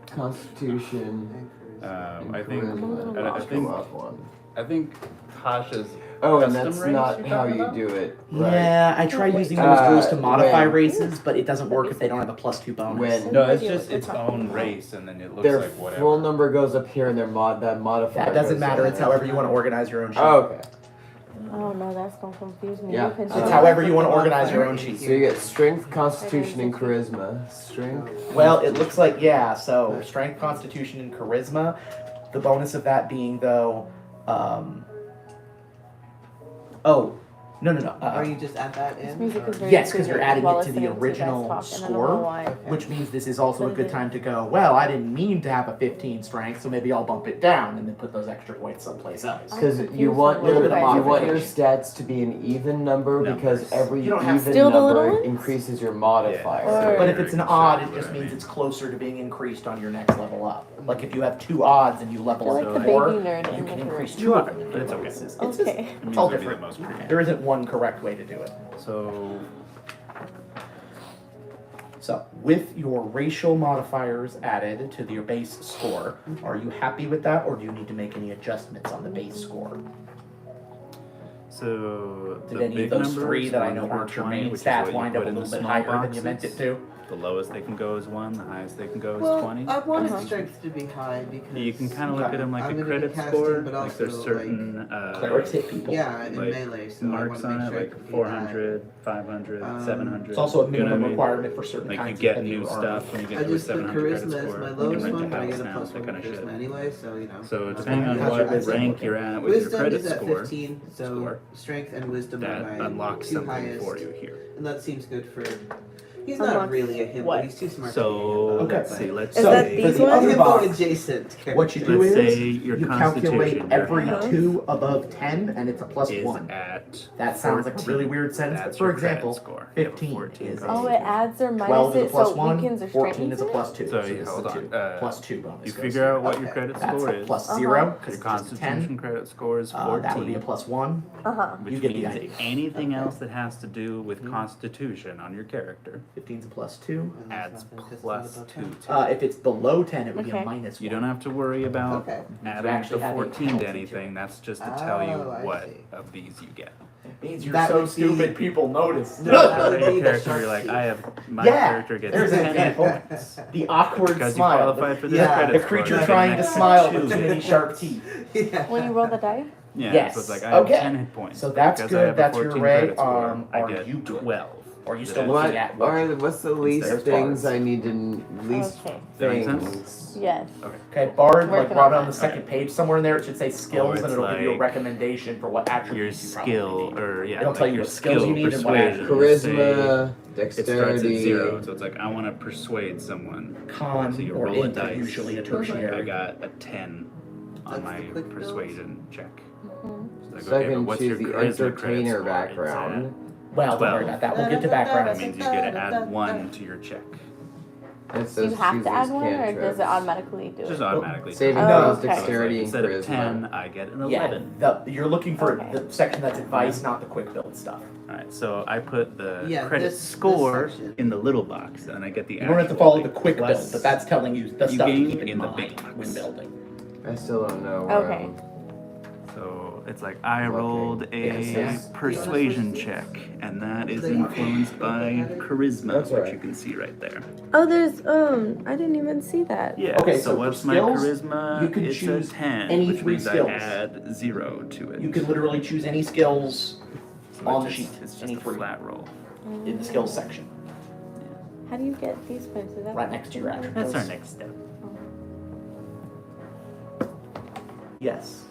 Constitution. I and think Charisma I each think go up 1. I think Tasha's. Oh, and custom that's race not you're how talking you about? do it. Right. Yeah, I tried using those rules to modify when- races, but it doesn't work if they don't have a +2 bonus. When No, it's just its own race, and then it looks their like whatever. full number goes up here and their modifier. That doesn't goes matter. down It's there. however you want to organize your own sheet. Oh, okay. Oh no, that's gonna confuse me. Yeah. You can It's just- however you want to organize your own sheet. So you get Strength, Constitution, and Charisma. Strength. Well, it looks like, yeah, so strength, constitution, and charisma. The bonus of that being, though, no. Are you just at that This in? music or- is very Yes, 'cause you're intriguing adding while it to the listening you guys original talk, and I don't know score. why. which means this is also a good time to go, well, I didn't mean to have a 15 strength, so maybe I'll bump it down and then put those extra points someplace else. Because confused you want with your what you want your modification. stats to be an even number because Numbers. every You don't have even Still the little number ones? increases your modifier. Or- But if it's an Very odd, sure it just what I means mean. it's closer to being increased on your next level up. Like if you have 2 odds and you I level feel up like the to baby 4, nerd you in can the increase group. 2 of them. But it's okay. It's Okay. just, It it's means all it'll be the different. most creative. There isn't one correct way to do it. So, with your racial modifiers added to your base score, are you happy with that, or do you need to make any adjustments on the base score? So Did the any of big those numbers, 3 that I 1 know or aren't your 20, main which is stats what you wind up put a in the little bit small higher than you meant it boxes? to? The lowest they can go is 1. The highest they can go is Well, 20. I wanted Uh-huh. strength to be high because You can kind of look at them like I'm a gonna be credit casting, score. but Like there's also, certain Clerics hit people. Yeah, in like, melee, so marks I want on to it, make sure like it can be 400, 500, 700. It's also a you know what I minimum mean? requirement for certain Like you kinds get of new heavy armor. stuff when you high. get I to a just the 700 credit charisma is score. my You lowest can one, rent a but I house get a now, plus that 1 kind of shit. charisma anyway, so you know. So I'm depending on gonna have what your wisdom. rank you're at with your Wisdom credit is at score, 15, so score, strength and wisdom that are my unlocks 2 something highest, for you here. and that seems good for. He's not Unlocks really a himbo. what? He's too smart. So to be a himbo, let's but- see. Let's Is So, that say these for the ones? other Himbo box, adjacent character. what you do let's say is your you calculate constitution every Uh-huh. 2 above 10, and it's a plus is 1. at That sounds like a 14. really weird sentence, but That's for your credit example, score. You have a 15 14 is Oh, a it adds or 12 is a minuses, plus so 1, weakens or 14 is a strengthens plus it? 2. So So you this hold is on. a plus 2 bonus. You goes figure here. out what your Okay. credit That's score a is. plus Uh-huh. 0, Your because it's a constitution 10. credit score is 14. That would be a plus 1. Uh-huh. Which You get the means idea. anything else that has to do with constitution on your character 15's a plus 2. And that's adds nothing, 'cause it's plus not 2 above to it. If it's below 10, it would be a Okay. minus 1. You don't have to worry about Okay. adding actually the have a 14 penalty to to anything. That's just to Oh, tell you I what see. of these you get. It means you're That so would be- stupid, people notice. No, that So would your be the character, shark you're like, teeth. I have my Yeah, character gets there's an 10 example. points The awkward because you smile. qualified for this Yeah, credit The score. creature You get trying an to extra smile 2. with too many sharp teeth. Yeah. When you roll the die? Yeah, Yes. so it's like I have Okay. 10 hit points. So that's because I good. have a That's your 14 array. credit score, I Are get you good? 12. Or are you Did still I- looking What at what's the least There's things bars. I need to least Okay. Does that make things? Yes. Okay, Bard, like Working right on on the that. second page somewhere in there, it should say skills, it's and it'll give you a like recommendation for what Your attributes you probably skill, need. or yeah, It'll tell like you your what skills you need and what persuasion. attributes. Say Charisma, it starts at dexterity. 0, so it's like I want to persuade someone. Con So you or roll a int are dice. usually a I tertiary. got a 10 on That's my the quick build? persuasion check. Mhm. So I go, okay, but Second, what's choose your the charisma credit entertainer score? It's at- background. Well, don't worry 12. about that. We'll get to That background. means you get to add 1 to your check. It Do says you have choose to add these one, or does cantrips. it automatically do Just it? automatically. Saving Oh, throws, okay. dexterity, and Instead of charisma. 10, I get an Yeah, 11. you're looking for Okay. the section that's advice, not the quick build stuff. Alright, so I put the Yeah, credit this score section. in the little box, and I get the You don't have to actual, follow like, the quick build, plus- but that's telling you the you stuff to gain keep in in the mind big box. when building. I still don't know. Okay. So, it's like I rolled a Yes. persuasion check, and that is influenced by charisma, That's which right. you can see right there. Oh, there's I didn't even see that. Yeah. Okay, so so for what's my skills, charisma? you can it's choose a 10, any which 3 means skills. I add 0 to it. You can literally choose any skills So on the it's sheet. just- It's just Any a 3 flat roll. in the skills section, How do you get these points? Is that right next to your action. That's our next step. Yes.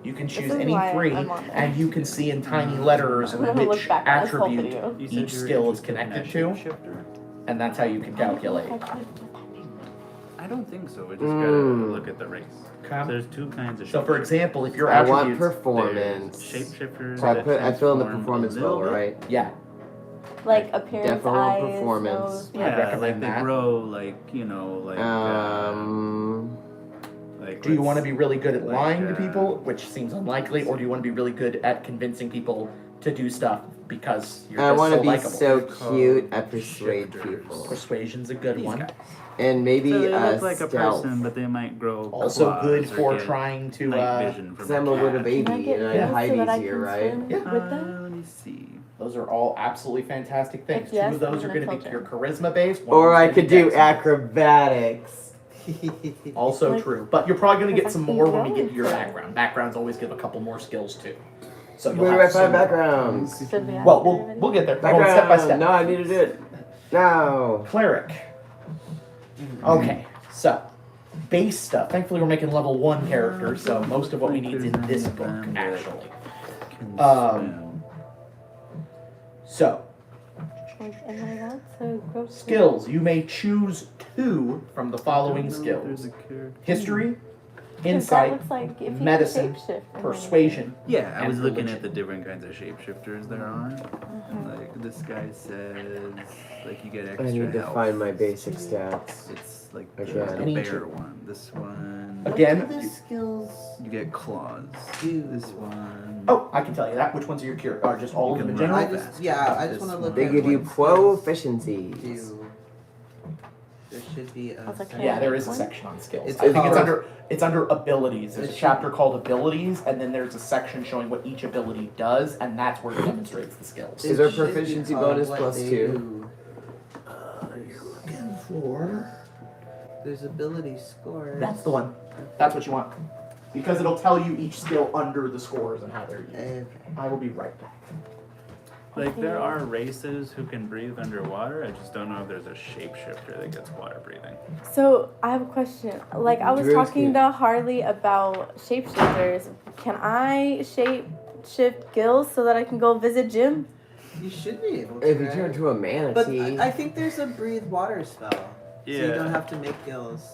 You can This choose is any why 3, I'm on there. and you can see in tiny letters I'm gonna look which back at this whole attribute video. You said each you were skill is interested in connected that to, shapeshifter? and that's how you can calculate. I don't think so. We just gotta look at the race. Okay. There's 2 kinds of So, for shapeshifters. example, if your I want attributes, performance. There's shapeshifters. So I that fill in the transform performance a little bubble, bit. right? yeah, Like appearance, Definitely eyes, performance. nose. I Yeah, recommend like they that. grow like like. do you want to be really good at like, lying to people, which seems unlikely, or do you want to be really good at convincing people to do stuff because you're I just want so to be likable? so Called cute. I persuade shifters. people, Persuasion's a good These one. guys. and maybe So they look like a stealth. person, but they might grow. Also claws good or for get trying to night vision from Because I'm a little cat. baby Can I get and I those hide so that I easier, can right? swim Yeah. with them? Let me see. those are all absolutely fantastic things. If yes, 2 of those I'm are gonna going to be tell your charisma based. Or I could do acrobatics. Also Like- true, but you're probably going to get Like some I more can when we go get to your for it. background. Backgrounds always give a couple more skills too. So you'll Where do I have find some- backgrounds? Should we ask Well, everybody? we'll get there. Hold on, Background. step by step. No, I need to do it. No. Cleric. Okay, so base stuff. Thankfully, we're making level 1 characters, so most of what we need is in this book, actually. So, Like, am I allowed to go to- skills. You may choose 2 from the following There's skills: a character. history, That insight, looks like if you medicine, shapeshift or persuasion. Yeah, I and was looking religion. at the different kinds of shapeshifters there are. And like this guy says, like you get extra I need to health. find my basic stats. It's like Again. the Any bear two. one. This one. Again, What do the skills You get claws. do? This one. Oh, I can tell you that. Which ones are your cure? Are just all You of them in can general? I just want to look They at give you what skills proficiencies. do. There should be a I was like, section. Yeah, there is a section on skills. It's I think called- it's under abilities. There's a It chapter called abilities, and then there's a section showing what each ability does, and that's where it demonstrates the skills. Is there It should be proficiency called bonus what plus they 2? do. You're looking for. There's ability scores. That's the one. That's what you want, because it'll tell you each skill under the scores and how they're used. Okay. I will be right back. Like there are races who can breathe underwater. I just don't know if there's a shapeshifter that gets water breathing. So I have a question. Like I was Drew's talking good. to Harley about shapeshifters. Can I shift gills so that I can go visit Jim? You should be able to. If you right? turn to a But manatee. I think there's a breathe water spell. So you don't have to make gills.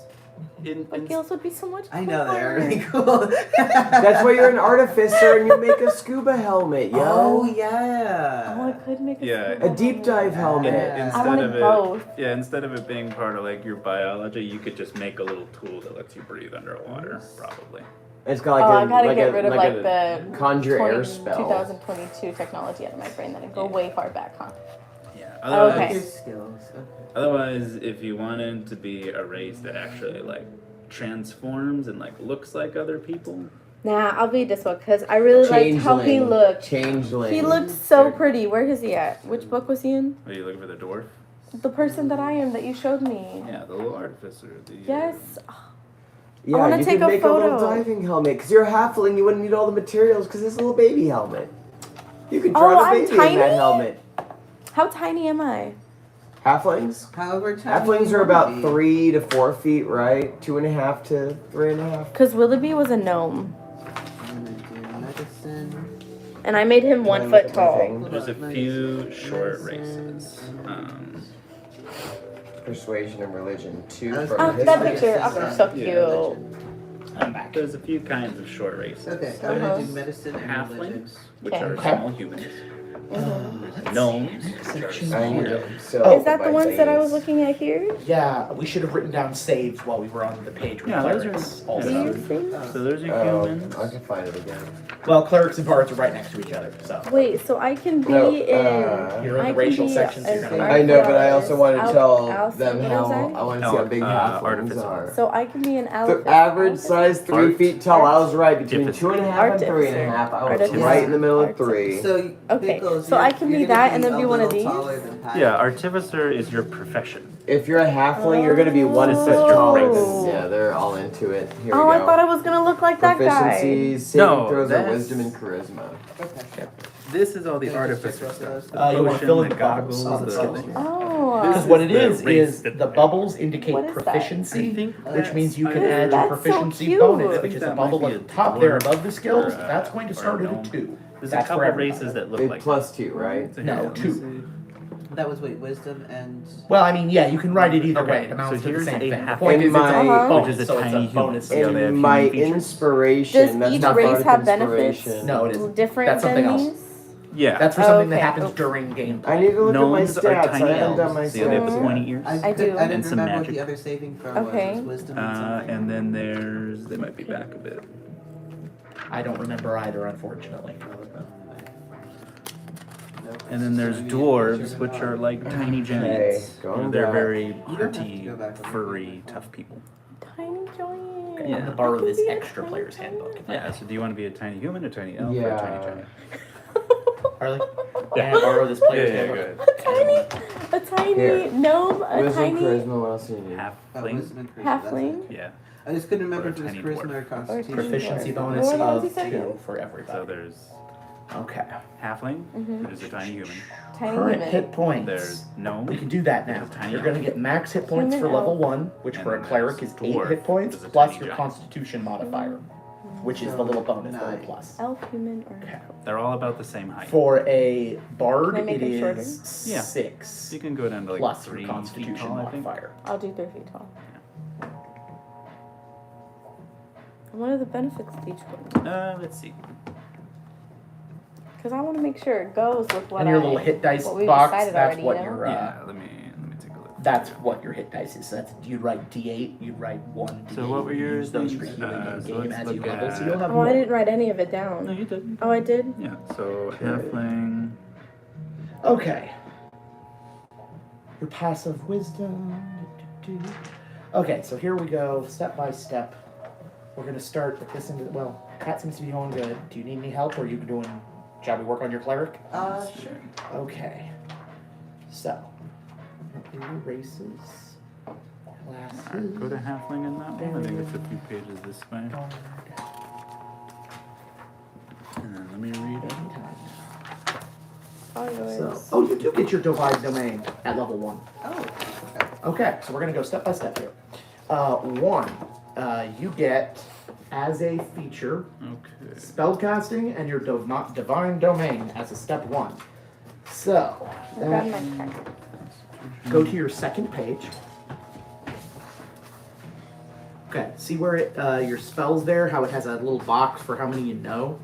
But gills would be so much I know they're cooler. really cool. That's why you're an artificer and you make a scuba helmet, yo. Oh Oh, I yeah. could make a Yeah. scuba A deep dive helmet. Yeah. I wanted both. Instead of it being part of like your biology, you could just make a little tool that lets you breathe underwater, probably. It's got like Oh, a I gotta like get a, rid of like like a the conjure air spell. 2022 technology out of my brain that I go way far back, huh? Yeah. Oh, Otherwise, okay. Your skills. Okay. otherwise, if you wanted to be a race that actually like transforms and like looks like other people, Nah, I'll be this one because I really liked how he Changeling. looked. Changeling. He looked so pretty. Where is he at? Which book was he in? are you looking for the dwarf? The person that I am that you showed me. Yeah, the little artificer. The, Yes. Yeah, wanna you take could a make a little photo. diving helmet because you're a halfling. You wouldn't need all the materials because it's a little baby helmet. You could draw Oh, a I'm baby in that tiny? helmet. How tiny am I? Halflings. However tiny Halflings you are wanna about be. 3 to 4 feet, right? 2.5 to 3.5. Because Willoughby was a gnome. I'm gonna do medicine. And I made him 1 foot tall. There's a few short races. Persuasion and religion. 2 I was from Oh, gonna that say history. picture. Oh, so Yeah, cute. I'm back. There's a few kinds of short races. Okay, I'm gonna do Uh-huh. medicine and religion. Halflings, which Okay. are Okay. small humans. There's gnomes. Section I need here. to sell Is that the by ones that I was days. looking at here? Yeah, we should have written down saves while we were on the page with Yeah, those clerics. are- Do you Also. think? So there's your Oh, humans. I can find it again. Well, clerics and bards are right next to each other, so. Wait, so I can be No, in. You're in I the racial can be sections. You're an gonna I I know, but I also want to Al- tell Al- them what how was I? I want to see how big halflings artificer. are. So I can be an The elephant. average size 3 feet tall. I was right between Artificer. 2.5 and 3.5. I was Artificer. right in the middle of Artificer. 3. So Okay, Pickles, so I can be you're gonna that and then a be one of little these? taller than Pat. Yeah, artificer is your profession. If you're a halfling, you're gonna be one It's foot just your taller. race. Than, yeah, they're all into it. Here Oh, we I go. thought I was gonna look like that guy. Proficiencies, saving No, throws are that's- wisdom and charisma. Okay. This is all the Can I just artificer take stuff. those? The You want to potion, fill in the the bubbles. goggles, The the... skills. Oh. This Because what it is the is race that- the bubbles indicate What is that? proficiency, I think which means you can that's- add your That's so proficiency cute. bonus, I which think is a that bubble might be at the a top there dwarf above the skills. or, That's going to or start a at a gnome. 2. There's That's a couple for everybody. races that look Big like plus 2, right? So No, here, let me 2. see. That was wisdom and. Well, I mean, yeah, you can write it either Okay, way. It amounts so to the here's same a thing. The half- point In is it's my- a bonus, Which is a so it's tiny a bonus. human. Yeah, they have In my human features. inspiration, Does that's each not race bardic have benefits? inspiration. No, it isn't. Different That's something than else. these? Yeah. That's for something that Okay, happens okay. during gameplay. I need to look Gnomes at my are stats. tiny I haven't done elves. my See how they have the stats. pointy ears? I do. didn't And remember some what magic. the other saving throw Okay. was. It was wisdom and something. And then there's... They might be back a bit. I don't remember either, unfortunately. And then there's dwarves, which are like tiny giants. going They're back. very don't have to pretty, go back. furry, tough people. Tiny giant. Okay, I'm Yeah. going to borrow I can this be a extra tiny player's giant. handbook. Yeah, so do you want to be a tiny human, a tiny elf, or a Yeah. tiny giant? Harley? Yeah. Can I borrow this player's Yeah, handbook? A tiny Here. gnome, a Wisdom, tiny charisma, what else do you need? Halfling? Wisdom and charisma, that's it. halfling. Yeah. I just couldn't remember Or a if it was tiny charisma dwarf. or constitution. Proficiency Dwarf. bonus What was of he saying? 2 for So everybody. there's Okay. halfling, Mhm. which is a tiny human. Tiny Current human. hit points. There's gnome. We can do that now. Tiny You're elf. going to get max hit points Human for level elf. 1, which And for a then cleric there's is 8 dwarf, hit points, which is a plus tiny your giant. constitution modifier, which is the little bonus, the little 9. plus. Elf, human, or Okay. They're all about the same height. For a bard, Can I make it it shorter? is Yeah. 6 You can go down to like plus your 3 feet constitution tall, I think. modifier. I'll do 3 feet tall. And what are the benefits to each one? Let's see. Because I want to make sure it goes with what And your I, little hit dice what we've box, decided that's already, what you know? your Yeah, let me take a look. that's what your hit dice is. So that's you'd write D8, you'd write 1 D8. So what were you your use those for things? healing in So game let's as you look level, so at- you'll have Oh, I more. didn't write any of it No, down. you did. Oh, I did? Yeah, so halfling. Okay. Your passive wisdom. Okay, so here we go, step by step. We're gonna start with this end. Well, Pat seems to be going good. Do you need any help, or are you doing? Shall we work on your cleric? Sure. Okay. So, do your races, classes. Alright, go to halfling in that one. I think it's a few pages this way. Bard, And then let me read it. anytime. All So, yours. oh, you do get your divine domain at level 1. Oh, okay. Okay, so we're gonna go step by step here. 1, you get as a feature Okay. spellcasting and your divine domain as a step 1. So, I got my card. go to your second page. Okay, see where it, your spells there, how it has a little box for how many you know?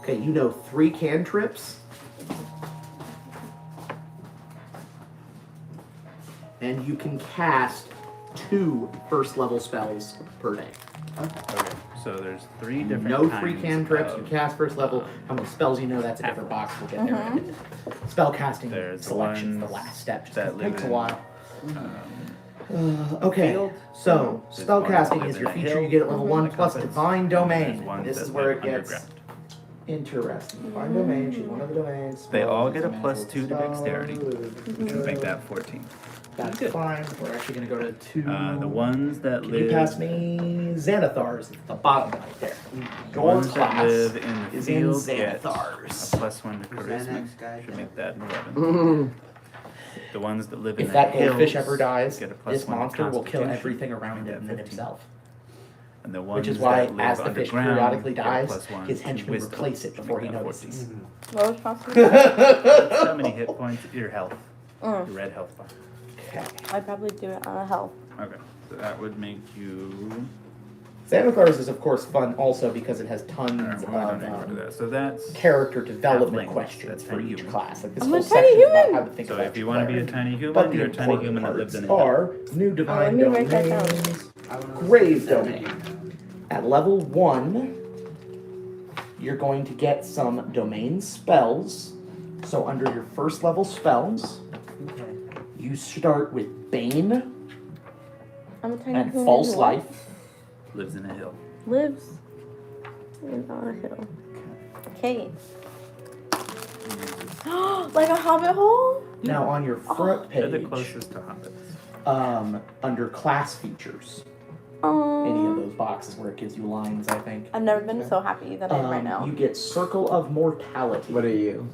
Okay, you know 3 cantrips. And you can cast 2 first level spells per day. Okay, so there's 3 different No kinds free cantrips, you of- cast first level. How many spells you know, that's a different box, we'll get there in a minute. Spell casting There's selection's the ones last step, just that 'cause it takes a live in- while. Um, Okay, Field. so There's spell ones casting that is live your in a feature hill, you get at level 1 like plus compass. divine There's domain. ones This that is where live it gets underground. interesting. Divine domain, choose one of the domains. They all get a spells, plus 2 to spells, dexterity, which would make that 14. That's Good. fine. We're actually going to go to 2. The ones that Can live you pass me Xanathars at the bottom right there? the Your ones that class live in the is in field get a Xanathars. plus 1 to charisma. Xanax guy, Should yeah. make that an 11. The ones that live in If the that hills goldfish ever dies, get a plus this 1 to monster will kill constitution, everything around and it get and then 15. himself. And the ones Which is why, that live as the fish underground periodically get a dies, plus 1 his to henchmen wisdom, replace it should before make he that notices. 14. What was possible? How many hit points? Your health. Your red health bar. Okay. I'd probably do it on a health. Okay, so that would make you Xanathars is, of course, fun also because it has tons of So that's character development halfling. questions That's for tiny each human. class. Like this I'm whole a tiny section is about human. how to think So about if you your want to be a character. tiny human, But the you're a tiny important human that parts lives in a hill. are new divine let me write that down. domains, grave domain. At level 1, you're going to get some domain spells. So under your first level spells, you start with Bane I'm a tiny and human. False who Life. Lives in a hill. lives on a hill. Okay. Like a hobbit hole? Now on your front They're the page, closest to hobbits. under class features, any of Oh. those boxes where it gives you lines, I think. I've never been so happy that I am right now. You get Circle of Mortality. What are you?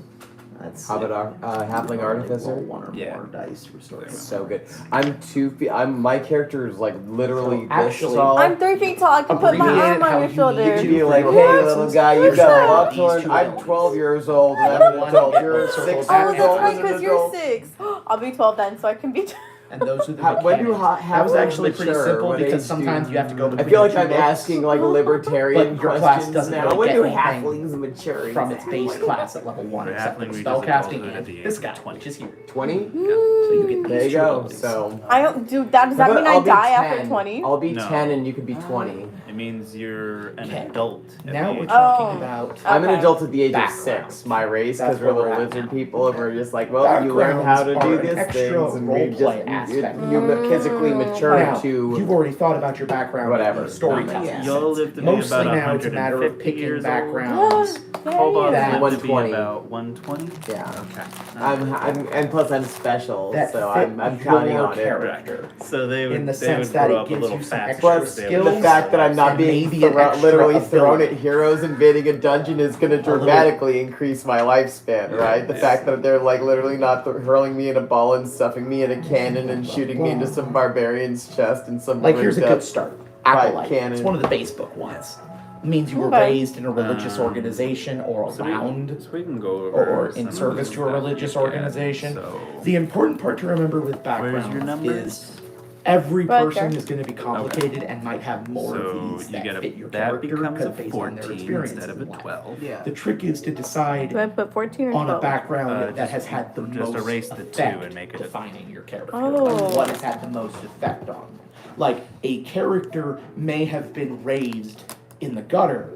That's Halfling you artificer. roll one or Yeah. more dice to restore your So good. My character is like literally So, this actually- tall. I'm 3 feet tall. I can put my Abbreviate arm how on your you shoulder. need You'd to be like, for hey, your little lessons. guy, you've Who's got that? a lot These to learn. two I'm abilities. 12 years old, and I'm Level an one, adult. get You're one a circle 6 back Oh, years that's old right, and an because you're adult. 6. I'll be 12 then, so I can be. And those are the When do mechanics. That was halflings actually pretty mature? simple What because age do- sometimes you have to go I between feel like the two I'm books asking like libertarian But your class questions doesn't now. really When get do anything halflings mature? from its base class at level 1, For except for halfling, we just spellcasting adulthood at and the age this of guy, 20. which is here. 20? So you get There these you two go. abilities. So. I don't do that. Does that But mean I I'll be die 10. after 20? I'll be No. 10 and you could be 20. It means you're an Okay. adult. at Now the we're age talking Oh. about I'm an Okay. adult at the age Background. of 6, my race, That's because we're where little we're at lizard now. people, and we're just like, well, you learn how to Backgrounds do are an these extra things, and we roleplay just aspect. you physically mature Now, to you've already thought about your background Whatever. in the storytelling. Yeah. You'll live to be Mostly about now it's a matter of 150 picking years backgrounds. Kobolds That live to be 120. about 120. yeah. Okay. And plus I'm special, That so fit I'm counting your on it. character. So they would, In the they sense would that grow it up a gives little you some faster. extra Plus, because they have the skills. fact that I'm not And being maybe an extra literally thrown ability. at heroes invading a dungeon is going to little- dramatically increase my lifespan, right? The Yeah. fact that they're like literally not hurling me in a ball and stuffing me in a cannon and shooting me into some barbarian's chest and some Like, here's a rigged good up start. Right, Acolyte. canon. It's one of the base book ones. It means you were Okay. raised in a religious organization or So around so we can go over or some in of service these to a that religious you get. organization. So The important part to remember with where's your background numbers? is every Right person there. is going to be complicated and might have more So of these you that get fit your that character becomes a based on their 14 experience instead of a in life. 12. Yeah. The trick is to decide Do I put 14 or on a 12? background that Just- has had the just most erase the two effect and make it a- defining your character. Oh. Like what has had the most effect on. Like a character may have been raised in the gutter,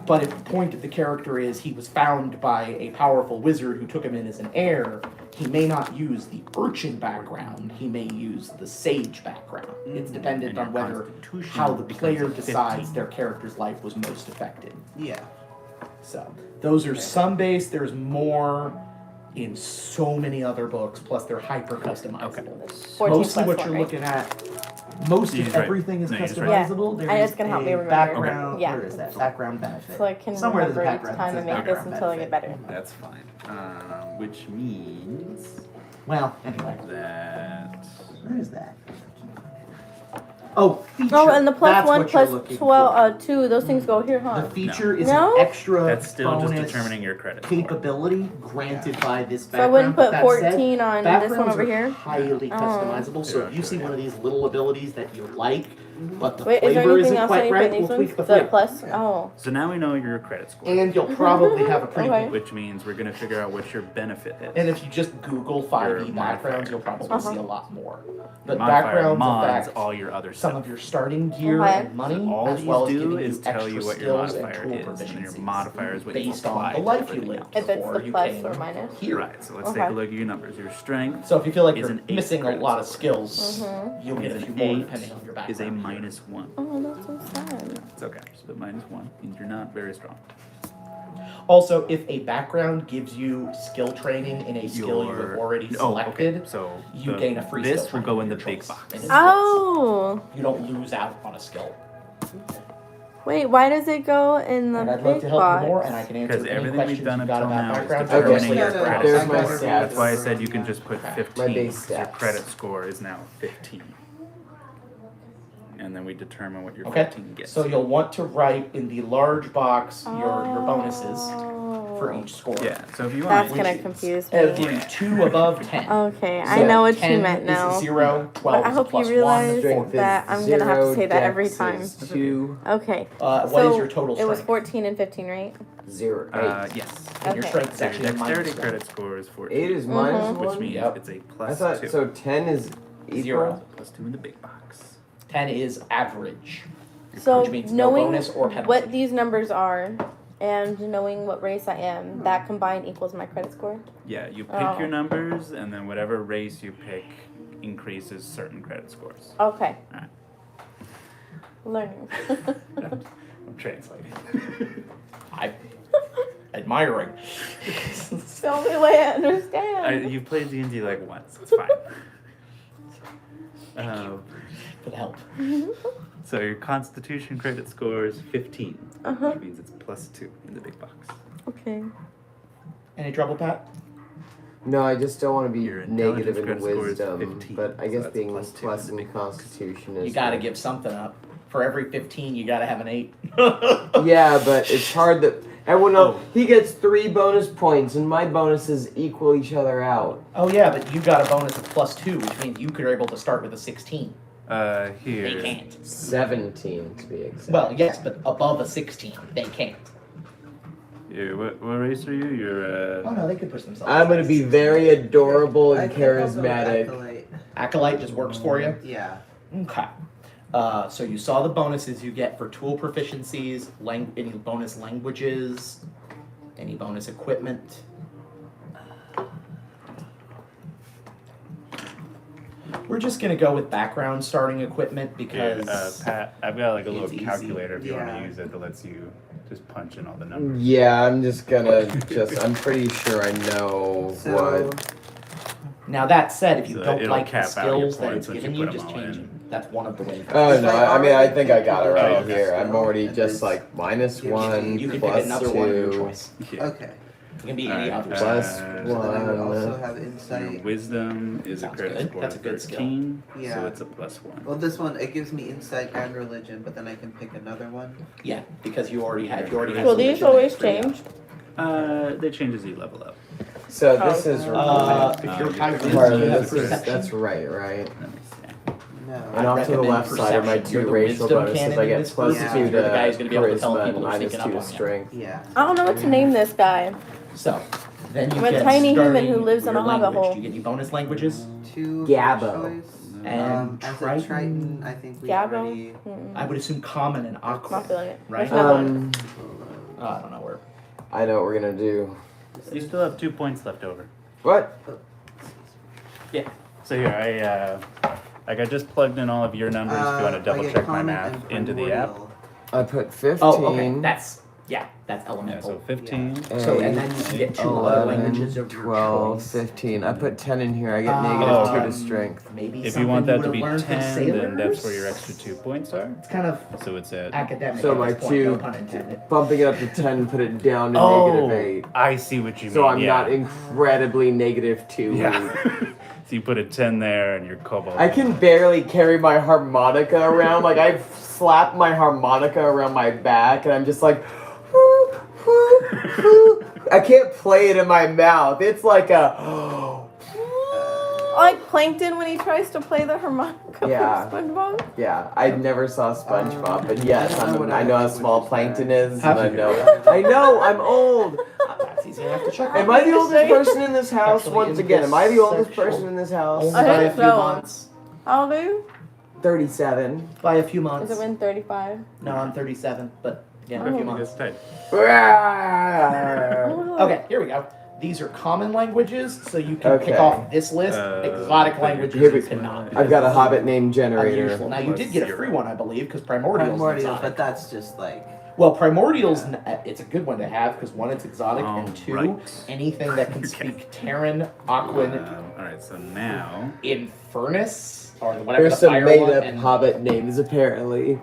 but if the point of the character is he was found by a powerful wizard who took him in as an heir, he may not use the urchin background, he may use the sage background. It's dependent And on your whether constitution how the becomes player a decides 15. their character's life was most affected. Yeah. So those are some base. There's more in so many other books. Plus they're hyper customizable. 14 Mostly plus what one, you're right? looking at. Most You of just write- everything is no, you just write- customizable. Yeah. There I is just can help a me remember. background. Yeah. Where is that background benefit? So I can Somewhere there's a remember each background time that to says make this background until I get better. That's fine. Which means Well, anyway, that where is that? Oh, feature. Oh, and the plus That's 1 what you're plus looking 12, for. 2, those things go here, huh? The feature is No? an extra that's still bonus just determining your credit score. capability granted by this So I background. wouldn't but put that 14 said, on this one backgrounds over are here? highly Oh. customizable. So if you see one of these little abilities that you like, but the Wait, is there flavor anything isn't else I quite need to put right, in we'll these tweak ones? the The flavor. plus? Oh. So now we know your credit score. And you'll probably have a pretty Okay. good. Which means we're gonna figure out what your benefit is. And if you just Google 5e Your backgrounds, you'll probably see a Uh-huh. lot more. But Modifier backgrounds mods affect all your other some stuff. of your starting gear Okay. and money, All as these well as do giving is you tell extra you what your skills and modifier tool is, and your proficiencies modifier is what you based on apply the to life you everything lived else. If it's before the you plus came or minus? here. Right, so let's Okay. take a look at your numbers. Your strength So if you feel like is you're an 8 missing a credit lot of score. skills, Mm-hmm. you'll get a An few more 8 depending on your background. is a -1. Oh, that's so sad. It's okay. Just put -1 means you're not very strong. Also, if a background gives you skill training in a skill you have Your- already Oh, selected, okay. So you the- gain a free This skill will go point in the of your big choice. box. And it's Oh! You don't lose out on a skill. Wait, why does it go in the And I'd big love to help box? you more, and I can answer Because any everything questions we've done you've up got till about now is backgrounds. Okay, determining your so credit there's score. my stats. That's why I said you can just put 15. My base Your stats. credit score is now 15. And then we determine what your Okay, 15 gets. so you'll want to write in the large box your bonuses. Oh. for each score. Yeah. So if you That's want, gonna confuse It'll give me. you 2 above 10. Okay, I So know what 10 you meant is now. 0, 12 But I is a hope you plus realize 1. Strength that is I'm gonna have to 0, say that every dex time. is 2, Okay. What So is your total it was strength? 14 and 15, right? 0, 8. yes. And your Okay. strength is So your actually a dexterity minus 1. credit score is 14. 8 is minus Mhm. 1? Which means Yep. it's a I plus thought, 2. so 10 is equal? 0. Plus 2 in the big box. 10 is average. So Which means no knowing bonus or penalty. what these numbers are and knowing what race I am, that combined equals my credit score. Yeah, you pick Oh. your numbers, and then whatever race you pick increases certain credit scores. Okay. Alright. Learning. I'm translating. I'm admiring. It's the only way I understand. You played D&D like once. It's fine. For the help. So your Constitution credit score is 15, Uh-huh. which means it's plus 2 in the big box. Okay. Any trouble, Pat? No, I just don't want to be Your negative in intelligence credit score is wisdom, 15, but I so guess that's being plus 2 plus in the in big box. Constitution is... You gotta give something up. For every 15, you gotta have an 8. Yeah, but it's hard that... Everyone else, Oh. he gets 3 bonus points, and my bonuses equal each other out. Oh yeah, but you got a bonus of plus 2, which means you could are able to start with a 16. Here. They can't. 17, to be exact. Well, yes, but above a 16, they can't. What race are you? You're Oh no, they could push themselves. I'm gonna be very adorable I and think I'll go with charismatic. Acolyte. Acolyte just works for you. Yeah. Okay. So you saw the bonuses you get for tool proficiencies, any bonus languages, any bonus equipment. We're just gonna go with background starting equipment because Pat, I've got like a little it's easy. calculator if you want Yeah. to use it that lets you just punch in all the numbers. Yeah, I'm just gonna I'm pretty sure I know So, what. now that said, if you So don't it'll like the cap out your skills that points it's once given you you, put just them all change in. them. That's one of the ways. Oh no, I mean I think I got it Oh, right okay. here. I'm already And just this- like minus Yeah, 1 You can pick plus another one of your 2 choice. Yeah. okay. It can be any Alright, other. plus So then I would also 1. have Your insight. wisdom is Sounds a credit good. score That's of a good skill. 13, so Yeah. it's a plus 1. Well, this one it gives me insight and religion, but then I can pick another one. Yeah, because you already had. You already had. Will these religion always free up. change? They change as you level up. So this is If you're high Part wisdom, part of you have this is perception. that's right. Let me see. No. And off to the recommend left side are my perception. You're 2 the racial wisdom bonuses. canon I in get this plus group. 2 Yeah. to You're the guy who's gonna be able to tell charisma people and who's minus sneaking 2 up to on you. strength. Yeah. I don't know what to name this guy. So then you I'm a get tiny human starting who lives in your a hobbit language. hole. Do you get any bonus languages? 2 Gabbo. choice. And As Triton? a Triton, I think we Gabbo? already. I would assume common and Not aqua. feeling it. Right? What's that one? I don't know where. I know what we're gonna do. You still have 2 points left over. What? So here, I just plugged in all of your numbers if you want to I double get check my common math and into the app. primordial. I put 15. Oh, okay. That's Yeah, elemental. so 15. So, and then you get 2 other 11, languages of your 12, choice. 15. I put 10 in here. I get Oh, negative 2 okay. to strength. Maybe If you want something that to be would've learned 10, from then that's sailors? where your extra 2 points are. It's kind of So it's at. academic. So at my this point, no 2, pun intended. bumping it up to 10, put it down to Oh, negative 8. I see what you mean. So I'm yeah. not incredibly negative 2. Yeah. So you put a 10 there and your kobold. I can barely carry my harmonica around. Like, I slap my harmonica around my back, and I'm just like, I can't play it in my mouth. It's like a. Like Plankton when he tries to play the harmonica Yeah. for SpongeBob? Yeah, I never saw SpongeBob, but yes, I don't know what I know how other small languages plankton there are. is, Have and you? I know, I'm old. That's easy enough to check. Am I the oldest person in this house? Actually, Once in again, am I the this oldest section- person in this house? Only I by a think few so. months. How old are you? 37. By a few Is months. it when 35? No, I'm 37, but yeah, a few Oh. months. That's tight. Okay, here we go. These are common languages, so you can pick Okay. off this list. Exotic Here languages we- you cannot. I've got a Hobbit name generator. Unusual. Now you did get a free one, I believe, because Primordial's Primordial, exotic. but that's just like. Well, Primordial's it's a good one to have because one, it's exotic, and 2, Right. anything that can speak Terran, Aquan, Alright, so now. Infernus, or whatever There's the some fire made one, up and Hobbit names, apparently.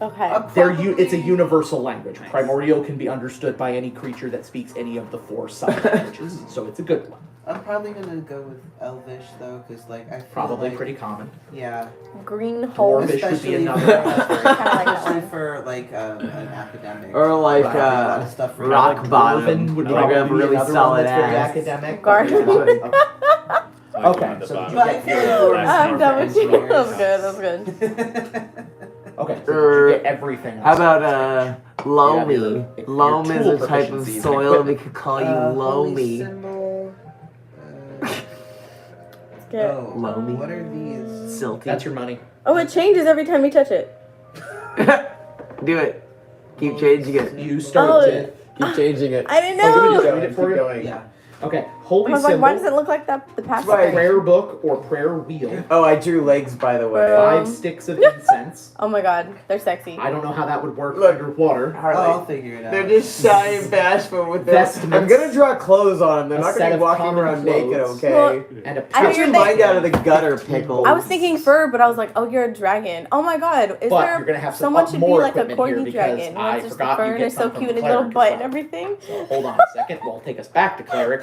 Okay. it's a universal language. Primordial can be understood by any creature that speaks any of the 4 sub languages, so it's a good one. I'm probably gonna go with Elvish though, because like I feel Probably like, pretty common. Yeah. Green hole. Dwarvish would be Especially another. Kinda like that Especially one. for like an academic. Or like Probably a lot of stuff for rock academic. bottom. Dwarven would Like probably a be really another solid one that's very ass. academic. Garden. Okay, so But you I get feel your- like Dwarves I'm more done with for you. That was engineers. good. That was good. Okay, so did you get everything. How about Yeah, your loamy? Loam is tool a type of proficiencies and soil. We equipment. could call you Holy loamy. symbol. Let's get. Oh, Loamy. what are these? Silty. That's your money. Oh, it changes every time you touch it. Do it. Keep changing it. You started it. Keep changing it. I didn't Oh, you want me know. to read it for Keep you? going. Yeah. Okay, I holy was like, symbol, why does it look like that? The past. Right. prayer book or prayer wheel, Oh, I drew legs, by the way. 5 sticks of incense. Oh my god, they're sexy. I don't know how that would work Look. underwater. Oh, I'll figure it out. They're just shy and bashful with their. Vestments. I'm gonna draw clothes on them. They're A not set gonna be of walking common around naked, clothes. okay? Well, And a I Get figured your they- mind out of the gutter, pickle. I was thinking fur, but I was like, oh, you're a dragon. Oh my god, is But there you're gonna have some someone should be more like a equipment here corgi because dragon? I It's just the forgot fur you and get it's so some from cute, the and little cleric butt as and well. everything. So hold on a second. We'll take us back to cleric.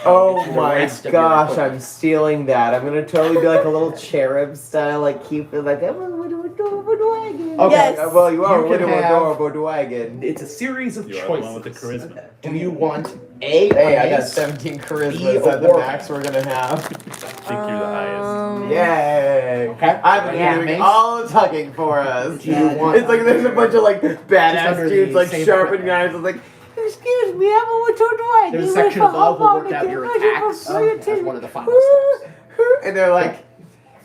Oh The my rest of your gosh, equipment. I'm stealing that. I'm gonna totally be like a little cherub style, like Cupid, like I'm a little adorable dragon. Okay. Yes. Well, you are You a can little have- adorable dragon. It's a series of You are the one with the choices. charisma. Do you want A? Hey, I got mace? 17 charisma. Be Is a that the war max we're gonna have? I think you're the highest. Yay! Okay. I'm Yeah, doing mace. all the tugging for us. Do you want? It's like there's a bunch of like badass under dudes the like same sharpened equipment. knives. It's like, excuse me, I'm a little dragon. There's a section above will work out your attacks as one of the final steps. And they're like,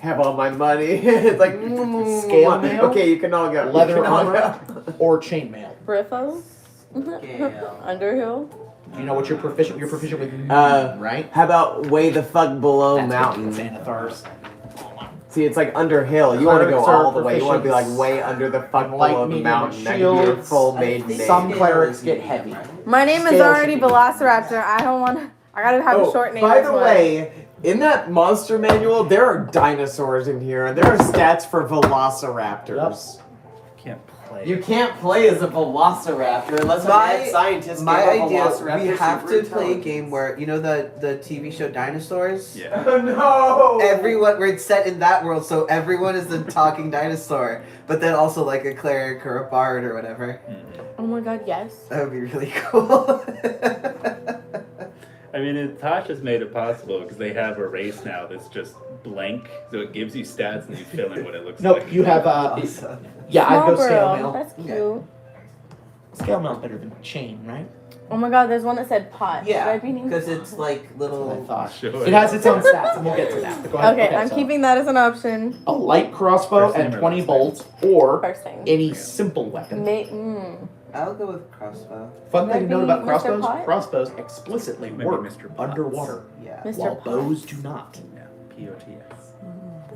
have all my money. It's like Scale mail? Okay, you can all go. Leather You can all armor go. or chainmail. Griffo? Scale. Underhill? Do you know what you're proficient? You're proficient with, right? How about way the fuck below That's mountains? Xanathar's. See, it's like under hill. You want to go Clerics are all the way. You want to be like proficient way under the fuck light, below the medium, mountain. That could be your shields. full I maiden think name. Some scale clerics is get medium, heavy. right? My name is Scale already should be- Velociraptor. I don't want. I gotta have a short name. By as the well. way, in that monster manual, there are dinosaurs in here, and there are stats for velociraptors. Can't play. You can't play as a velociraptor unless a mad scientist My gave a idea is velociraptor we have super to play a intelligence. game where you know the TV show Dinosaurs. Yeah. Oh no! Everyone, we're set in that world, so everyone is a talking dinosaur, but then also like a cleric or a bard or whatever. Oh my god, yes. That would be really cool. I mean, Tasha's made it possible because they have a race now that's just blank, so it gives you stats and you fill in what it looks Nope, like. you have Awesome. yeah, I'd go scale Marlboro. mail. That's cute. Yeah. Scale mail's better than chain, right? Oh my god, there's one that said pot. Should I Yeah, be named because Pot? it's like That's what I little. thought. Sure. It has its own stats, and we'll get to that. But go ahead. Okay, I'm so keeping that as an option. a light crossbow First name and or 20 last bolts, or First thing. any simple weapon. I'll go with crossbow. Fun Would thing to that note be about Mr. crossbows: Pot? crossbows explicitly Maybe work Mr. Potts. underwater, Yeah. Mr. while Potts. bows do not. Yeah, POTS.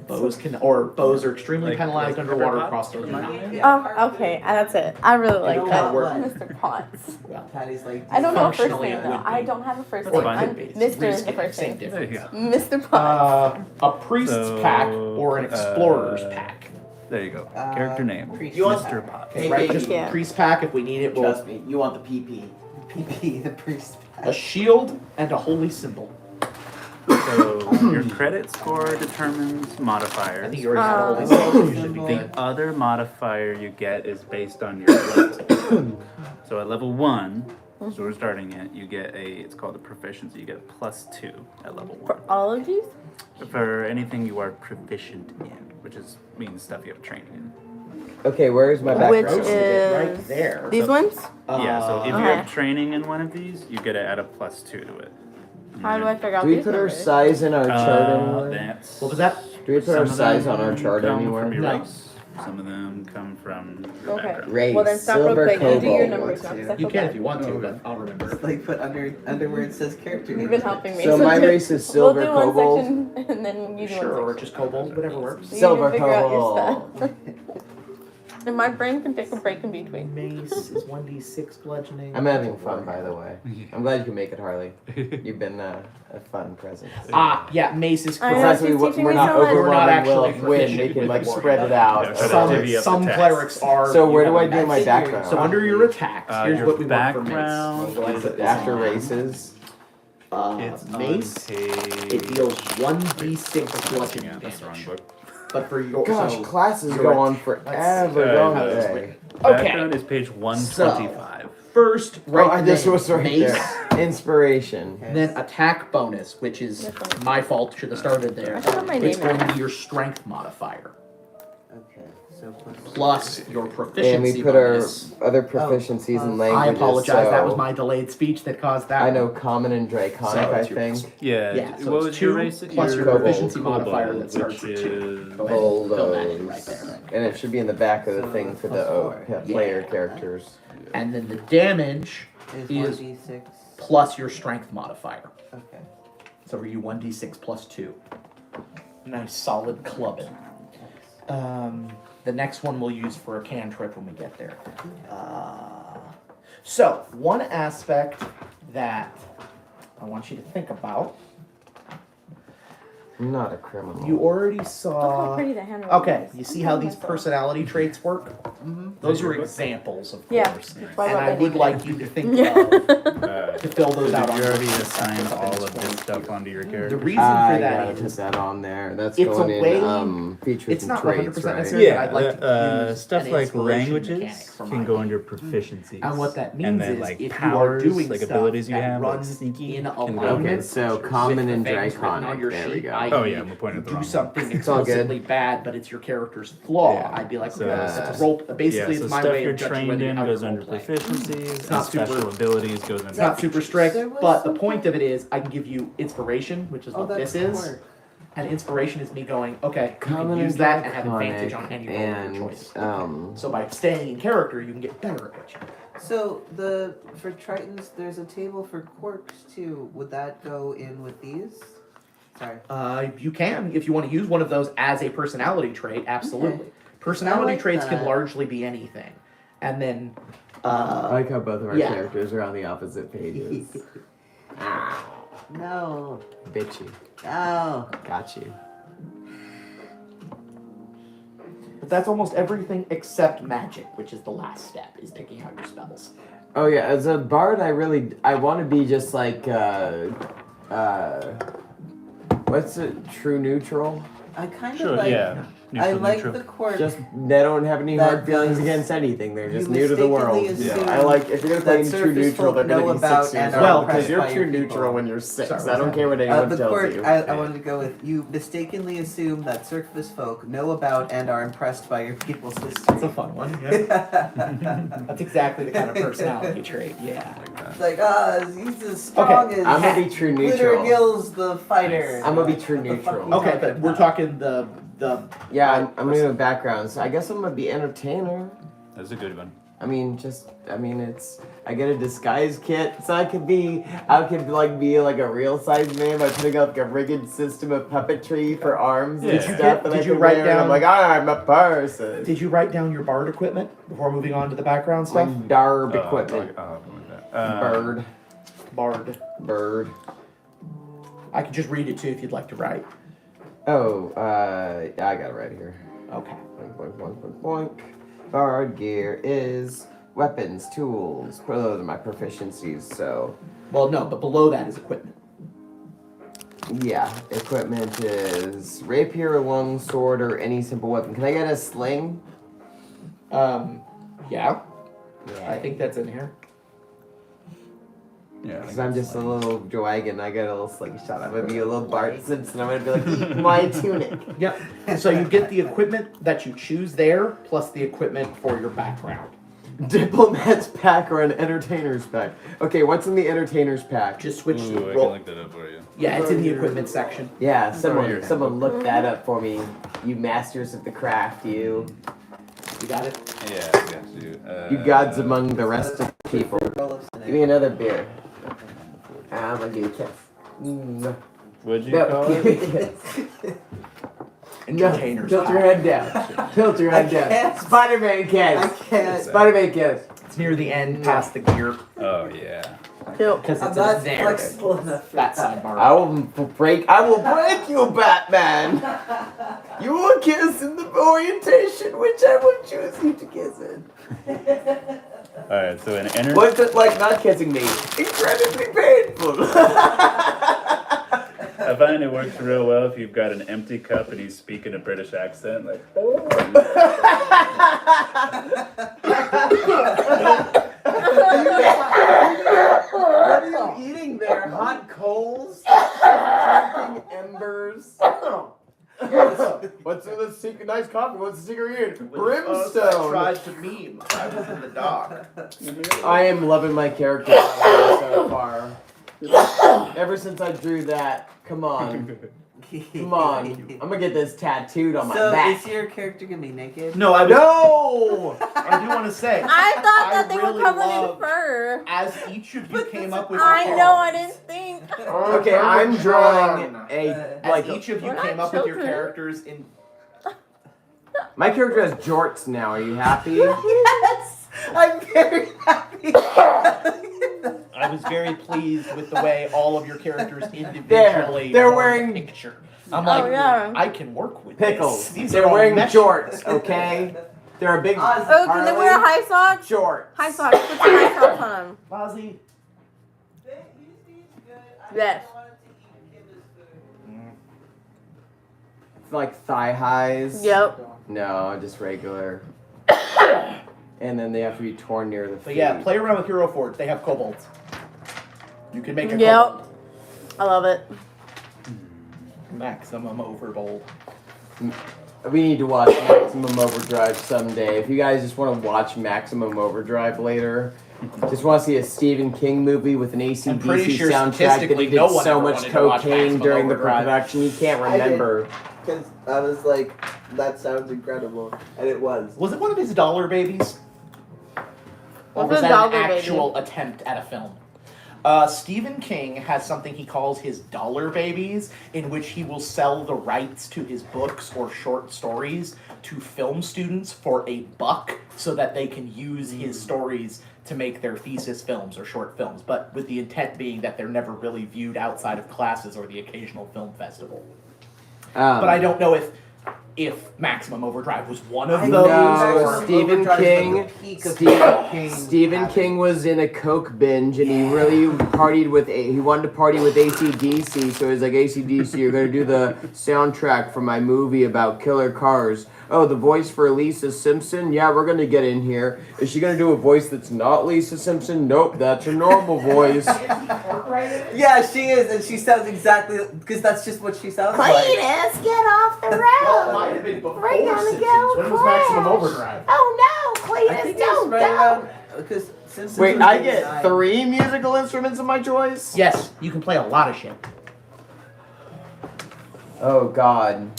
Bows can, or bows are extremely Like- penalized like underwater. Pepper Crossbows do Potts? not. Oh, okay, that's it. I really like It'll that. kinda work. Mr. Potts. Well, Patty's like. I don't know a first Functionally, name it though. would be. I don't have a first That's name. fine. I'm Mr. is the Reskin, first same name. There you difference. go. Mr. Potts. A priest's So, pack or an explorer's pack. There you go. Character name. Priest You want- Mr. Potts. Hey, Right, hey, just Yeah. priest pack if we need it. We'll Trust me, you want the PP. PP, the priest. a shield and a holy symbol. So your credit score determines I modifiers. think you already have a holy Um, symbol. You should be The good. other modifier you get is based on your level. So at level 1, so we're starting at, you get it's called a proficiency. You get a +2 at level 1. For all of these? For anything you are proficient in, which means stuff you have trained in. Okay, where's my Which background? is right there. these ones? Yeah, so if you Okay. have training in one of these, you get to add a +2 to it. How do I figure out Do we these put our numbers? size in our chart anywhere? That's What was that? Do we put some our of size them on our chart come anywhere? From your No. race. Some of them come from your Okay. background. Race, Well then stop real silver, quick and do your cobalt. numbers now. 'cause I You feel can bad. if you want to, but I'll remember. Just like put under where it says character name. You've been helping me. So my just- race is silver, we'll do one cobalt. section and then you do Sure, or one just kobold, whatever works. section. Silver, You figure out your cobalt. stuff. And my brain can take a break in between. Mace is 1d6 bludgeoning. I'm having fun, by the way. I'm glad you can make it, Harley. You've been a fun presence. Ah, yeah, mace is I know, correct. she's teaching we're me not so much. We're not overwhelming actually will win. proficient They can with like the warrior. spread it out. Yeah, So- try to Some divvy up some the tax. clerics are. So where you do I have do a my mace. background? So under your attacks, here's Your what we want for mace. background We'll go is put this After on. races. It's mace, on page... it deals 1d6 bludgeoning That's the wrong damage. book. But for your Gosh, classes your go on let's forever, see. don't How this is they? written. Background is page 125. First, Oh, right this was right mace, there. Inspiration. then attack bonus, which is my fault. Should have started there. I should have my It's name in going to be your strength modifier Okay, so plus your proficiency And we put bonus. our other proficiencies in I languages. I apologize. So That was my delayed speech that caused that. I know one. Common and Draconic, So I it's your- think. Yeah. Yeah, so what it's was your 2 race? plus your Kobold. proficiency modifier Kobold, that starts which at 2. is... Go ahead and fill that in right there. Bulldoze. And it should be in the back of the So thing for plus the four. player Yeah. characters. And then the damage is is 1d6. plus your strength modifier. Okay. So for you 1d6 plus 2. Nice solid clubbing. The next one we'll use for a cantrip when we get there. So one aspect that I want you to think about. I'm not a criminal. You already Look how saw. pretty the handwriting Okay, is. you see I'm how proud of these myself. personality traits work? Mm-hmm. Those are examples, of Yeah. course. That's why And I I wrote my would name like you to think Yeah. of to fill those out Did on you already your assign something all that's of this going stuff here. onto your The character? reason I for that gotta put is that on there. That's it's a going way- in features it's and not traits, 100% right? necessary. Yeah, I'd like to use stuff an like inspiration languages mechanic for can mine. go under proficiencies. And what that means and then, is like, if you powers, are doing like stuff abilities you that have, like runs sneaky, in can go alignment Okay, so with Common the and things written on Draconic. your There we sheet, go. i.e. Oh, yeah, we're pointing at the do wrong something It's all good. explicitly bad, but it's your character's flaw. Yeah. I'd be like, So, okay, it's a role. Basically, yeah, so it's my stuff way you're of judging trained whether in how goes you're under role-playing. proficiencies, and not super- special abilities goes under. It's not super strict, There was but the something- point of it is I can give you inspiration, which is Oh, what that's this is. quirk. And inspiration is me going, okay, you Common can and use that and have advantage on Draconic any roll of and your choice. So by staying in character, you can get better at what you do. So for Tritons, there's a table for quirks too. Would that go in with these? Sorry. You can, if you want to use one of those as a personality trait, absolutely. Okay. Personality I like traits can that. largely be anything. And then, I like how both of our yeah. characters are on the opposite pages. No. Bitchy. No. Got you. but that's almost everything except magic, which is the last step, is picking out your spells. Oh yeah, as a bard, I want to be just like what's it? True neutral. I kind Sure, of like. yeah. I Neutral, like neutral. the quirk. Just they don't have any That hard feelings does- against anything. They're just you new to the world. mistakenly assume I like if you're gonna play that in true surface neutral, folk they're gonna know be about 6 years and old. are Well, impressed because you're by true your people. neutral when you're 6. Sorry, I what's don't that? care what anyone The tells quirk you. I wanted to go with. You mistakenly assume that surface folk know about and are impressed by your people's That's a history. fun one. Yeah. That's exactly the kind of personality trait. Yeah. It's like, he's as strong as I'm gonna be true Glitter neutral. Gills the fighter. I'm gonna be true What the fuck neutral. are you Okay, talking but we're about? talking the Yeah, I'm gonna do a background. So I guess I'm gonna be entertainer. That's a good one. I mean, it's. I get a disguise kit, so I could be like a real sized man by putting up like a rigged system of puppetry for arms and Yeah. stuff. And Did I you could write wear it, and I'm down- like, I'm a person. Did you write down your bard equipment before moving on to the background stuff? Like darb equipment. Bird. Bird. I could just read it too if you'd like to write. Oh, I got it right here. Okay. Boink, boink, boink, boink, boink. Bard gear is weapons, tools. Those are my proficiencies, so. Well, no, but below that is equipment. Yeah, equipment is rapier, long sword, or any simple weapon. Can I get a sling? Yeah, I think that's in here. Yeah. Because I'm just a little dragon. I got a little slingshot. I'm going to be a little Bart Simpson. I'm going to be like, eat my tunic. Yep. So you get the equipment that you choose there, plus the equipment for your background. Diplomat's pack or an entertainer's pack. Okay, what's in the entertainer's pack? Just switch Ooh, the I can roll. look that up for you. Yeah, it's in the equipment section. Yeah, your someone look that up for me. You masters of the craft, you. You got it? Yeah, I got you. You gods among the rest of the people. Give me another beer. I'm gonna give you a kiss. Mm. What'd you No, call give me it? a kiss. No, Entertainers. tilt your head down. Tilt your head down. can't. Spider-Man kiss. I can't. Spider-Man kiss. It's near the end, past the gear, Oh, yeah. Cool. because I'm it's not a there. flexible enough for That that. sidebar. I will break you, Batman. You will kiss in the orientation which I will choose you to kiss in. Alright, so an energy. What's it like not kissing me? Incredibly painful. I find it works real well if you've got an empty cup and he's speaking a British accent. Like, What are you eating there? Hot coals? Charging embers? What's in the secret? Nice coffee. What's the secret ingredient? Brimstone. Tried to meme. I was in the dock. I am loving my character so far. Ever since I drew that, come on. Come on. I'm gonna get this tattooed on my back. So is your character gonna be naked? No, I No! I do want to say. I thought that they really were covered in love- fur. As each of you came up with I your know, I didn't think. Okay, I'm drawing a As each of you We're came not up with your children. characters in. My character has jorts now. Are you happy? Yes! I'm very happy. I was very pleased with the way all of your characters individually. They're formed wearing- a picture. I'm like, yeah. I can work with Pickles. This. These They're are all wearing mesh- jorts, okay? They're a big Oz, Oh, can they wear high socks? jorts. High socks. Put some high socks on them. Fozzie. Yes. It's like thigh highs. Yep. No, just regular. And then they have to be torn near the feet. But yeah, play around with Hero Forge. They have kobolds. You can make a Yep. kobold. I love it. Maximum overbold. We need to watch Maximum Overdrive someday. If you guys just want to watch Maximum Overdrive later, just want to see a Stephen King movie with an I'm pretty AC/DC sure soundtrack that statistically he did no one so ever much wanted to watch cocaine Maximum during the Overdrive. production, you can't I did. remember. Because I was like, that sounds incredible. And it was. Was it one of his dollar babies? Or What's was a that dollar an baby? actual attempt at a film? Stephen King has something he calls his dollar babies, in which he will sell the rights to his books or short stories to film students for $1 so that they can use his stories to make their thesis films or short films, but with the intent being that they're never really viewed outside of classes or the occasional film festival. But I don't know if Maximum Overdrive was one of I those. know. Or Stephen Overdrive is King. like the peak of Stephen King. Stephen King was in a coke binge, and he really partied with. He wanted to party with AC/DC, so he's like, AC/DC, you're gonna do the soundtrack for my movie about killer cars. Oh, the voice for Lisa Simpson? Yeah, we're gonna get in here. Is she gonna do a voice that's not Lisa Simpson? Nope, that's her normal voice. Yeah, she is, and she sounds exactly because that's just what she sounds like. Cletus, get off the Well, it road. might have been before We're gonna Simpsons. go When was Maximum crash. Overdrive? Oh no, I Cletus, think it's don't right go. around because Simpsons Wait, was I 89. get 3 musical instruments of my choice? Yes, you can play a lot of shit. Oh God.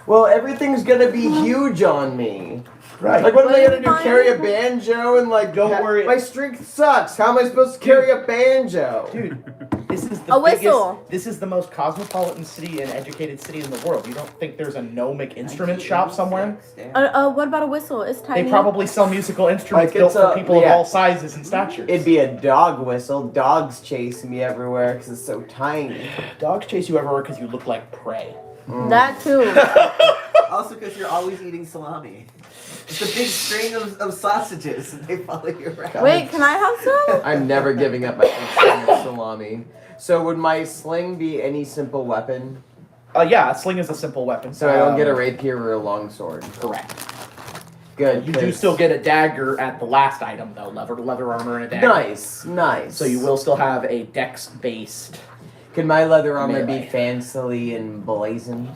Well, everything's gonna be huge on me. Right. Like, what am I gonna do? Fine. Carry a banjo and like? Don't worry. My strength sucks. How am I supposed to carry a banjo? Dude, this is the A whistle. This is the most cosmopolitan city and educated city in the world. You don't think there's a gnomic instrument shop somewhere? What about a whistle? It's tiny. They probably sell musical instruments Like, built it's for a- people of yeah. all sizes and statures. It'd be a dog whistle. Dogs chase me everywhere because it's so tiny. Dogs chase you everywhere because you look like prey. That too. Also, because you're always eating salami. It's a big string of sausages, and they follow you around. Wait, can I have some? I'm never giving up my salami. So would my sling be any simple weapon? Yeah, a sling is a simple weapon. So I don't get a rapier or a longsword. Correct. Good. You do 'cause- still get a dagger at the last item, though. Leather armor and a dagger. Nice, nice. So you will still have a dex-based. Could my leather armor Melee. be fancily emblazoned?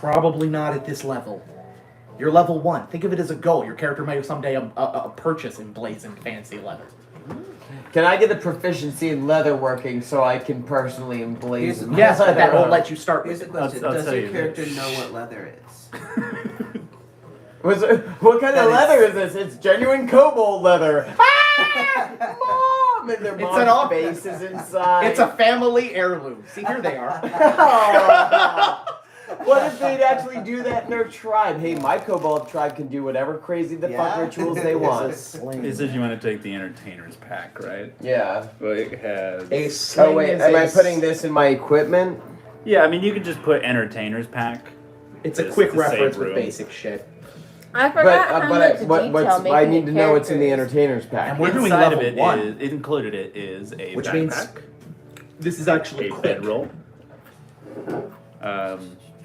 Probably not at this level. You're level 1. Think of it as a goal. Your character may someday purchase emblazoned fancy leather. Can I get a proficiency in leather working so I can personally emblazon? my Yes, but that leather won't armor? let you start Here's with the it. question: I'll does tell your you character this. know what leather is? What kind That of is- leather is this? It's genuine kobold leather. Ah! Mom! And their It's mom's an off- face is inside. It's a family heirloom. See, here they are. Oh. What if they'd actually do that in their tribe? Hey, my kobold tribe can do whatever crazy the fuck Yeah. rituals they It's want. It says you want to take the entertainer's pack, right? Yeah. Well, it has. A sling Oh wait, is am a I putting this in my equipment? Yeah, I mean, you could just put entertainer's pack. It's a Just quick to save reference with room. basic shit. I forgot how much detail I need to know what's in the characters. entertainer's pack. And we're doing Inside of level it 1. is included. It is a Which backpack, means this is actually a quick. bedroll.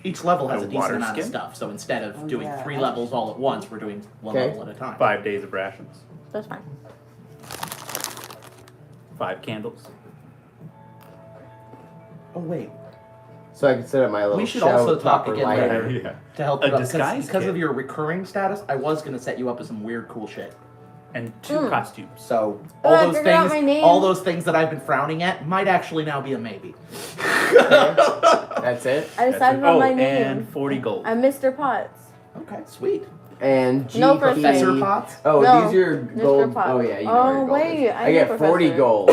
Each level has A a decent water amount of skin? stuff, so instead of Oh, doing yeah. 3 levels all at once, we're doing one Okay. level at a time. 5 days of rations. That's fine. 5 candles. Oh wait, So I can set up my little we should show also talk topper again lighter. later Yeah. to help A you up, disguise because kit. of your recurring status. I was gonna set you up with some weird, cool shit. And 2 costumes. So Oh, I figured out my name. all those things that I've been frowning at, might actually now be a maybe. That's it. I decided on my name. And 40 gold. I'm Mr. Potts. Okay, sweet. And GP. No first Professor name. Potts. Oh, No, these are Mr. gold. Potts. Oh yeah, you know Oh, where your gold wait, is. I I get know 40 Professor. gold.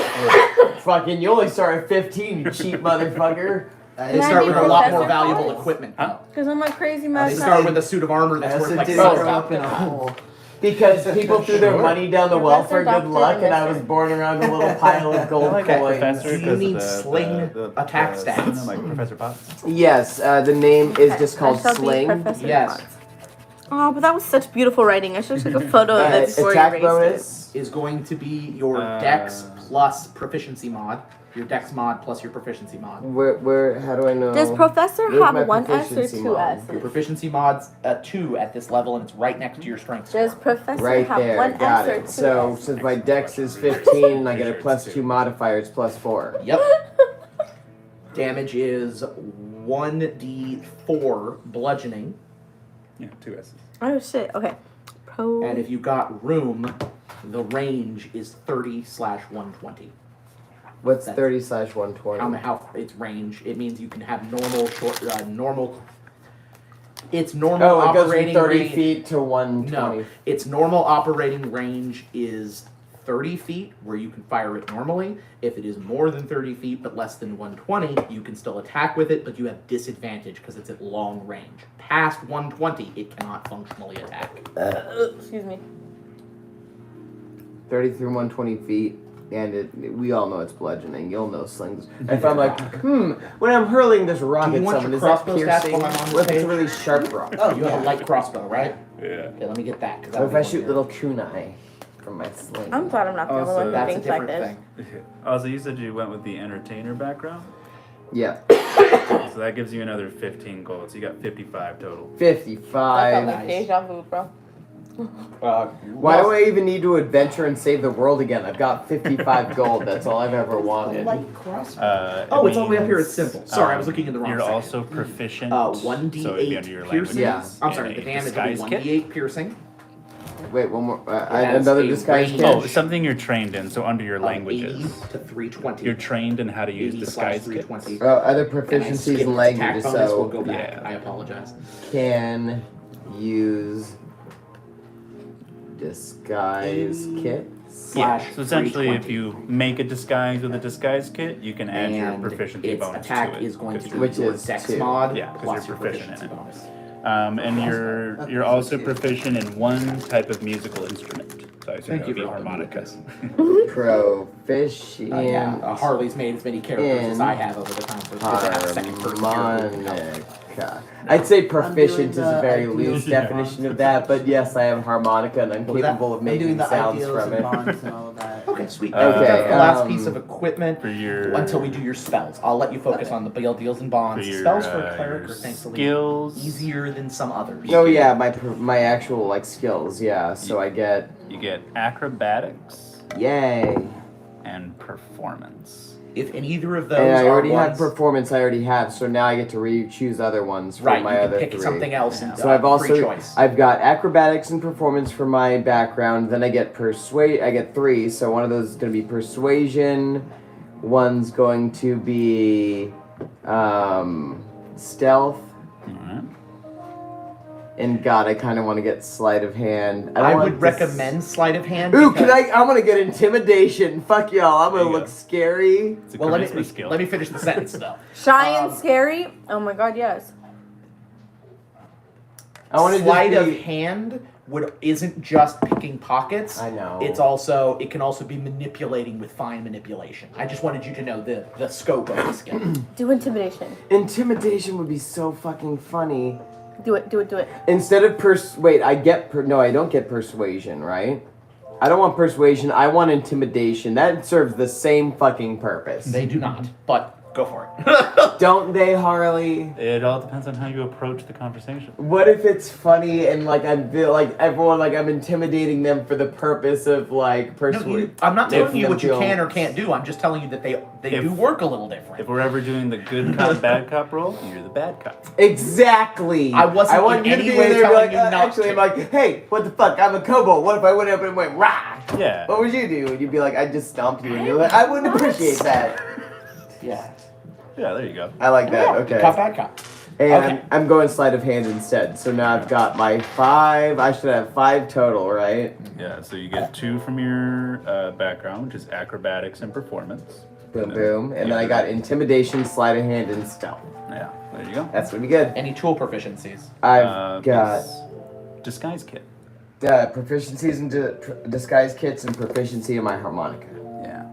Fucking, you only start at 15, you cheap motherfucker. They Can I start be with a lot more Professor valuable Potts? equipment. Huh? Because I'm like crazy They mad. start with a suit of armor that's worth Acid like didn't Oh. grow $6. up in a hole. Because people threw their Sure. money down the well for Professor, good Doctor, luck, and I Mister. was born around a little pile of gold like that coins. professor Do you 'cause need of sling attack stats? No, like Professor Potts. Yes, the name is just called I shall be Sling. Professor Yes. Potts. Oh, but that was such beautiful writing. I should have took a photo of it before Attack you erased bonus. Is going to be your Dex plus proficiency mod. Your Dex mod plus your proficiency mod. Where, how do I know? it. Does Professor Where's have my one S or proficiency two mod? Your S's? proficiency mod's a 2 at this level, and it's right next to your strength Does score. Professor Right have there, one got S or it. two So S? since my Dex is 15 and I get a plus 2 modifier, it's plus 4. Yep. Damage is 1d4 bludgeoning, Yeah, 2 S's. Oh shit. Okay. and if you got room, the range is 30/120. What's That's- 30/120? How it's range? It means you can have normal. It's normal Oh, it goes from operating 30 range. feet to 120. No, its normal operating range is 30 feet, where you can fire it normally. If it is more than 30 feet but less than 120, you can still attack with it, but you have disadvantage because it's at long range. Past 120, it cannot functionally attack. Excuse me. 30 through 120 feet, and we all know it's bludgeoning. You'll know slings. If I'm like, when I'm hurling this rock Do you at want someone, your is that crossbow stats piercing? while I'm on this What if it's a page? really sharp rock? Oh, you have a light crossbow, right? Yeah. Okay, let me get that. 'cause What that'll if be I one shoot here. little kunai from my sling? I'm glad I'm not the only Also, one who That's a thinks like different this. thing. Also, you said you went with the entertainer background, Yeah, so that gives you another 15 gold. So you got 55 total. I felt 55. like deja vu, bro. Why do I even need to adventure and save the world again? I've got 55 gold. That's all I've ever wanted. Light crossbow. Oh, it's all the way up here. It's simple. Sorry, I was looking in the wrong You're section. also proficient. 1d8 so it'd be under your piercing. languages. Yeah. I'm sorry, in the a damage will be disguise kit. 1d8 piercing. Wait, one more. has Another a disguise range. kit. Oh, something you're trained in. So under your Of languages, 80 to 320. you're trained in how to use 80 disguise slash kits. 320. Other And I proficiencies skipped in its languages, attack bonus. We'll so go back. Yeah. I apologize. can use disguise kit. Yeah. Slash So essentially, if 320. you make a disguise with a disguise kit, you can add your And proficiency its bonus attack to it. is going to 'cause be Which your is Dex 2. mod Yeah, 'cause plus you're your proficient proficiency in it. bonus. and you're also proficient in one type of musical instrument. So I assume Thank that you would be for helping me with harmonicas. Proficient. Yeah, Harley's made as many characters as in I have over the time, so it's good to have a second person character. Harmonica. I'd say proficient is a very I'm doing loose the definition of that, but yes, I have harmonica and I'm What was that? capable of I'm doing making the sounds ideals from and it. bonds and all of that. Okay, sweet. Okay, That's the last um, piece of equipment For your until we do your spells. I'll let you focus on the deals and for bonds. your, Spells for a your cleric are thankfully skills. easier than some others. Oh yeah, my actual like skills, yeah. So I get You get acrobatics yay. and performance. If in either of those And I are already ones, have performance. I already have, so now I get to choose other ones for right, my you can other pick 3. something else. And, So I've free also choice. I've got acrobatics and performance for my background. Then I get I get 3. So one of those is going to be persuasion. One's going to be stealth. Alright. And God, I kind of want to get sleight of hand. I want would to recommend sleight of hand. Ooh, because- I'm gonna get intimidation. Fuck y'all. I'm There gonna you look go. scary. It's a Well, let charisma me skill. let me finish the sentence though. Shy and Um, scary? Oh my god, yes. I want to Sleight just of be. hand isn't just picking pockets. I know. It can also be manipulating with fine manipulation. I just wanted you to know the scope of the skill. Do intimidation. Intimidation would be so fucking funny. Do it. Instead of wait, I don't get persuasion, right? I don't want persuasion. I want intimidation. That serves the same fucking purpose. They do not, but go for it. Don't they, Harley? It all depends on how you approach the conversation. What if it's funny and like I feel like everyone like I'm intimidating them for the purpose of like persuade? I'm not telling you them what you feel- can or can't do. I'm just telling you that they If- do work a little different. If we're ever doing the good cop, bad cop role, you're the bad cop. Exactly. I wasn't I want in you to any be way there and be telling like, you not actually, to. I'm like, hey, what the fuck? I'm a kobold. What if I went up and went rah? Yeah. What would you do? And you'd be like, I just stomped you, and you're like, I wouldn't appreciate that. Yeah. Yeah, there you go. I like that. Okay. Cop, bad cop. And Okay. I'm going sleight of hand instead. So now I've got my 5. I should have 5 total, right? Yeah, so you get 2 from your background, which is acrobatics and performance. Boom, boom. And then I got intimidation, sleight of hand, and stealth. Yeah, there you go. That's gonna be good. Any tool proficiencies? I've got it's disguise kit. proficiencies in disguise kits and proficiency in my harmonica. Yeah.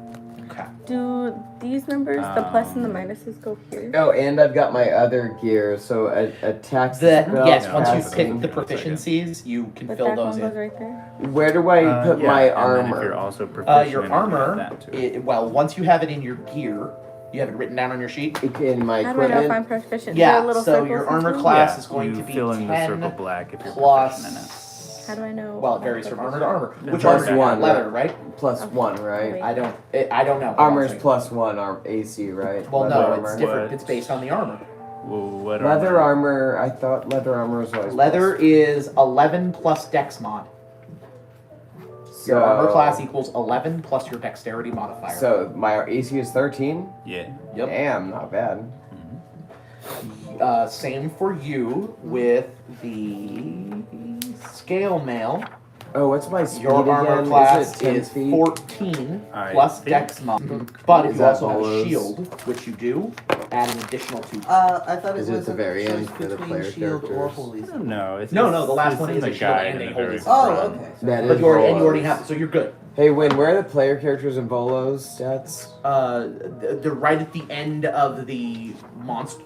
Okay. Do these numbers, the plus and the minuses, go here? Oh, and I've got my other gear, so attacks. Yes, Yeah, once you that's pick the a second. proficiencies, you can But fill that those one goes in. right there. Where do I put Yeah, my and then armor? if you're also proficient Your in it, you have armor, that too. well, once you have it in your gear, you have it written down on your sheet. In my How do I know if equipment. I'm proficient? Is there Yeah, little so circles your and armor stuff? class Yeah, is going you to be fill in the 10 circle black if you're plus. proficient in it. How do I know? Well, it I'm varies from armor to proficient? armor. Yeah. Which Plus armor? one. Leather, right? Plus 1, right? Wait. I don't know. Armor's Honestly. plus 1 AC, right? Well, Leather no, armor. it's different. What? It's based on the armor. Well, what Leather armor. I thought leather armor was always Leather plus. is 11 plus Dex mod. Your armor class equals 11 plus your dexterity modifier. So my AC is 13. Yeah. Yep. Damn, not bad. Same for you with the scale mail. Oh, what's my speed Your armor again? class is it 10 is feet? 14 I plus think- Dex mod. But if Is you that also have a Bolo's? shield, which you do, add an additional 2. I thought it Is it was at the a very choice end for the between player shield or characters? holy. I don't know. It's, No, the last it's one in is the a shield guide and in a the holy very symbol. Oh, front. okay. That But is you already Bolo's. have it, so you're good. Hey, Win, where are the player characters and Volo's stats? They're right at the end of the monster.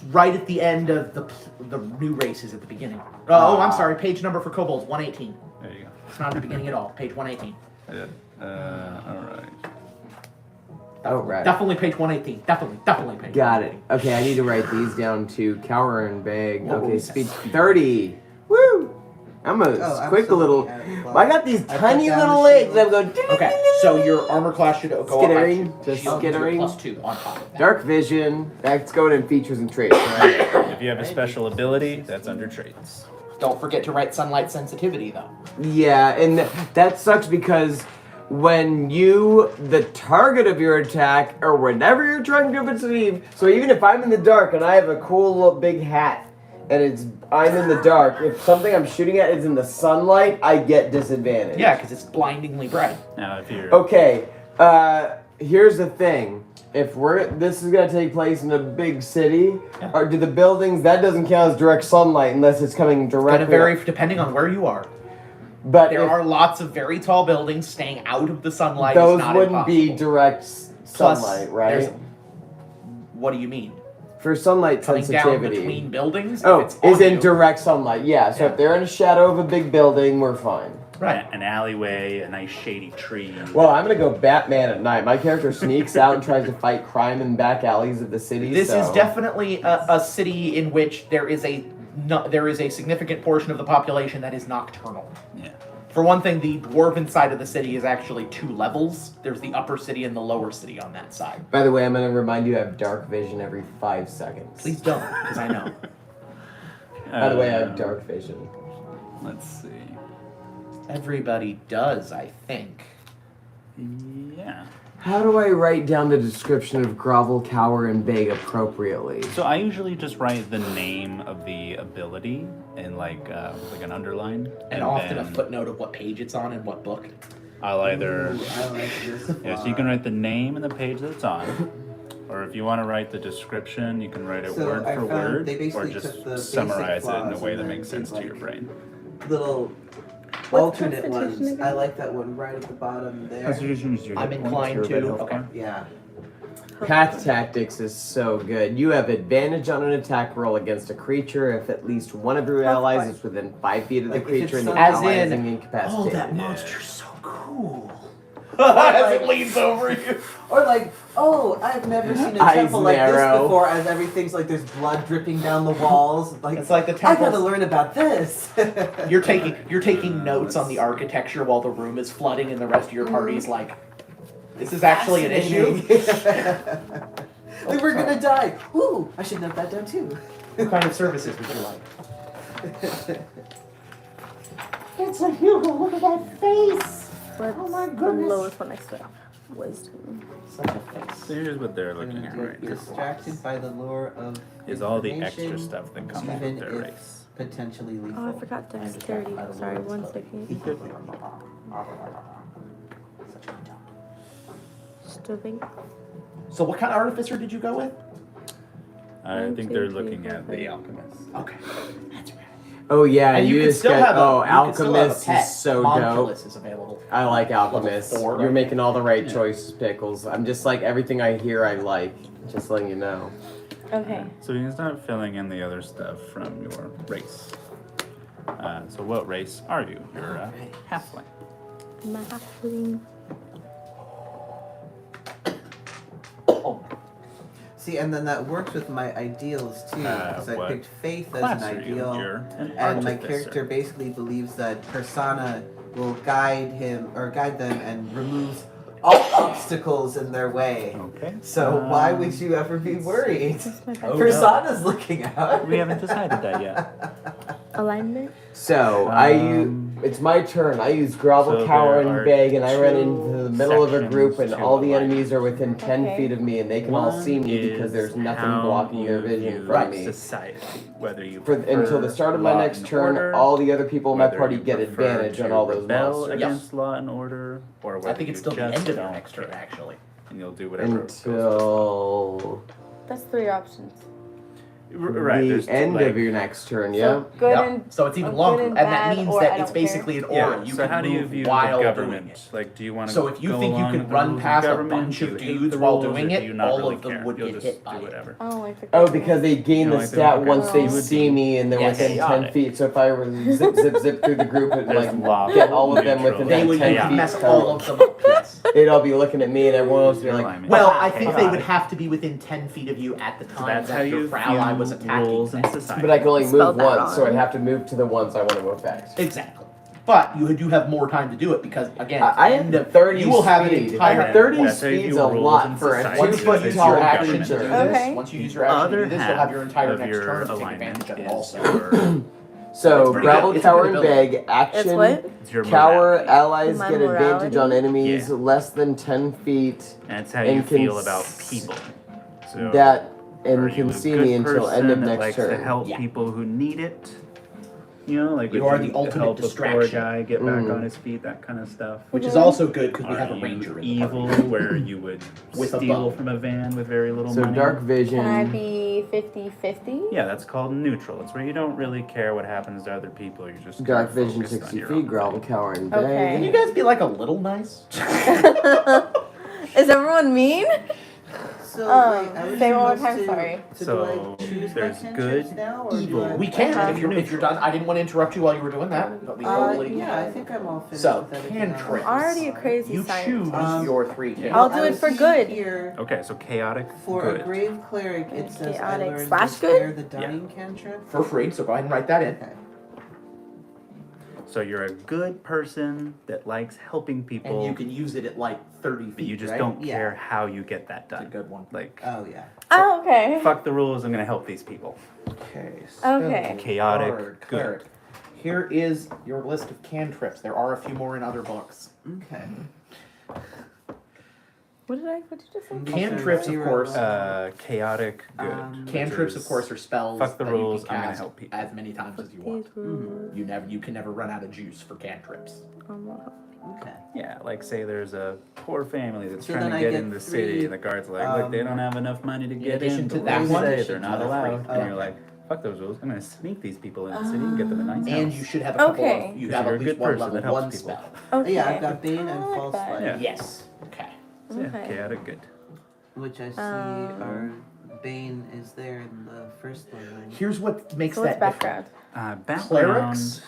Right at the end of the new races at the beginning. I'm sorry. Page number for kobolds 118. There you go. It's not at the beginning at all. Page 118. Yeah. All right. Oh, right. Definitely page 118. Definitely page. Got it. 118. Okay, I need to write these down too. Cower and Bag. Whoa, Okay, whoa. speed 30. Woo! I'm a Oh, quick little. absolutely. I got these I tiny put down little the legs. shield. I'm going. Okay, so your armor class should go Skittering, up by just shield skittering. plus 2 on top of that. Dark vision. That's going in features and traits, right? If you have a special ability, that's under traits. Don't forget to write sunlight sensitivity though. Yeah, and that sucks because when the target of your attack, or whatever you're trying to perceive, so even if I'm in the dark and I have a cool little big hat, and I'm in the dark, if something I'm shooting at is in the sunlight, I get disadvantage. Yeah, because it's blindingly bright. Now, if you're Okay, here's the thing. If this is gonna take place in a big city, Yeah. or do the buildings, that doesn't count as direct sunlight unless it's coming directly. Gonna vary depending on where you are. But There if are lots of very tall buildings staying out of the sunlight. those is not wouldn't be impossible. direct Plus, sunlight, right? there's- What do you mean? For sunlight Coming down sensitivity. between buildings? Oh, If it's on is in you- direct sunlight. Yeah, so Yeah. if they're in a shadow of a big building, we're fine. Right. an alleyway, a nice shady tree. Well, I'm gonna go Batman at night. My character sneaks out and tries to fight crime in back alleys of the city. This is so- definitely a city in which there is a significant portion of the population that is nocturnal. Yeah. For one thing, the dwarven side of the city is actually 2 levels. There's the upper city and the lower city on that side. By the way, I'm gonna remind you I have dark vision every 5 seconds. Please don't, because I know. By the way, I have dark vision. Let's see. Everybody does, I think. Yeah. How do I write down the description of grovel, cower, and beg appropriately? So I usually just write the name of the ability in like an underline, And often a then footnote of what page it's on and what book. I'll either I like this. yeah. So you can write the name and the page that it's on, or if you want to write the description, you can write it So word I for found word, they or basically just took the basic summarize it in a flaws way and that then makes sense did, to your like, brain. Little What's alternate Constitution ones. again? I like that one right at the bottom there. I'm inclined to. Okay. Yeah. Path tactics is so good. You have advantage on an attack roll against a creature if at least one of your allies is within 5 feet of the Like, if creature it's and the some- As ally is in, incapacitated. oh, that monster's so cool. Like- As it leans over you. Or like, oh, I've never seen a Eyes temple like this narrow. before, as everything's like there's blood dripping down the walls. Like, It's like the I gotta temples. learn about this. You're taking notes on the architecture while the room is flooding, and the rest of your party's like, this is actually an issue. Like, we're gonna die. Ooh, I should note that down too. What kind of services would you like? It's a Hugo. Look at that face. What's Oh my the goodness. lowest one next to it? Wisdom. Such a face. So here's what they're looking at right now. Distracted by the lure of Is all the extra information, stuff that comes even with their if race. potentially lethal. Oh, I forgot dexterity. Sorry, 1 second. Still think. So what kind of artificer did you go with? I One, think two, they're three, looking four, at the five. alchemist. Okay. That's right. Oh yeah, And you you can just still get have Alchemist a pet. is so dope. Monculus is available. I like Alchemist. Level 4, You're right? making all the right Yeah. choices, Pickles. I'm just like everything I hear I like. Just letting you know. Okay. So you can start filling in the other stuff from your race. So what race are you? You're a halfling. I'm a halfling. Oh, See, and then that works with my ideals too, because I what picked faith as Class an are you? ideal. You're an And my artificer. character basically believes that persona will guide him or guide them and removes all obstacles in their way. Okay. So why would you ever be worried? That's my Oh, Persona's looking out. We haven't decided that yet. alignment. So it's my turn. I use grovel, So cower, there and are beg, and I run two into the middle of a group, and sections all to the alignment. enemies are within 10 Okay. feet of me, and they can all see me One because there's is nothing how blocking their you vision view from me. Society, whether you Until the start of my law next and turn, order, all the other people in my whether party you get prefer advantage on to all those rebel monsters. against law and order, or whether I think it's you still the just end of your don't next turn, care, actually. and you'll do whatever goes with Until That's 3 options. right. There's the end like, of your next turn, yeah? So good Yeah. and So it's even good longer, and and bad, that means or that I it's don't care. basically an yeah. aura. You So can how do you move view while the doing government? it. Like, do you want to? So if you go think you along could with the run rules of past a government? bunch Do of you hate dudes the while rules, or doing do it, you not all really of them care? would You'll get just hit by do it. whatever. I don't like the Oh, government. because they gain You the like the stat walker? once they You would see be- me and they're Yes. within Chaotic. 10 feet. So if I were to zip through the group and There's like lawful, get all of them within neutral, They that would 10 chaotic. feet, mess all of them up, yes. they'd all be looking at me and everyone else would be Your like, alignment. Well, I think they Chaotic. would have to be within 10 feet of you at the So time that's how that you your ally was view attacking rules in them. society. but I can only Spelled move that once, so I'd wrong. have to move to the ones I want to affect. Exactly. But you do have more time to do it because, again, I end have of 30 you will have an speed. entire 30 That's how you speed's view a rules lot in for a society. Once you two-foot use tall your action action to do turn. this, Okay. once you use your action to Other do this, you'll half have your entire of next your turn to take alignment advantage of it is also. your- So, It's pretty gravel, good. It's a cower, good and ability. beg, action, It's what? it's your cower, morality. allies My get advantage morality? on enemies Yeah. less than 10 feet. And it's how you and can feel about people. So That are and you can a see good me until end of person that next likes turn. to help Yeah. people who need it. You know, like You would are the ultimate help a poor distraction. guy get back Mm. on his feet, that kind of stuff. Which is also good because we Are have a you ranger in the evil, party. where you would With a steal bow. from a van with very little So money? dark vision. Can I be 50-50? Yeah, that's called neutral. It's where you don't really care what happens to other people. You're just Dark kinda vision focused 60 on your feet, own growl, thing. cower, and Okay. beg. Can you guys be like a little nice? Is everyone mean? So, Um, wait, I was say one more supposed time, to- sorry. To So, like choose there's my good, cantrips now, or do evil. I- We can Uh-huh. if you're done. I didn't want to interrupt you while you were doing that, but we totally. Yeah, I think I'm all finished So, with everything else. cantrips. Already a crazy You choose scientist. your 3 Yeah. I'll cantrips. do I it was for seeing good. Here, Okay, so chaotic, for good. a grave cleric, it says I Chaotic learned slash despair good? the dying cantrip. For free, so go ahead and write that in. Okay. So you're a good person that likes helping people, And you can use it at like 30 feet. but you just right? don't Yeah. care how you get that That's a done. good one. Like, Oh yeah. Oh, okay. fuck the rules, I'm gonna help these people. Okay. Okay. Chaotic, Bard, good. cleric. Here is your list of cantrips. There are a few more in other books. Okay. What did you just say? Cantrips, of course. Chaotic, good. which Cantrips, is of course, are spells. fuck the that you can rules, I'm gonna cast help people. as many times as you want. You can never run out of juice for cantrips. Okay. Yeah, like say there's a poor family that's So trying then to I get get in the 3, city, and the guard's like, look, they don't have enough money to get addition in, to but that we one, say addition they're to not the allowed. free. And you're like, fuck those rules, I'm gonna sneak these people in the city and get them a nice And house. you should have a couple Okay. of. You Because have you're at a least good one person level that helps 1 people. spell. Okay. Yeah, I've got Bane I and like False that. Light. Yeah. Yes. Okay. So yeah, Okay. chaotic, good. Which I see our Bane is there in the first level. Here's what makes So what's that different. background? Clerics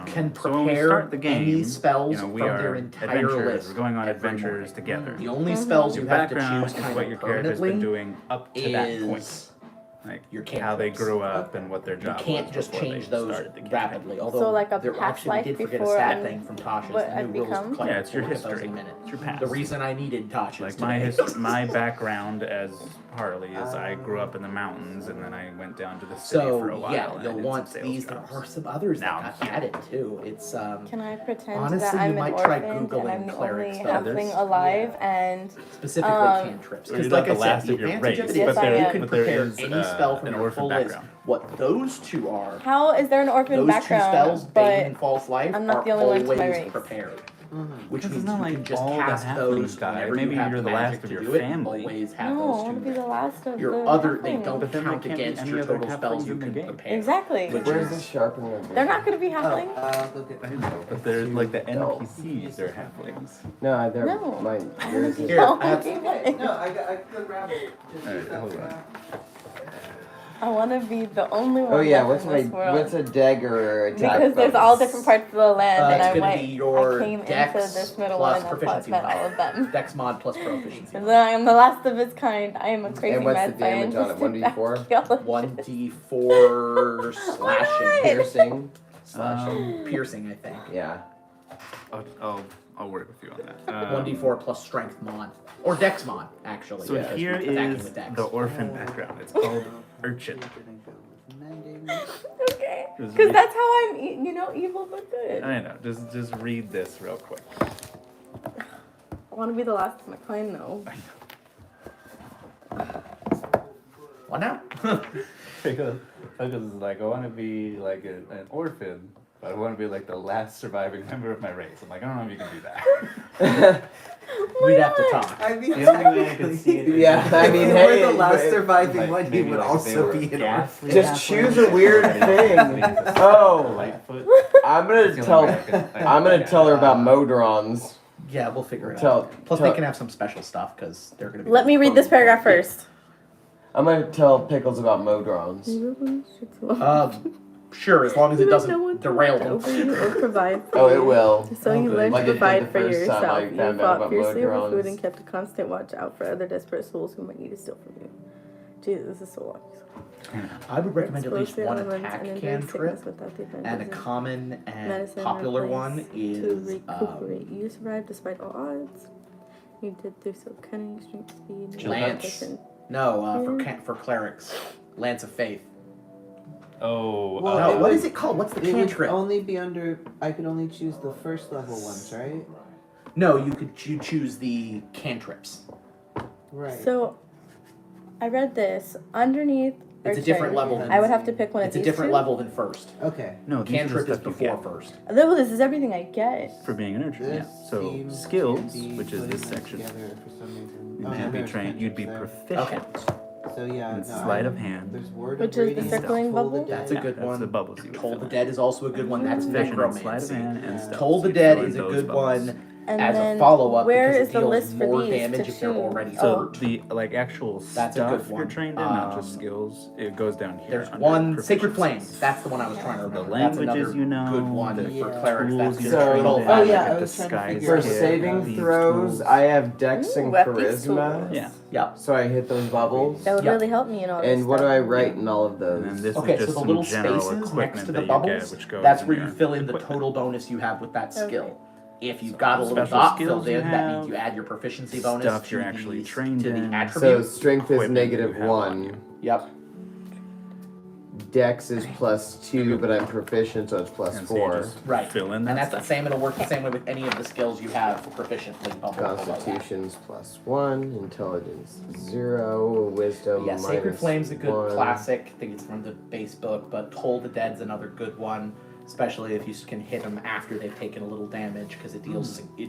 can so when we prepare start the game, any spells we from are their entire adventurers. list. We're going on every adventures morning. together. The only spells Your you have to background choose is kind what of your character's been permanently doing up to that point. is Like your how they cantrips. grew up and what their You job can't was just before change they those started the campaign. rapidly. Although So like a there past actually we life did forget a before stat and thing from Tasha's what the I've new rules become? of Cleric. Yeah, it's your We'll look at those history. in a minute. It's your past. The reason I needed Tasha's Like today. my background as Harley is I grew up in the mountains and then I went down to the city for a So while. yeah, and I you'll did want some sales these. There jobs. are some others Now that I'm got here. added too. It's Can I pretend Honestly, that you I'm an might try orphan and Googling I'm the cleric only spells. halfling alive and specifically cantrips. You're Because not like the I said, last the of your advantage of race, it is but there- you can but there prepare is, any spell from an your orphan full list. background. What those two are, how is there an orphan those background? two spells, Bane but and False Life, I'm not are the only one to always my race. prepared. Which Because means it's not you like can just all the cast halflings those die. whenever Maybe you have you're the the last magic of to your do it. family. Always have no, I those want to two be the there. last of Your the other, they halflings. don't But then there count can't be against any your other total spells halflings you in the can game. prepare. Exactly. Which Where's is the sharpener? They're not going to be halflings. I'll go get I know, but they're like the NPCs are halflings. No, they're No. mine. I Yours wanna be is. Here, the I have- only Hey, one. no, I could grab it. Just Alright, use that hold for on. now. I want to be the only one Oh yeah, left in this world. what's a dagger attack? because there's all different parts of the land, and it's I gonna went. be your I came dex into this middle plus one and proficiency met mod. all of them. Dex mod plus proficiency. And then I am the last of its kind. I am a crazy And what's mad the damage on it? scientist 1d4? archaeologist. 1d4 slashing. Piercing. Piercing, I think. Yeah. I'll work with you on that. 1d4 plus strength mod. Or dex mod, actually. So because here we're attacking is with dex. the orphan background. It's called Urchin. Okay, Just because read- that's how I'm, evil but good. I know. Just read this real quick. I want to be the last of my kind, though. What now? Because it's like I want to be like an orphan, but I want to be like the last surviving member of my race. I'm like, I don't know if you can do that. We'd have to talk. I mean, The only way I could see it is Yeah, I if mean, you hey, were the last but- surviving like, one, you maybe would like they also were be an ghastly orphan. Just halflings. choose a weird thing. Oh. Lightfoot. I'm gonna tell her about Modrons. Yeah, we'll figure it Tell- out. Plus, tell- they can have some special stuff because they're going to be. Let me read this paragraph first. I'm gonna tell Pickles about Modrons. Sure, as long as it You might know doesn't what derail to them. over you or provide for Oh, you. it will. So you good. learned Like to it did provide the for first time yourself. I You found out fought about fiercely over food Modrons. and kept a constant watch out for other desperate souls who might need to steal from you. Jesus, this is so long. I would recommend at least Explosive one elements attack and invade cantrip, sickness without the and a advantage of common and medicine popular or one place to is recuperate. You survived despite all odds. You did through so cunning, strength, speed, and Lance. ambition. for clerics, Lance of Faith. Oh. Well, No, it what would- is it called? What's the It would cantrip? only be under. I could only choose the first level ones, right? No, you choose the cantrips. Right. So, I read this underneath. It's a Urchin, different level than. I would have to pick one of It's a these different two. level than first. Okay. No, these are the Cantrip is stuff you before get first. Well, this is everything I get. for being an urchin. Yeah. This So seems skills, to be which is this putting them section, together for some reason. you Oh, should be there's trained. You'd be cantrips Okay, proficient. there. So yeah, in no, sleight of hand. There's word Which of is the reading, circling Toll the bubble? Dead. that's a good That's one. the bubbles you would Toll fill the in. Dead is also a good one. That's Proficient in sleight of necromancy. hand and stealth. Toll the You Dead fill in is a those good bubbles. one And as then a follow-up where because is it the deals list for more these damage to if they're choose? already So hurt. the actual That's a good stuff you're one. trained in, not just skills, it goes down here. There's under one Sacred proficiencies. Flames. That's the one I was trying to The remember. That's languages another you know, good one the for Yeah. clerics. That's tools good. you're Total trained Oh Fire. yeah, like I a was trying to disguise figure For out kit, saving these throws, tools. I have Dex and Ooh, at these Charisma. tools. Yeah. Yep. So I hit those bubbles. That would Yep. really help me in all this And what do stuff. I write in all of those? And then this Okay, is so just the some little general spaces equipment next to that the you bubbles, get, which goes that's in where you your fill in the equipment. total bonus you have with that skill. Okay. If you've got a little Special dot skills filled you in, that have, means you add your proficiency bonus stuff to you're actually the, trained to the in. So attribute. strength is Equipment you negative have on 1. you. Yep. Dex is +2, but I'm proficient, so it's And so you +4. just Right. fill in And that that's the stuff. same. It'll work the same way with any of the skills you have proficiently bubbled below that. Constitution's +1, intelligence 0, wisdom Yeah, Sacred minus Flame's a good 1. classic. I think it's from the base book, but Toll the Dead's another good one, especially if you can hit them after they've taken a little damage, because it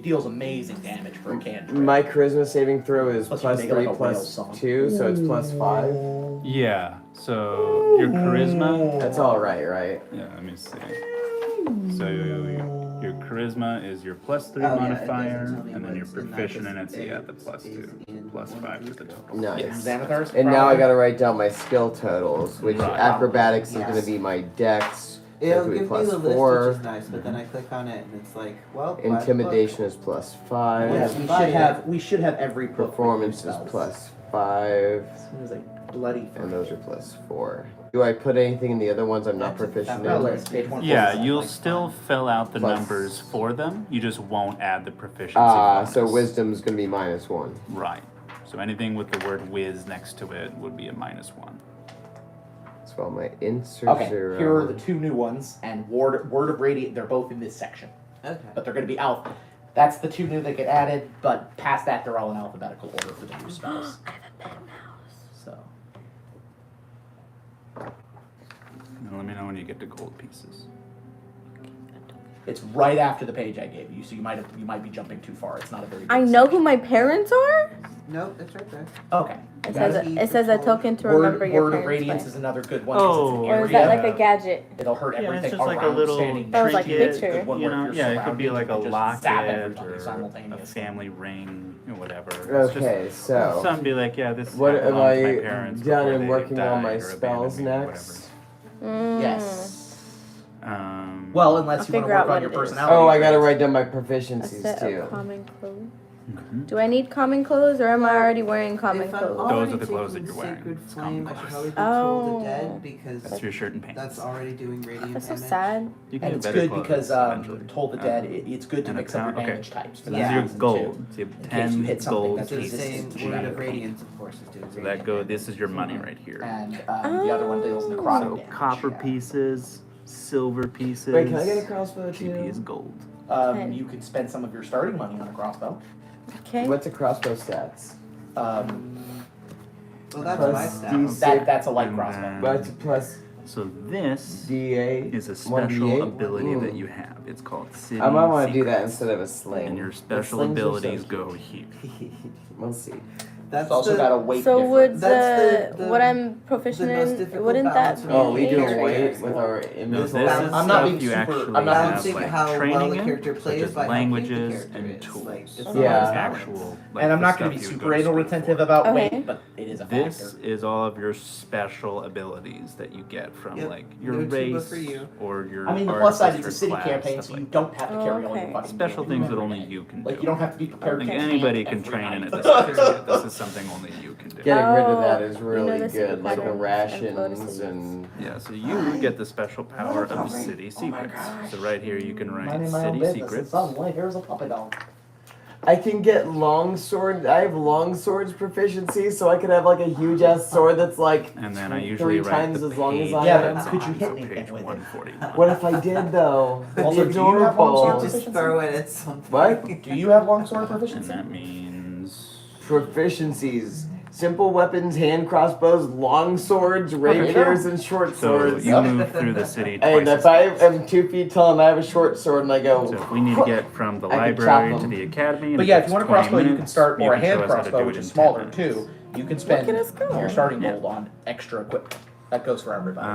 deals amazing damage for a cantrip. My charisma saving throw is Plus you can make it like +3 a whale song. +2, so it's +5. Yeah. So your charisma. That's all right, right? Yeah. Let me see. So your Your charisma is your +3 Oh, yeah, it modifier, doesn't tell me and then you're what's in that, proficient in just it, so you it add the +2, stays in +5 to the total. Nice. Xanathar's And now I problem? gotta write down my skill totals, which Right. acrobatics is Yes. gonna be my dex. It'll That'll be give me the list, +4. which is nice, but then I click on it and it's like, well, Intimidation is +5. Yes, we should have every book with Performance is spells. +5. It was like bloody. And those are +4. Do I put anything in the other ones I'm not proficient No in? list, page 147. Yeah, you'll still fill out the Plus- numbers for them. You just won't add the proficiency bonus. So wisdom's gonna be -1. Right. So anything with the word whiz next to it would be a -1. So my ints are Okay, 0. here are the two new ones, and Word of Radiant, they're both in this section. Okay. But they're going to be alpha. That's the two new that get added, but past that, they're all in alphabetical order for the new spells. I have a pen mouse. So, Now let me know when you get to gold pieces. it's right after the page I gave you, so you might be jumping too far. It's not a very big I know who my parents are. Nope, it's right there. Okay. It Got says it? it says a token to remember Word, your Word of parents. Radiance by. is another good one. 'cause Oh, it's an Or is area. that like a gadget? It'll hurt Yeah, everything it's just like a around little standing. That was like trinket, picture. Good one you where know, if yeah, you're it could be like a surrounded, you can just stab locket everybody or a simultaneously. family ring or whatever. It's Okay, just, so some be like, yeah, this what happened am to my I parents done before in they working on my died or abandoned spells me or next? Yes. whatever. Well, unless I'll you want to figure out work on what your it is. personality. Oh, I gotta traits. write down my A proficiencies set too. of common clothes. Mhm. Do I need common clothes, or am I already wearing common If I'm clothes? Those already are the clothes that taking you're wearing. Sacred It's common Flame, I should clothes. probably do Toll the Oh. Dead because That's your shirt and pants. that's already doing radiant That's so damage. sad. You can And do it's better good clothes because eventually. Toll the Dead, it's good to And mix a up your pound- okay. damage types. For So that these are reason, gold. too. So you have In case you 10 hit something gold that's So the resistant same to Word that of pain. Radiance, of course, is doing So radiant that go. damage. This is your money right here. And the other one deals necrotic So damage. copper pieces, silver pieces. Wait, can I get a crossbow GP is too? gold. You can spend some of your starting money on a crossbow. Okay. What's a crossbow stats? Well, that's Plus my stat. D6. That's a light And crossbow. then- But it's a plus So this D8. is a 1d8? special ability that Mm. you have. It's called City I might want to do Secrets. that instead of a sling. And your The special slings are so abilities cute. go here. We'll see. That's It's also the, got a weight So would difference. That's the what I'm proficient the most in, difficult wouldn't that balance be? of Oh, we do eight a or weight eight? with our No, this invisible. is balance. I'm not stuff being you super- actually I'm not have balancing like how well training the in, character such plays as by how languages cute the and character is. tools. Like, it's It's not Yeah. like balance. actual. Like And I'm the not going to stuff be you would super go to anal school retentive for. about Okay. weight, but it is a This factor. is all of your special abilities that you get from Yep. like your No tuba race for you. or your. I mean, the plus side is a artificer city class, campaign, stuff so like you don't have to carry all Okay. your fucking special gear things that every only day. you can Like, do. you don't have to be I prepared don't to think camp anybody can every train in night. it this area. This is something only you can do. Getting rid of that Oh, is you know really the secret good, like the patterns and rations lotuses. and. Yeah, so you get the special power of City Secrets. So right here you can write City Secrets. Suddenly, here's a puppy dog. I can get long sword. I have long swords proficiency, so I could have like a huge ass sword that's like And then I usually 3 write times the as long as page I Yeah, am. but that's could you on, hit so anything page with it? 141. What if I did though? That'd Also, be do you have long adorable. swords? Just throw it at something. What? Do you have longsword And proficiency? that means Proficiencies. Simple weapons, hand crossbows, long swords, rapiers, and short so swords. you move through the city And twice. if I am 2 feet tall and I have a short sword and I go, So if we need to get from the I could library chop to 'em. the academy, and But it yeah, if takes you want a 20 crossbow, you can minutes, start, or a can show hand us how to do crossbow, it which in is 10 smaller minutes. too. You can spend Look at us go. your starting Yeah. gold on extra equipment. That goes for everybody.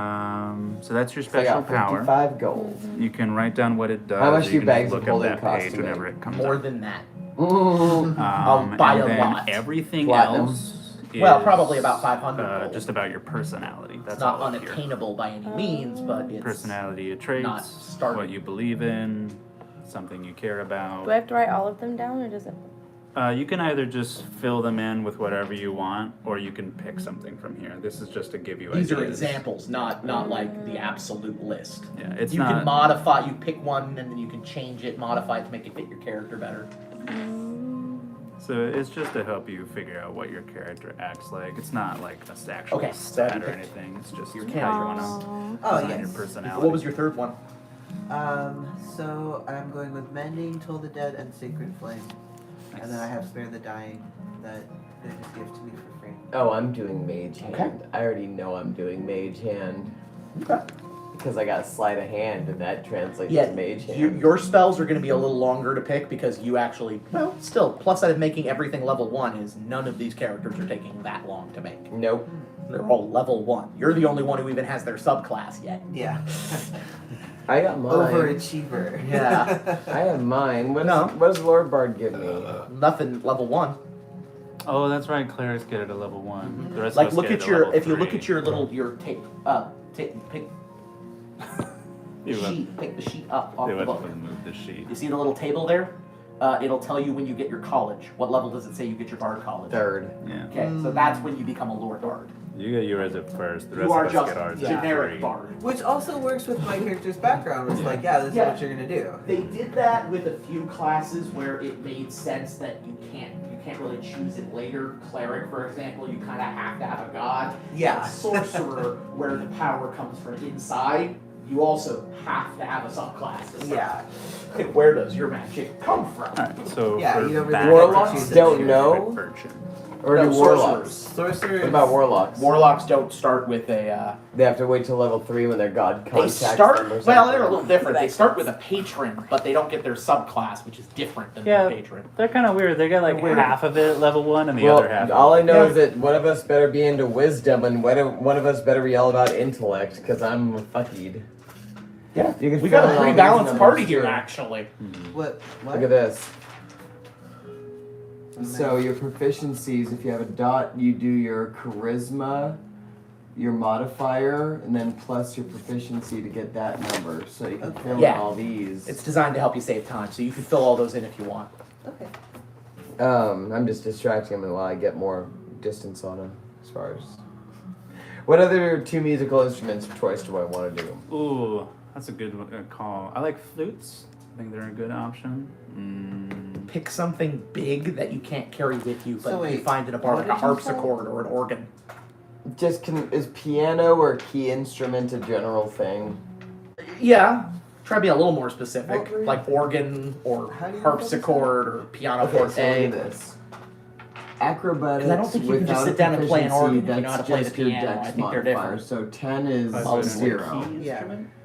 So that's your I special got power. 55 gold. You can write down what it does. How much you do can bags just of look at holding that cost page to whenever make? it comes More up. than that. Mm. I'll buy and a then lot. everything Platinum. else is Well, probably about 500 gold. just about your personality. It's That's not all up here. unattainable by any means, but it's Personality not traits, starting. what you believe in, something you care about. Do I have to write all of them down, or does it? You can either just fill them in with whatever you want, or you can pick something from here. This is just to give you These ideas. are examples, not like the absolute list. Yeah, it's You not. can modify. You pick one, and then you can change it, modify it to make it fit your character better. So it's just to help you figure out what your character acts like. It's not like a actual Okay, so stat you or picked anything. It's just your how character. you want to Aw. Oh, design yes. your personality. What was your third one? So I'm going with Mending, Toll the Dead, and Sacred Flame. Nice. And then I have Spare the Dying that they just give to me for free. Oh, I'm doing Mage Hand. Okay. I already know I'm doing Mage Hand. Okay. Because I got Sleight of Hand and that translates Yeah, to Mage Hand. your spells are going to be a little longer to pick because you actually, well, still, plus side of making everything level 1 is none of these characters are taking that long to make. Nope. They're all level 1. You're the only one who even has their subclass yet. Yeah. I got mine. Overachiever. Yeah. I have mine. What No. does Lord Bard give me? Nothing. Level 1. Oh, that's right. Clerics get it at level 1. The rest Like of us look get at it your. level If you look 3. at your little pick You sheet. Pick the sheet up off They the went book. and moved the sheet. You see the little table there? It'll tell you when you get your college. What level does it say you get your bard college? 3rd. Yeah. Okay, so that's when you become a lord bard. You get yours at first. The rest You are of us just get ours at generic 3. bard. Which also works with my character's background. It's like, yeah, this is Yeah. what you're gonna do. They did that with a few classes where it made sense that you can't really choose it later. Cleric, for example, you kind of have to have a god. Yeah. Sorcerer, where the power comes from inside, you also have to have a subclass. to start. Yeah. Where does your magic come from? Alright, so Yeah, for you don't really that, get to Warlocks choose it. don't know? Virgin. Or No, do warlocks? sorcerers. Sorcerers. What about warlocks? Warlocks don't start with a. They have to wait till level 3 when their god They contacts start. them or Well, something. they're a little different. They start with a patron, but they don't get their subclass, which is different than Yeah. the patron. They're kind of weird. They get like Weird. half of it at level 1 and the Well, other half. all I know Yeah. is that one of us better be into wisdom and one of us better be all about intellect, because I'm fuckied. Yeah, You can we got fill a in pretty all these balanced numbers, party here, too. actually. What? Look at this. So your proficiencies, if you have a dot, you do your charisma, your modifier, and then plus your proficiency to get that number. So you can fill in Yeah. all these. It's designed to help you save time, so you can fill all those in if you want. Okay. I'm just distracting him while I get more distance on him as far as. What other 2 musical instruments of choice do I want to do? Ooh, that's a good call. I like flutes. I think they're a good option. Pick something big that you can't carry with you, but So you wait, can find in a bar, what like a did you say? harpsichord or an organ. Is piano or key instrument a general thing? Yeah. Try to be a little more specific, What were- like organ or How do you harpsichord or piano Okay, so look forte. at this. Acrobatics 'Cause I don't think you can just without sit down and play an proficiency, organ if you know how to that's play the just your piano. dex I think they're modifier. different. So 10 is Oh, 0. Yeah.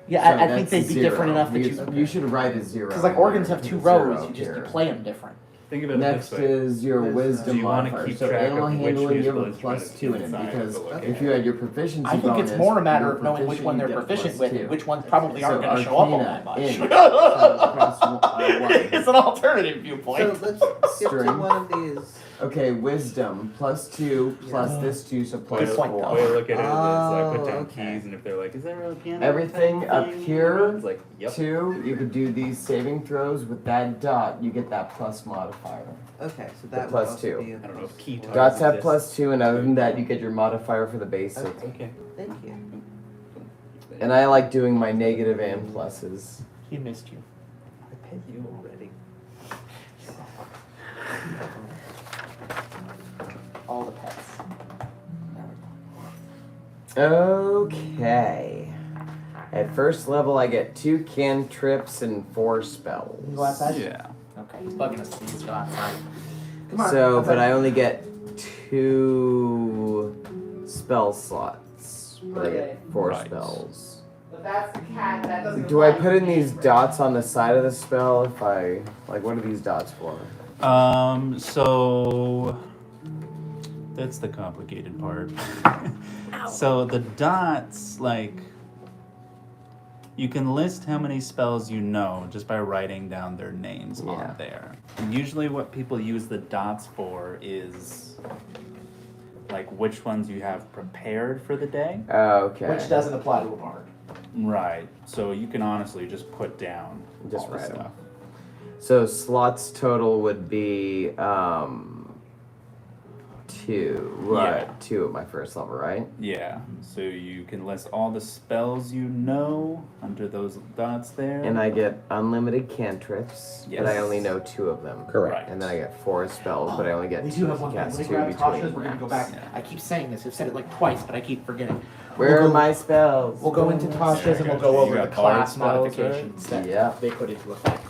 Yeah, So I think that's they'd be 0. different enough that you. You should write a 0. Because like organs have 2 Zero rows, you here. play them different. Think of it Next this way. is your Wisdom. wisdom Do you wanna modifier. keep So track animal of which handling, you musical have a plus instrument 2 in it inside of because the book? if you had your proficiency I think bonus, it's more a matter you're of knowing which one they're proficient, you get proficient with +2. and which ones probably aren't So going to show up all Arcana, that much. in. So plus 1. It's an alternative So viewpoint. let's skip to String. one of these. Okay, wisdom plus 2 plus Yeah. this 2, so Good plus point, 4. though. Way to look at it is I put down okay. keys, and if they're like, "Is that really piano?" Everything up here, It's like, "Yep." 2, you could do these saving throws with that dot, you get that plus modifier. Okay, so that would plus also 2. be a I don't know if key plus Dots have exist. plus 2, and other than that, you get your modifier for the basic. Okay. Okay. Thank you. And I like doing my negative and pluses. He missed you. I paid you already. All the pets. Okay. At first level, I get 2 cantrips and 4 spells. You go outside? Yeah. Okay, he's bugging us. He's go outside. Come on. So, outside. but I only get 2 spell slots. But I get 4 Right. spells. But that's the cat. That doesn't. Do I put in these dots on the side of the spell if I like? What are these dots for? So that's the complicated part. So the dots, like, you can list how many spells you know just by writing down their names Yeah. on there. And usually what people use the dots for is like which ones you have prepared for the day. Okay. Which doesn't apply to a bard. Right. So you can honestly just put down Just all the write 'em. stuff. So slots total would be 2. Right. Yeah. 2 at my first level, right? Yeah. So you can list all the spells you know under those dots there. And I get unlimited cantrips, but I Yes. only know 2 of them. Correct. And then I get 4 spells, but I only get We 2 do have to one thing. cast When 2 we grab between. Tasha's, we're gonna go back. Yeah. I keep saying this. I've said it like twice, but I keep forgetting. Where We'll are go- my spells? We'll go into Tasha's and we'll go You over got the bard class spells, modifications that Yeah. they put into effect.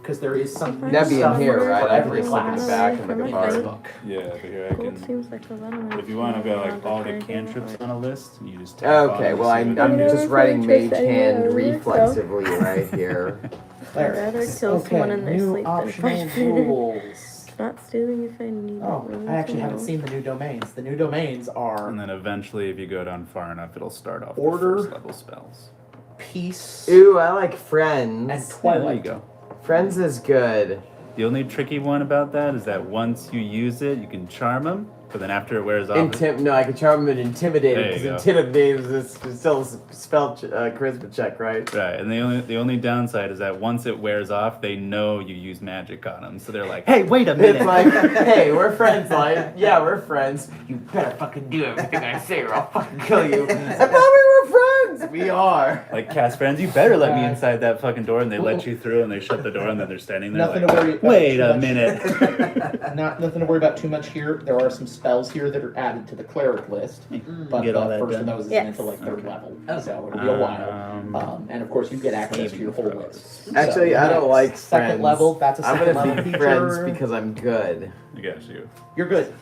Because there is some new That'd be in stuff here, for right? I every can flip in the class. back and make a in bard. this book. Yeah, but here I Gold can. seems like a venomous. If you want to go like all the Magic cantrips on a list, you just tap Okay, on well and see I'm what it just is. writing Never mage played hand Trisha anyway, reflexively right here. There. I'd rather kill someone in their new sleep than optional fight. rules. Not stealing if I need Oh, it. I actually haven't seen the new domains. The new domains are And then eventually, if you go down far enough, it'll start off Order. the first level spells. Peace, Ooh, I like and Friends. There you Twilight. go. Friends is good. The only tricky one about that is that once you use it, you can charm them, but then after it wears off, No, I can charm him and intimidate There you because go. intimidate is still a spell charisma check, right? right. And the only downside is that once it wears off, they know you use magic on them, so they're like, "Hey, wait a minute!" It's like, hey, we're friends. Like, yeah, we're friends. You better fucking do everything I say, or I'll fucking kill you. I thought we were friends. We are. Like cast friends, you better let me inside that fucking door, and they let you through, and they shut the door, and then they're standing there Nothing like, to worry about. "Wait too a much. minute." Nothing to worry about too much here. There are some spells here that are added to the cleric list, but Get the all that first of done. those isn't Yes. until like third Okay. level, Okay. so it'll be a while. And of course, you get access to your whole Saving list. throws. Actually, So, I don't next, like second friends. level. That's a I'm second gonna level be feature. friends because I'm good. I got you. You're good.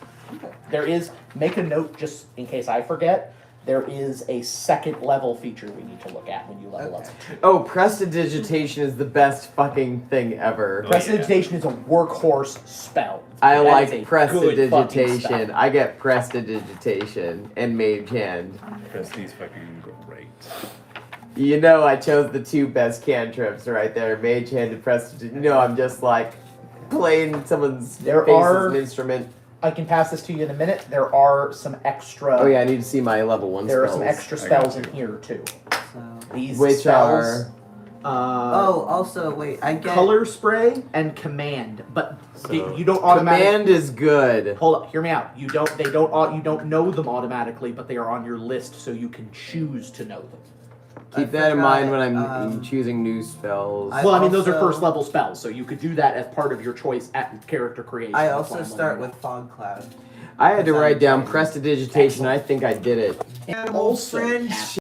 There is, make a note just in case I forget, there is a second level feature we need to look at when you level up. Oh, prestidigitation is the best fucking thing ever. Oh, Prestidigitation is a workhorse spell. I That like is a good fucking prestidigitation. spell. I get prestidigitation and mage hand. Presti's fucking great. You know, I chose the two best cantrips right there, mage hand and prestidigitation. You know, I'm just like playing someone's There face are- as an instrument. I can pass this to you in a minute. There are some extra. Oh yeah, I need to see my level 1 There are spells. some extra I spells got in here too. So. These Which spells. are Oh, also wait, I get Color spray and command, but So- you don't automatically. command is good. Hold up, hear me out. You don't know them automatically, but they are on your list, so you can choose to know them. Keep I that in mind when forgot, I'm choosing new spells. I Well, I mean, those are also- first level spells, so you could do that as part of your choice at character creation. I That's also why I'm start letting with fog cloud. I had to write down Excellent. prestidigitation. I think I did it. Animal Also friendship. cast